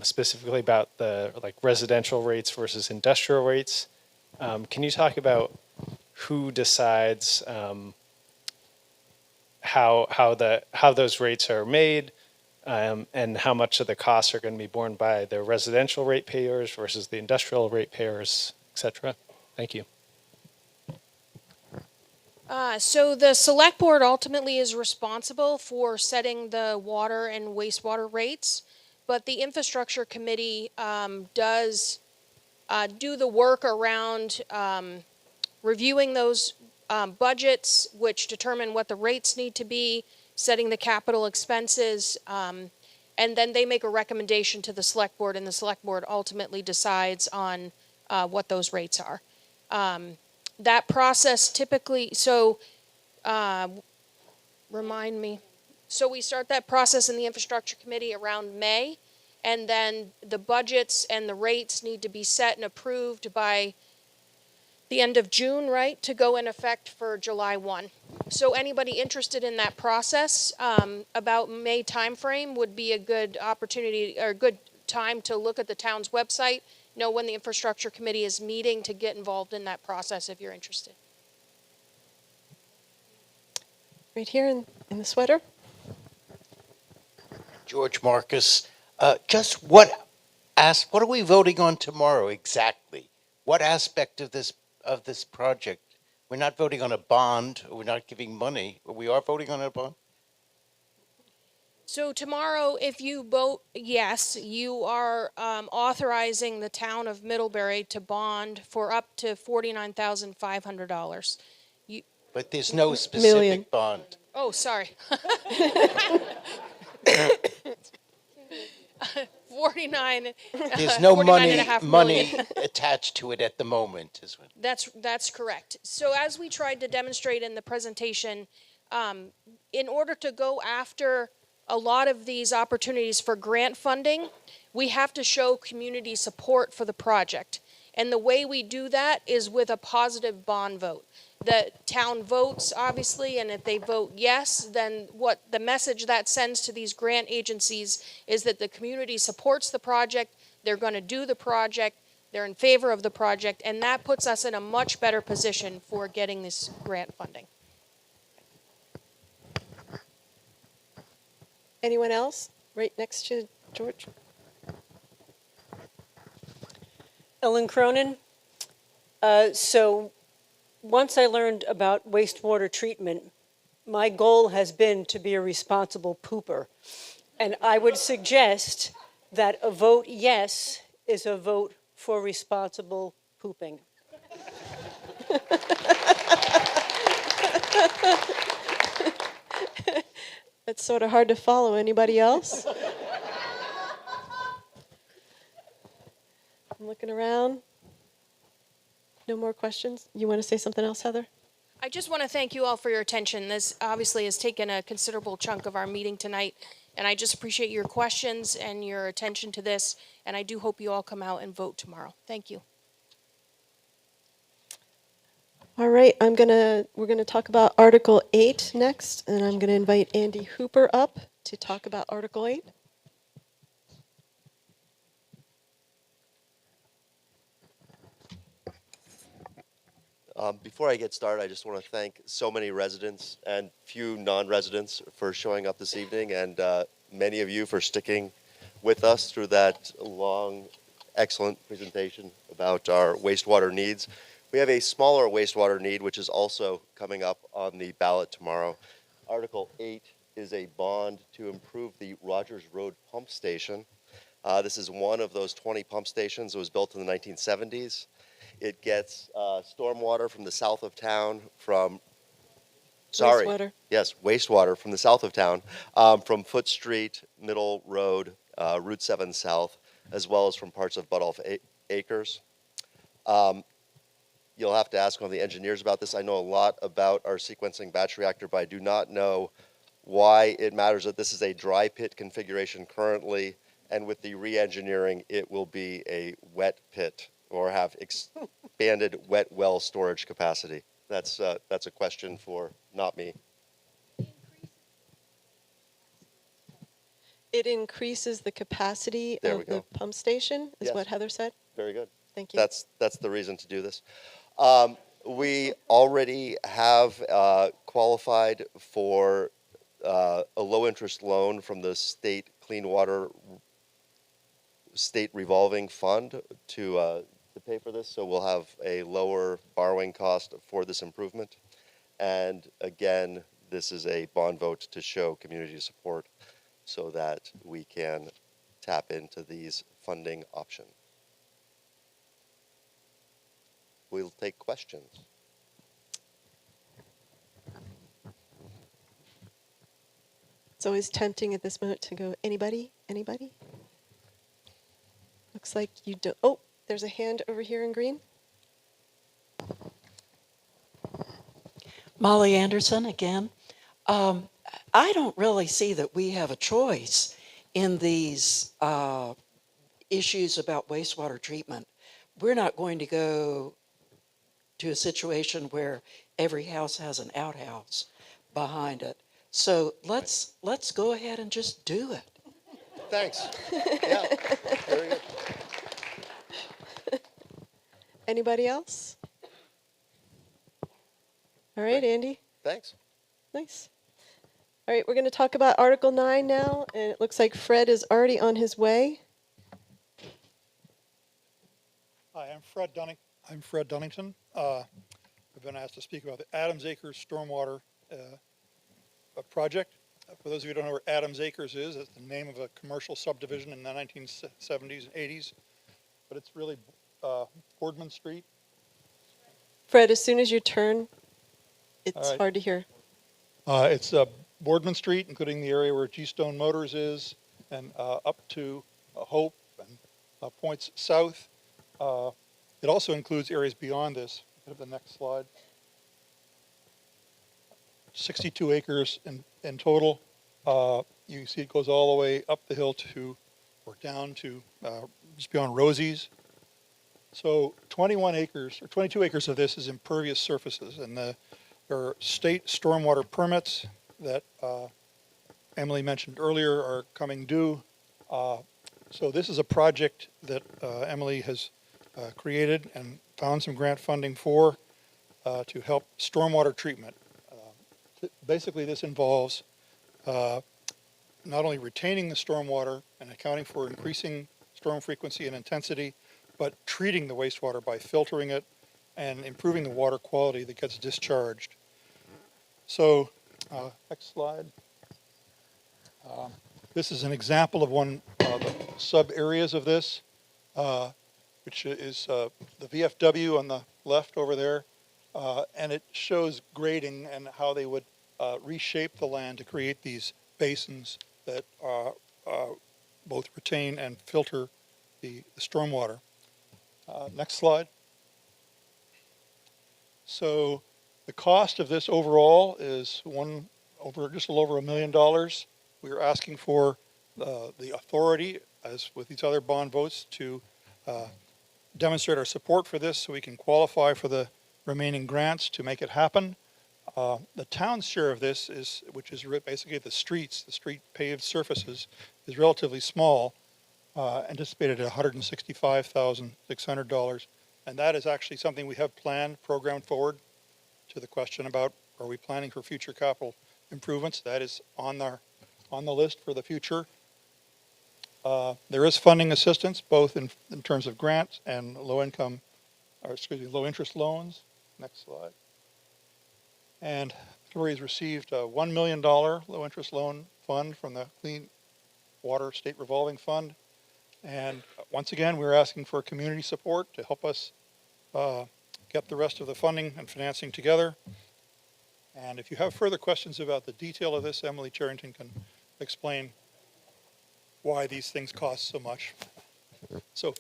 specifically about the like residential rates versus industrial rates. Can you talk about who decides how those rates are made, and how much of the costs are going to be borne by the residential ratepayers versus the industrial ratepayers, et cetera? Thank you. So the select board ultimately is responsible for setting the water and wastewater rates, but the infrastructure committee does do the work around reviewing those budgets, which determine what the rates need to be, setting the capital expenses, and then they make a recommendation to the select board, and the select board ultimately decides on what those rates are. That process typically, so remind me. So we start that process in the infrastructure committee around May, and then the budgets and the rates need to be set and approved by the end of June, right, to go in effect for July 1. So anybody interested in that process, about May timeframe would be a good opportunity or a good time to look at the town's website, know when the infrastructure committee is meeting to get involved in that process if you're interested. Right here in the sweater. George Marcus, just what are we voting on tomorrow exactly? What aspect of this project? We're not voting on a bond, we're not giving money, but we are voting on a bond? So tomorrow, if you vote yes, you are authorizing the town of Middlebury to bond for up to $49,500. But there's no specific bond. Oh, sorry. 49. There's no 49.5 money million. attached to it at the moment, is what? That's correct. So as we tried to demonstrate in the presentation, in order to go after a lot of these opportunities for grant funding, we have to show community support for the project. And the way we do that is with a positive bond vote. The town votes, obviously, and if they vote yes, then what the message that sends to these grant agencies is that the community supports the project, they're going to do the project, they're in favor of the project, and that puts us in a much better position for getting this grant funding. Anyone else? Right next to George. Ellen Cronin. So once I learned about wastewater treatment, my goal has been to be a responsible pooper. And I would suggest that a vote yes is a vote for responsible pooping. That's sort of hard to follow. Anybody else? I'm looking around. No more questions? You want to say something else, Heather? I just want to thank you all for your attention. This obviously has taken a considerable chunk of our meeting tonight, and I just appreciate your questions and your attention to this, and I do hope you all come out and vote tomorrow. Thank you. All right, we're gonna talk about Article 8 next, and I'm gonna invite Andy Hooper up to talk about Article 8. Before I get started, I just want to thank so many residents and few non-residents for showing up this evening, and many of you for sticking with us through that long, excellent presentation about our wastewater needs. We have a smaller wastewater need, which is also coming up on the ballot tomorrow. Article 8 is a bond to improve the Rogers Road pump station. This is one of those 20 pump stations that was built in the 1970s. It gets stormwater from the south of town, Wastewater. Yes, wastewater from the south of town, from Foot Street, Middle Road, Route 7 South, as well as from parts of Budolph Acres. You'll have to ask one of the engineers about this. I know a lot about our sequencing batch reactor, but I do not know why it matters that this is a dry pit configuration currently and with the re-engineering, it will be a wet pit or have expanded wet well storage capacity. That's a question for not me. It increases the capacity There we of the go. pump station, is Yes. what Heather said? Very good. Thank you. That's the reason to do this. We already have qualified for a low interest loan from the state clean water state revolving fund to pay for this. So we'll have a lower borrowing cost for this improvement. And again, this is a bond vote to show community support so that we can tap into these funding options. We'll take questions. It's always tempting at this moment to go, anybody? Anybody? Looks like you don't. Oh, there's a hand over here in green. Molly Anderson again. I don't really see that we have a choice in these issues about wastewater treatment. We're not going to go to a situation where every house has an outhouse behind it. So let's go ahead and just do it. Thanks. Yeah, very good. Anybody else? All right, Andy. Thanks. Nice. All right, we're going to talk about Article 9 now, and it looks like Fred is already on his way. Hi, I'm Fred Dunnington. I've been asked to speak about the Adams Acres Stormwater project. For those of you who don't know where Adams Acres is, it's the name of a commercial subdivision in the 1970s and 80s, but it's really Boardman Street. Fred, as soon as you turn, it's All right. hard to hear. It's Boardman Street, including the area where G-Stone Motors is, and up to Hope and points south. It also includes areas beyond this. Go to the next slide. 62 acres in total. You can see it goes all the way up the hill to, or down to just beyond Rosie's. So 21 acres, or 22 acres of this is impervious surfaces, and there are state stormwater permits that Emily mentioned earlier are coming due. So this is a project that Emily has created and found some grant funding for to help stormwater treatment. Basically, this involves not only retaining the stormwater and accounting for increasing storm frequency and intensity, but treating the wastewater by filtering it and improving the water quality that gets discharged. So, next slide. This is an example of one of the sub-areas of this, which is the VFW on the left over there, and it shows grading and how they would reshape the land to create these basins that both retain and filter the stormwater. Next slide. So the cost of this overall is just a little over $1 million. We are asking for the authority, as with these other bond votes, to demonstrate our support for this so we can qualify for the remaining grants to make it happen. The town's share of this which is basically the street paved surfaces, is relatively small, anticipated at $165,600. And that is actually something we have programmed forward to the question about, are we planning for future capital improvements? That is on the list for the future. There is funding assistance, both in terms of grants and low interest loans. Next slide. And Victoria's received a $1 million low interest loan fund from the Clean Water State Revolving Fund. And once again, we're asking for community support to help us get the rest of the funding and financing together. And if you have further questions about the detail of this, Emily Charrington can explain why these things cost so much. So,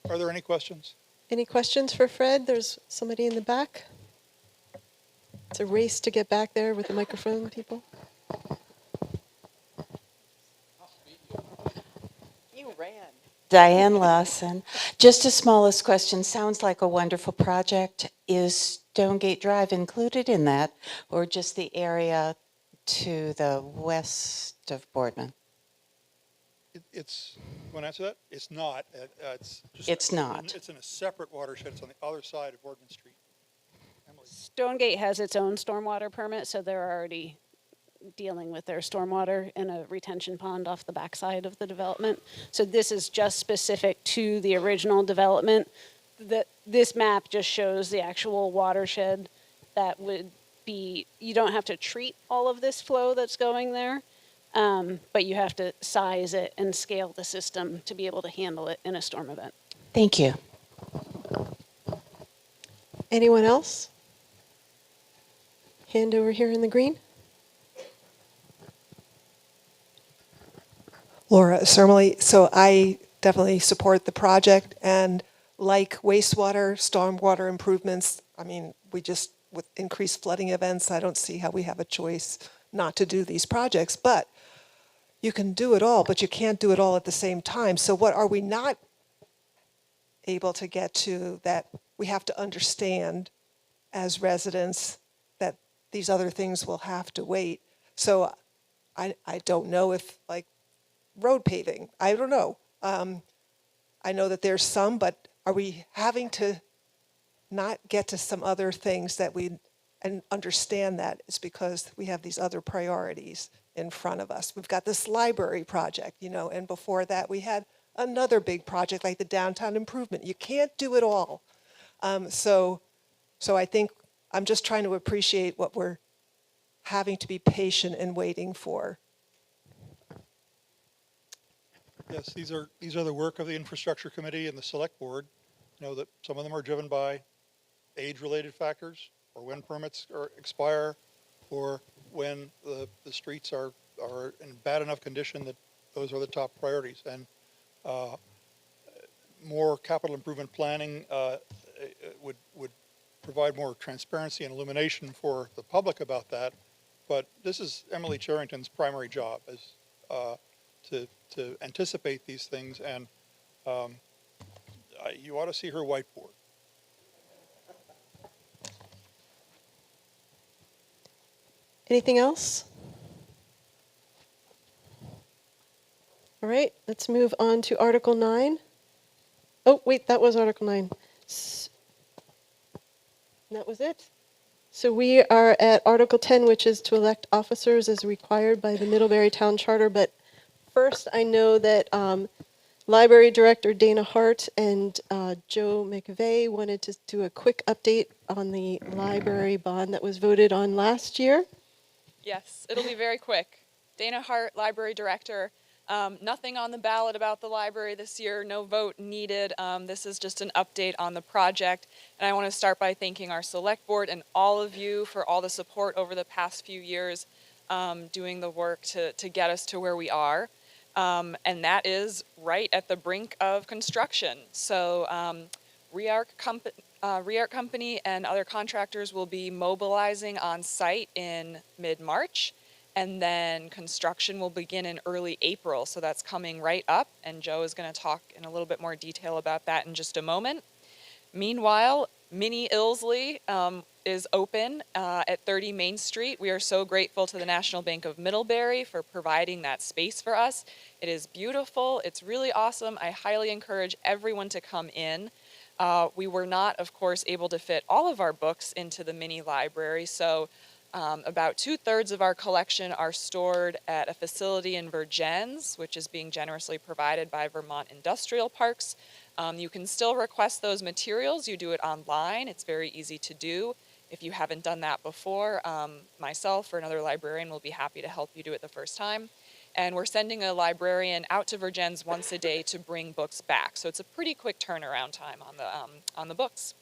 are there any questions? Any questions for Fred? There's somebody in the back. It's a race to get back there with the microphone, people. Diane Lawson. Just a smallest question. Sounds like a wonderful project. Is Stonegate Drive included in that, or just the area to the west of Boardman? It's, want to answer that? It's not. It's not. It's in a separate watershed. It's on the other side of Boardman Street. Stonegate has its own stormwater permit, so they're already dealing with their stormwater in a retention pond off the backside of the development. So this is just specific to the original development. This map just shows the actual watershed that would be, you don't have to treat all of this flow that's going there, but you have to size it and scale the system to be able to handle it in a storm event. Thank you. Anyone else? Hand over here in the green. Laura Sermley. So I definitely support the project, and like wastewater, stormwater improvements, I mean, with increased flooding events, I don't see how we have a choice not to do these projects. But you can do it all, but you can't do it all at the same time. So what are we not able to get to that we have to understand as residents that these other things will have to wait? So I don't know if, like, road paving, I don't know. I know that there's some, but are we having to not get to some other things that and understand that it's because we have these other priorities in front of us? We've got this library project, and before that we had another big project like the downtown improvement. You can't do it all. So I think I'm just trying to appreciate what we're having to be patient and waiting for. Yes, these are the work of the infrastructure committee and the select board. That some of them are driven by age-related factors, or when permits expire, or when the streets are in bad enough condition that those are the top priorities. And more capital improvement planning would provide more transparency and illumination for the public about that. But this is Emily Charrington's primary job, is to anticipate these things, and you ought to see her whiteboard. Anything else? All right, let's move on to Article 9. Oh, wait, that was Article 9. That was it? So we are at Article 10, which is to elect officers as required by the Middlebury Town Charter. But first, I know that Library Director Dana Hart and Joe McVeigh wanted to do a quick update on the library bond that was voted on last year. Yes, it'll be very quick. Dana Hart, Library Director. Nothing on the ballot about the library this year, no vote needed. This is just an update on the project. And I want to start by thanking our select board and all of you for all the support over the past few years, doing the work to get us to where we are. And that is right at the brink of construction. So REARC Company and other contractors will be mobilizing on site in mid-March. And then construction will begin in early April, so that's coming right up, and Joe is going to talk in a little bit more detail about that in just a moment. Meanwhile, Mini Ilsley is open at 30 Main Street. We are so grateful to the National Bank of Middlebury for providing that space for us. It is beautiful. It's really awesome. I highly encourage everyone to come in. We were not, of course, able to fit all of our books into the mini library, so about 2/3 of our collection are stored at a facility in Vergennes, which is being generously provided by Vermont Industrial Parks. You can still request those materials. You do it online. It's very easy to do. If you haven't done that before, myself or another librarian will be happy to help you do it the first time. And we're sending a librarian out to Vergennes once a day to bring books back. So it's a pretty quick turnaround time on the books.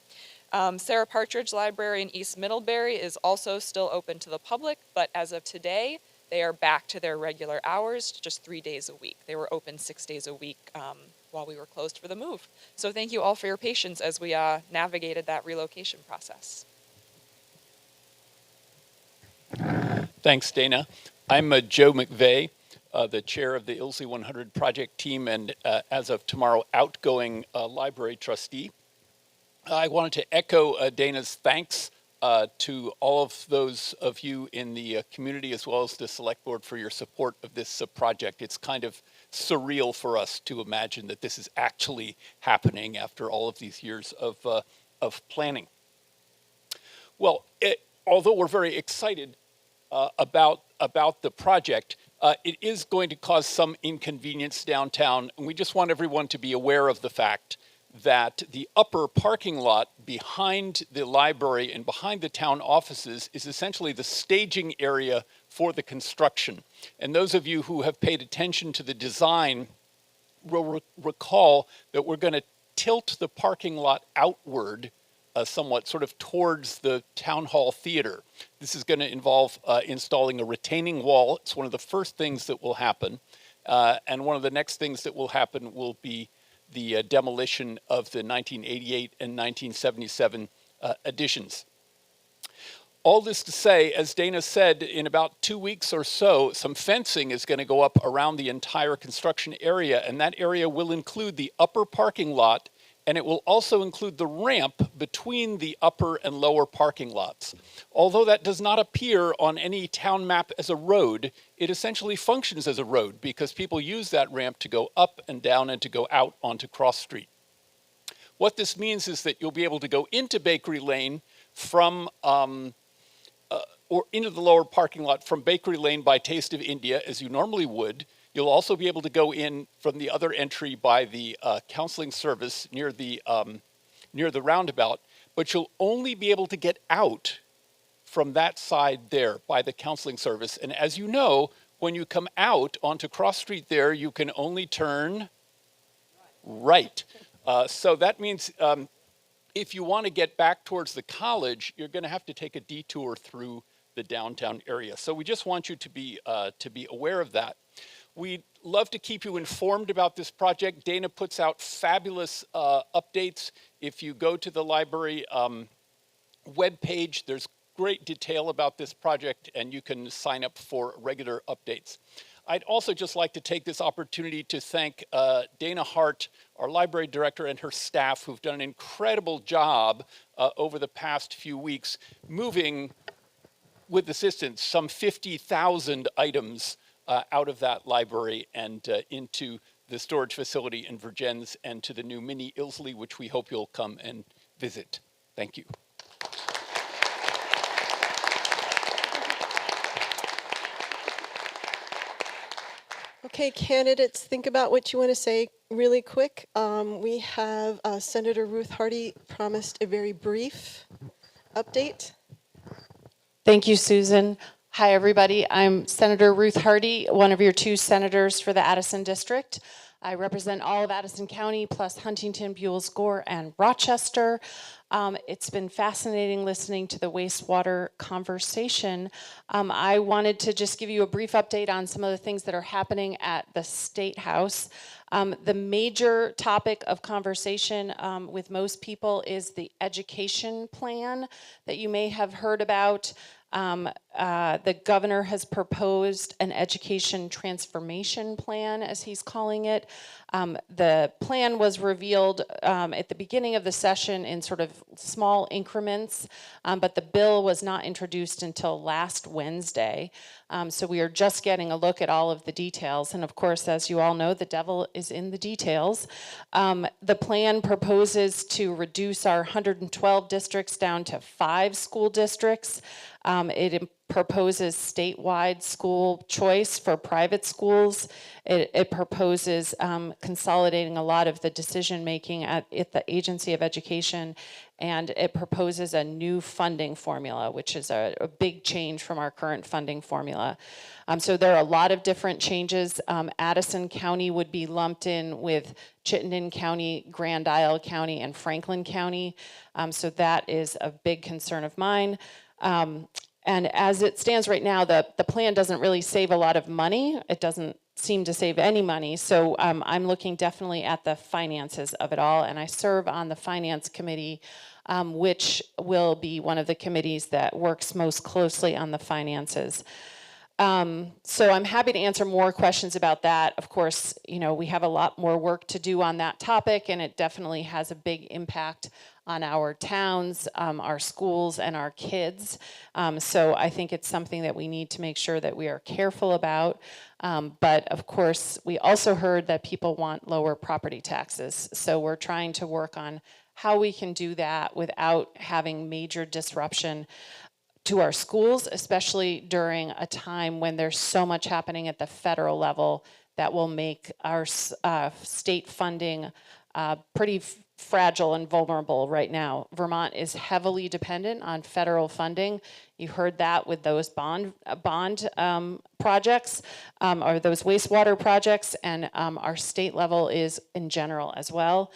Sarah Partridge Library in East Middlebury is also still open to the public, but as of today, they are back to their regular hours, just 3 days a week. They were open 6 days a week while we were closed for the move. So thank you all for your patience as we navigated that relocation process. Thanks, Dana. I'm Joe McVeigh. the chair of the ILSI 100 project team, and as of tomorrow, outgoing library trustee. I wanted to echo Dana's thanks to all of those of you in the community as well as the select board for your support of this project. It's kind of surreal for us to imagine that this is actually happening after all of these years of planning. Well, although we're very excited about the project, it is going to cause some inconvenience downtown, and we just want everyone to be aware of the fact that the upper parking lot behind the library and behind the town offices is essentially the staging area for the construction. And those of you who have paid attention to the design will recall that we're going to tilt the parking lot outward somewhat, sort of towards the town hall theater. This is going to involve installing a retaining wall. It's one of the first things that will happen. And one of the next things that will happen will be the demolition of the 1988 and 1977 additions. All this to say, as Dana said, in about 2 weeks or so, some fencing is going to go up around the entire construction area, and that area will include the upper parking lot, and it will also include the ramp between the upper and lower parking lots. Although that does not appear on any town map as a road, it essentially functions as a road because people use that ramp to go up and down and to go out onto Cross Street. What this means is that you'll be able to go into Bakery Lane from, or into the lower parking lot from Bakery Lane by Taste of India, as you normally would. You'll also be able to go in from the other entry by the counseling service near the roundabout, but you'll only be able to get out from that side there by the counseling service. And as you know, when you come out onto Cross Street there, you can only turn right. So that means if you want to get back towards the college, you're going to have to take a detour through the downtown area. So we just want you to be aware of that. We'd love to keep you informed about this project. Dana puts out fabulous updates. If you go to the library webpage, there's great detail about this project, and you can sign up for regular updates. I'd also just like to take this opportunity to thank Dana Hart, our library director, and her staff, who've done an incredible job over the past few weeks, moving, with assistance, some 50,000 items out of that library and into the storage facility in Virgins and to the new mini Ilsley, which we hope you'll come and visit. Thank you. Okay, candidates, think about what you want to say really quick. We have Senator Ruth Hardy promised a very brief update. Thank you, Susan. Hi, everybody. I'm Senator Ruth Hardy, one of your 2 senators for the Addison district. I represent all of Addison County, plus Huntington, Buell's Gore, and Rochester. It's been fascinating listening to the wastewater conversation. I wanted to just give you a brief update on some of the things that are happening at the State House. The major topic of conversation with most people is the education plan that you may have heard about. The governor has proposed an education transformation plan, as he's calling it. The plan was revealed at the beginning of the session in sort of small increments, but the bill was not introduced until last Wednesday. So we are just getting a look at all of the details. And of course, as you all know, the devil is in the details. The plan proposes to reduce our 112 districts down to 5 school districts. It proposes statewide school choice for private schools. It proposes consolidating a lot of the decision-making at the Agency of Education, and it proposes a new funding formula, which is a big change from our current funding formula. So there are a lot of different changes. Addison County would be lumped in with Chittenden County, Grand Isle County, and Franklin County. So that is a big concern of mine. And as it stands right now, the plan doesn't really save a lot of money. It doesn't seem to save any money. So I'm looking definitely at the finances of it all. And I serve on the Finance Committee, which will be one of the committees that works most closely on the finances. So I'm happy to answer more questions about that. Of course, you know, we have a lot more work to do on that topic, and it definitely has a big impact on our towns, our schools, and our kids. So I think it's something that we need to make sure that we are careful about. But of course, we also heard that people want lower property taxes. So we're trying to work on how we can do that without having major disruption to our schools, especially during a time when there's so much happening at the federal level that will make our state funding pretty fragile and vulnerable right now. Vermont is heavily dependent on federal funding. You heard that with those bond projects or those wastewater projects, and our state level is in general as well.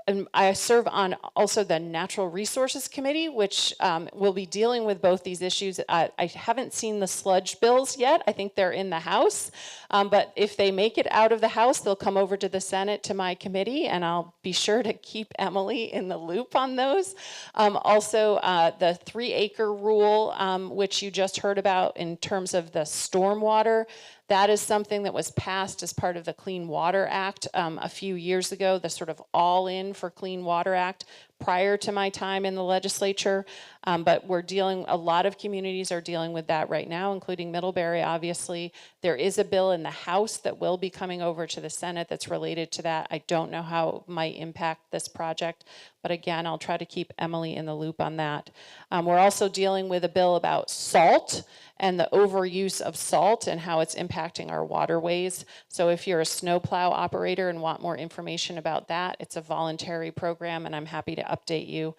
And I serve on also the Natural Resources Committee, which will be dealing with both these issues. I haven't seen the sludge bills yet. I think they're in the House. But if they make it out of the House, they'll come over to the Senate to my committee, and I'll be sure to keep Emily in the loop on those. Also, the 3-acre rule, which you just heard about in terms of the stormwater, that is something that was passed as part of the Clean Water Act a few years ago, the sort of all-in for Clean Water Act prior to my time in the legislature. But a lot of communities are dealing with that right now, including Middlebury, obviously. There is a bill in the House that will be coming over to the Senate that's related to that. I don't know how it might impact this project, but again, I'll try to keep Emily in the loop on that. We're also dealing with a bill about salt and the overuse of salt and how it's impacting our waterways. So if you're a snowplow operator and want more information about that, it's a voluntary program, and I'm happy to update you.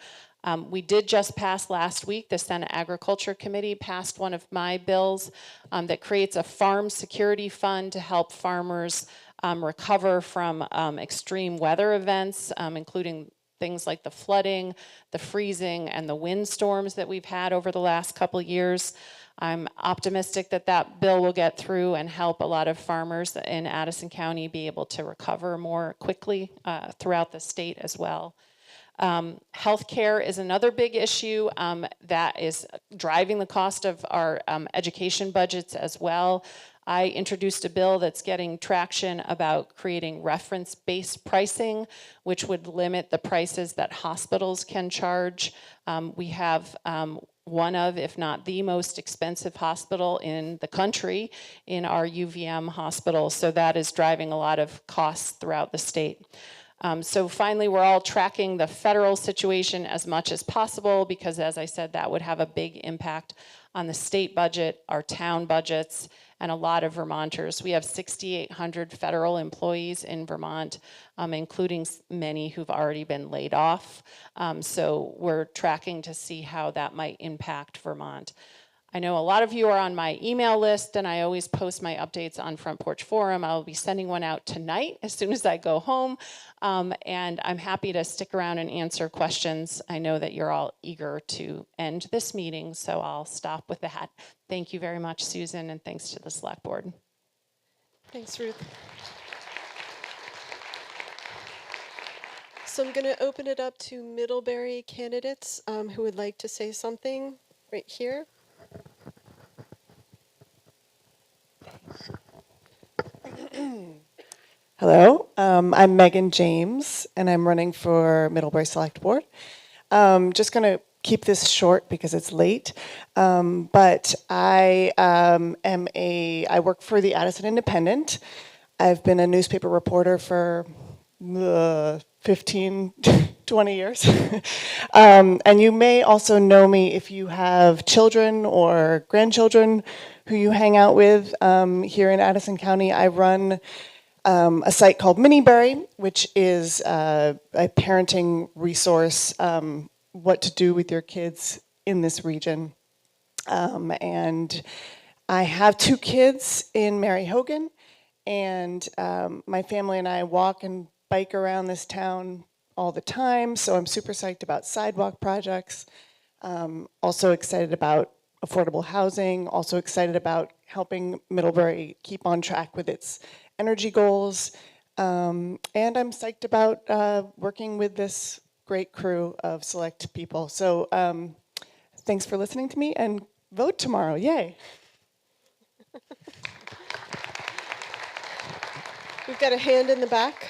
We did just pass last week, the Senate Agriculture Committee passed one of my bills that creates a farm security fund to help farmers recover from extreme weather events, including things like the flooding, the freezing, and the windstorms that we've had over the last couple of years. I'm optimistic that that bill will get through and help a lot of farmers in Addison County be able to recover more quickly throughout the state as well. Healthcare is another big issue that is driving the cost of our education budgets as well. I introduced a bill that's getting traction about creating reference-based pricing, which would limit the prices that hospitals can charge. We have one of, if not the most expensive hospital in the country in our UVM hospital, so that is driving a lot of costs throughout the state. So finally, we're all tracking the federal situation as much as possible because, as I said, that would have a big impact on the state budget, our town budgets, and a lot of Vermonters. We have 6,800 federal employees in Vermont, including many who've already been laid off. So we're tracking to see how that might impact Vermont. I know a lot of you are on my email list, and I always post my updates on Front Porch Forum. I'll be sending one out tonight as soon as I go home, and I'm happy to stick around and answer questions. I know that you're all eager to end this meeting, so I'll stop with that. Thank you very much, Susan, and thanks to the Select Board. Thanks, Ruth. So I'm going to open it up to Middlebury candidates who would like to say something right here. Hello, I'm Megan James, and I'm running for Middlebury Select Board. Just going to keep this short because it's late, but I I work for the Addison Independent. I've been a newspaper reporter for 15, 20 years. And you may also know me if you have children or grandchildren who you hang out with here in Addison County. I run a site called Miniberry, which is a parenting resource, what to do with your kids in this region. And I have 2 kids in Mary Hogan, and my family and I walk and bike around this town all the time, so I'm super psyched about sidewalk projects. Also excited about affordable housing, also excited about helping Middlebury keep on track with its energy goals, and I'm psyched about working with this great crew of select people. So thanks for listening to me, and vote tomorrow. Yay. We've got a hand in the back.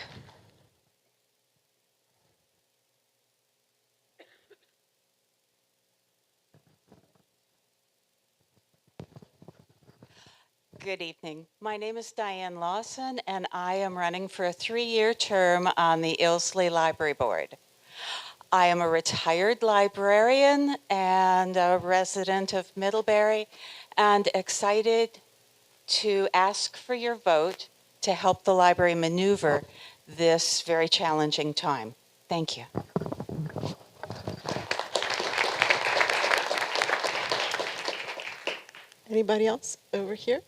Good evening. My name is Diane Lawson, and I am running for a 3-year term on the Ilsley Library Board. I am a retired librarian and a resident of Middlebury, and excited to ask for your vote to help the library maneuver this very challenging time. Thank you. Anybody else over here?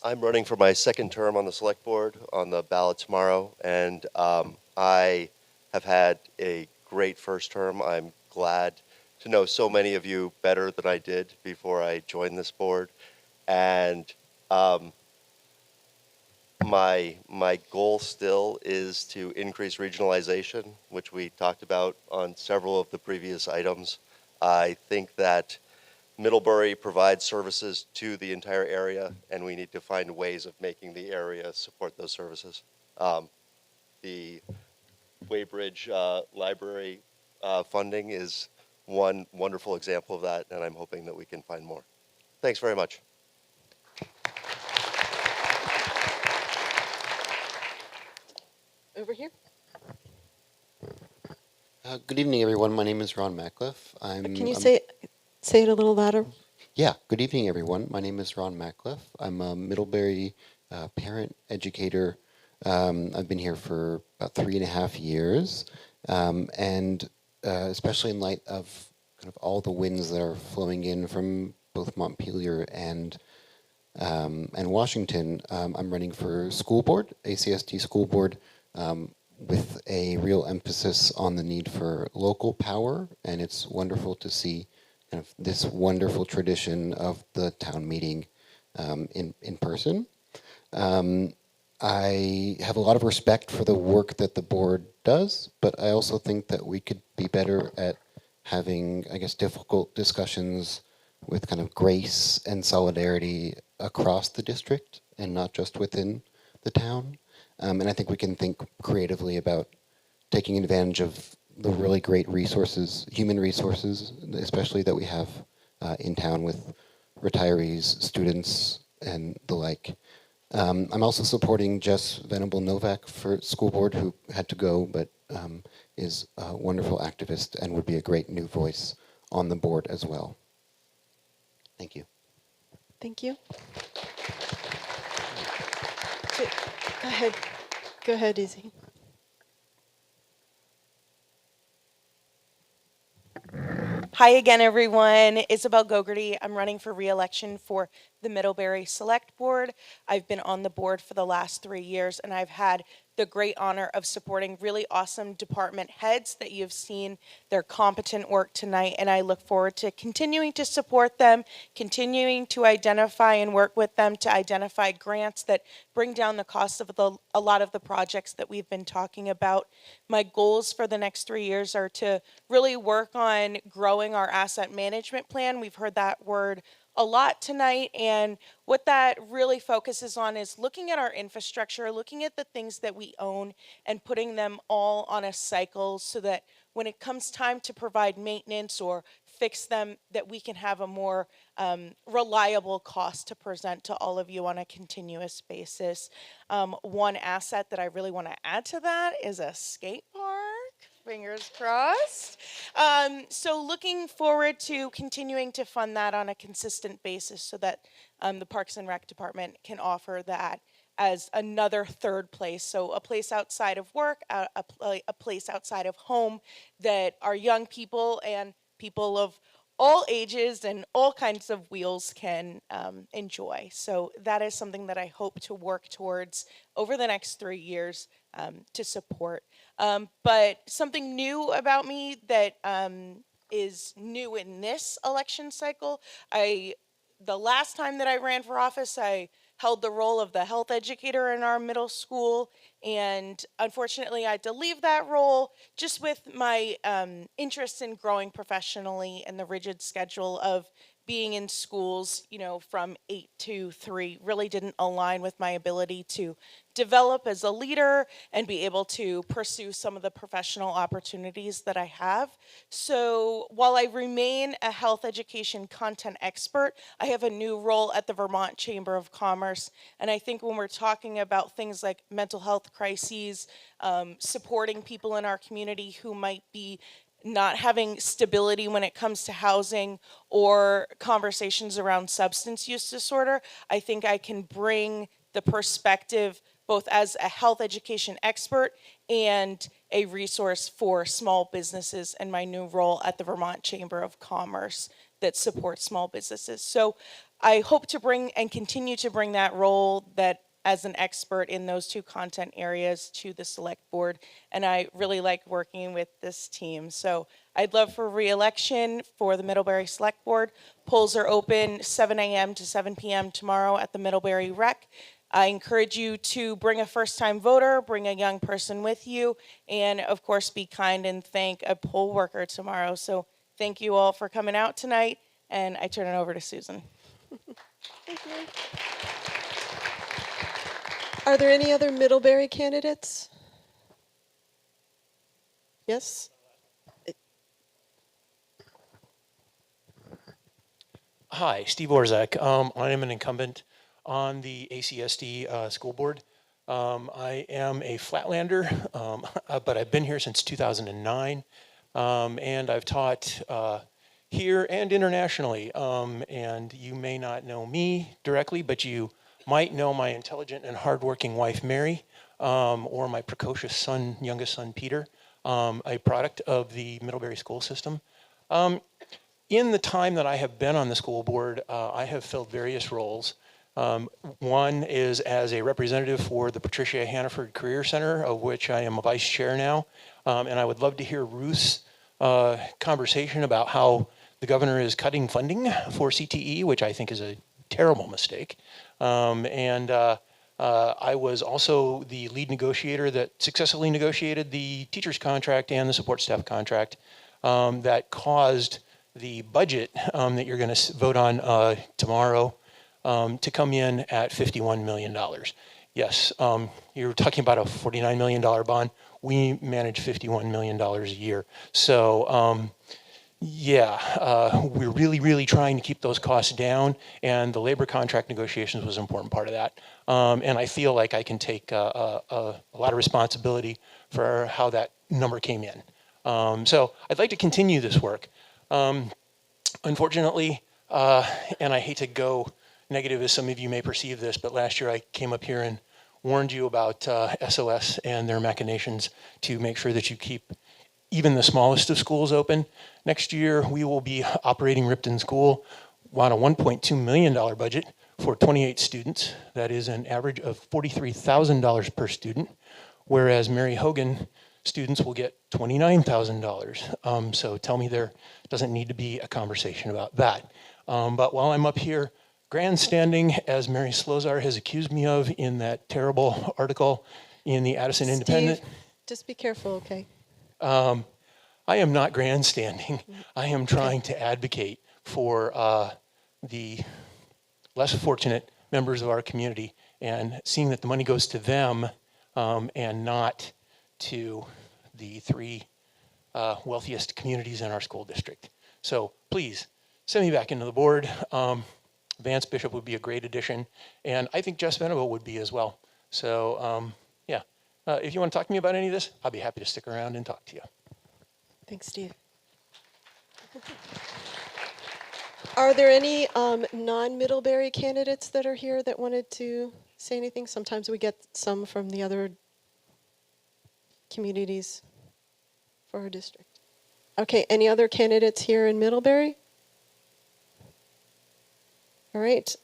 I'm running for my second term on the select board on the ballot tomorrow, and I have had a great first term. I'm glad to know so many of you better than I did before I joined this board, and my goal still is to increase regionalization, which we talked about on several of the previous items. I think that Middlebury provides services to the entire area, and we need to find ways of making the area support those services. The Weybridge Library funding is one wonderful example of that, and I'm hoping that we can find more. Thanks very much. Over here. Good evening, everyone. My name is Ron Macliffe. Can you say it a little louder? Yeah, good evening, everyone. My name is Ron Macliffe. I'm a Middlebury parent educator. I've been here for about 3.5 years, and especially in light of kind of all the winds that are flowing in from both Montpelier and Washington, I'm running for school board, ACSD school board, with a real emphasis on the need for local power, and it's wonderful to see kind of this wonderful tradition of the town meeting in person. I have a lot of respect for the work that the board does, but I also think that we could be better at having, I guess, difficult discussions with kind of grace and solidarity across the district and not just within the town. And I think we can think creatively about taking advantage of the really great resources, human resources, especially that we have in town with retirees, students, and the like. I'm also supporting Jess Venable Novak for school board, who had to go, but is a wonderful activist and would be a great new voice on the board as well. Thank you. Thank you. Go ahead. Go ahead, Izzy. Hi again, everyone. Isabel Gogarty. I'm running for re-election for the Middlebury Select Board. I've been on the board for the last 3 years, and I've had the great honor of supporting really awesome department heads that you've seen their competent work tonight, and I look forward to continuing to support them, continuing to identify and work with them to identify grants that bring down the cost of a lot of the projects that we've been talking about. My goals for the next 3 years are to really work on growing our asset management plan. We've heard that word a lot tonight, and what that really focuses on is looking at our infrastructure, looking at the things that we own and putting them all on a cycle so that when it comes time to provide maintenance or fix them, that we can have a more reliable cost to present to all of you on a continuous basis. One asset that I really want to add to that is a skate park. Fingers crossed. So looking forward to continuing to fund that on a consistent basis so that the Parks and Rec Department can offer that as another third place. So a place outside of work, a place outside of home that our young people and people of all ages and all kinds of wheels can enjoy. So that is something that I hope to work towards over the next 3 years to support. But something new about me that is new in this election cycle, the last time that I ran for office, I held the role of the health educator in our middle school. And unfortunately, I had to leave that role just with my interest in growing professionally and the rigid schedule of being in schools, from 8 to 3 really didn't align with my ability to develop as a leader and be able to pursue some of the professional opportunities that I have. So while I remain a health education content expert, I have a new role at the Vermont Chamber of Commerce. And I think when we're talking about things like mental health crises, supporting people in our community who might be not having stability when it comes to housing or conversations around substance use disorder, I think I can bring the perspective both as a health education expert and a resource for small businesses in my new role at the Vermont Chamber of Commerce that supports small businesses. So I hope to bring and continue to bring that role that as an expert in those two content areas to the select board. And I really like working with this team. So I'd love for re-election for the Middlebury Select Board. Polls are open 7 a.m. to 7 p.m. tomorrow at the Middlebury Rec. I encourage you to bring a first-time voter, bring a young person with you, and of course be kind and thank a poll worker tomorrow. So thank you all for coming out tonight, and I turn it over to Susan. Thank you. Are there any other Middlebury candidates? Yes? Hi, Steve Orzak. I am an incumbent on the ACSD school board. I am a Flatlander, but I've been here since 2009, and I've taught here and internationally. And you may not know me directly, but you might know my intelligent and hardworking wife, Mary, or my precocious son, youngest son, Peter, a product of the Middlebury school system. In the time that I have been on the school board, I have filled various roles. One is as a representative for the Patricia Hannaford Career Center, of which I am a vice chair now. And I would love to hear Ruth's conversation about how the governor is cutting funding for CTE, which I think is a terrible mistake. I was also the lead negotiator that successfully negotiated the teacher's contract and the support staff contract that caused the budget that you're going to vote on tomorrow to come in at $51 million. Yes, you're talking about a $49 million bond. We manage $51 million a year. So we're really, really trying to keep those costs down, and the labor contract negotiations was an important part of that. And I feel like I can take a lot of responsibility for how that number came in. So I'd like to continue this work. Unfortunately, and I hate to go negative as some of you may perceive this, but last year I came up here and warned you about SOS and their machinations to make sure that you keep even the smallest of schools open. Next year, we will be operating Ripton School on a $1.2 million budget for 28 students. That is an average of $43,000 per student, whereas Mary Hogan students will get $29,000. So tell me there doesn't need to be a conversation about that. But while I'm up here grandstanding, as Mary Slozar has accused me of in that terrible article in the Addison Independent. Steve, just be careful, okay? I am not grandstanding. I am trying to advocate for the less fortunate members of our community and seeing that the money goes to them and not to the three wealthiest communities in our school district. So please send me back into the board. Vance Bishop would be a great addition, and I think Jess Venable would be as well. So if you want to talk to me about any of this, I'll be happy to stick around and talk to you. Thanks, Steve. Are there any non-Middlebury candidates that are here that wanted to say anything? Sometimes we get some from the other communities for our district. Okay, any other candidates here in Middlebury? All right,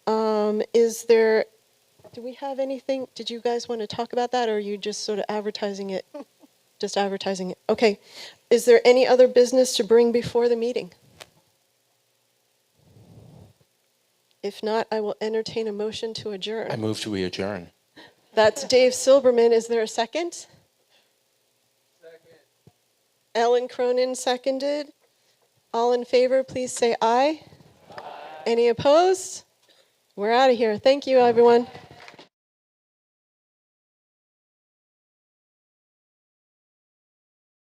do we have anything, did you guys want to talk about that, or are you just sort of advertising it? Just advertising it, okay. Is there any other business to bring before the meeting? If not, I will entertain a motion to adjourn. I move to adjourn. That's Dave Silberman. Is there a second? Second. Ellen Cronin seconded. All in favor, please say aye. Aye. Any opposed? We're out of here. Thank you, everyone.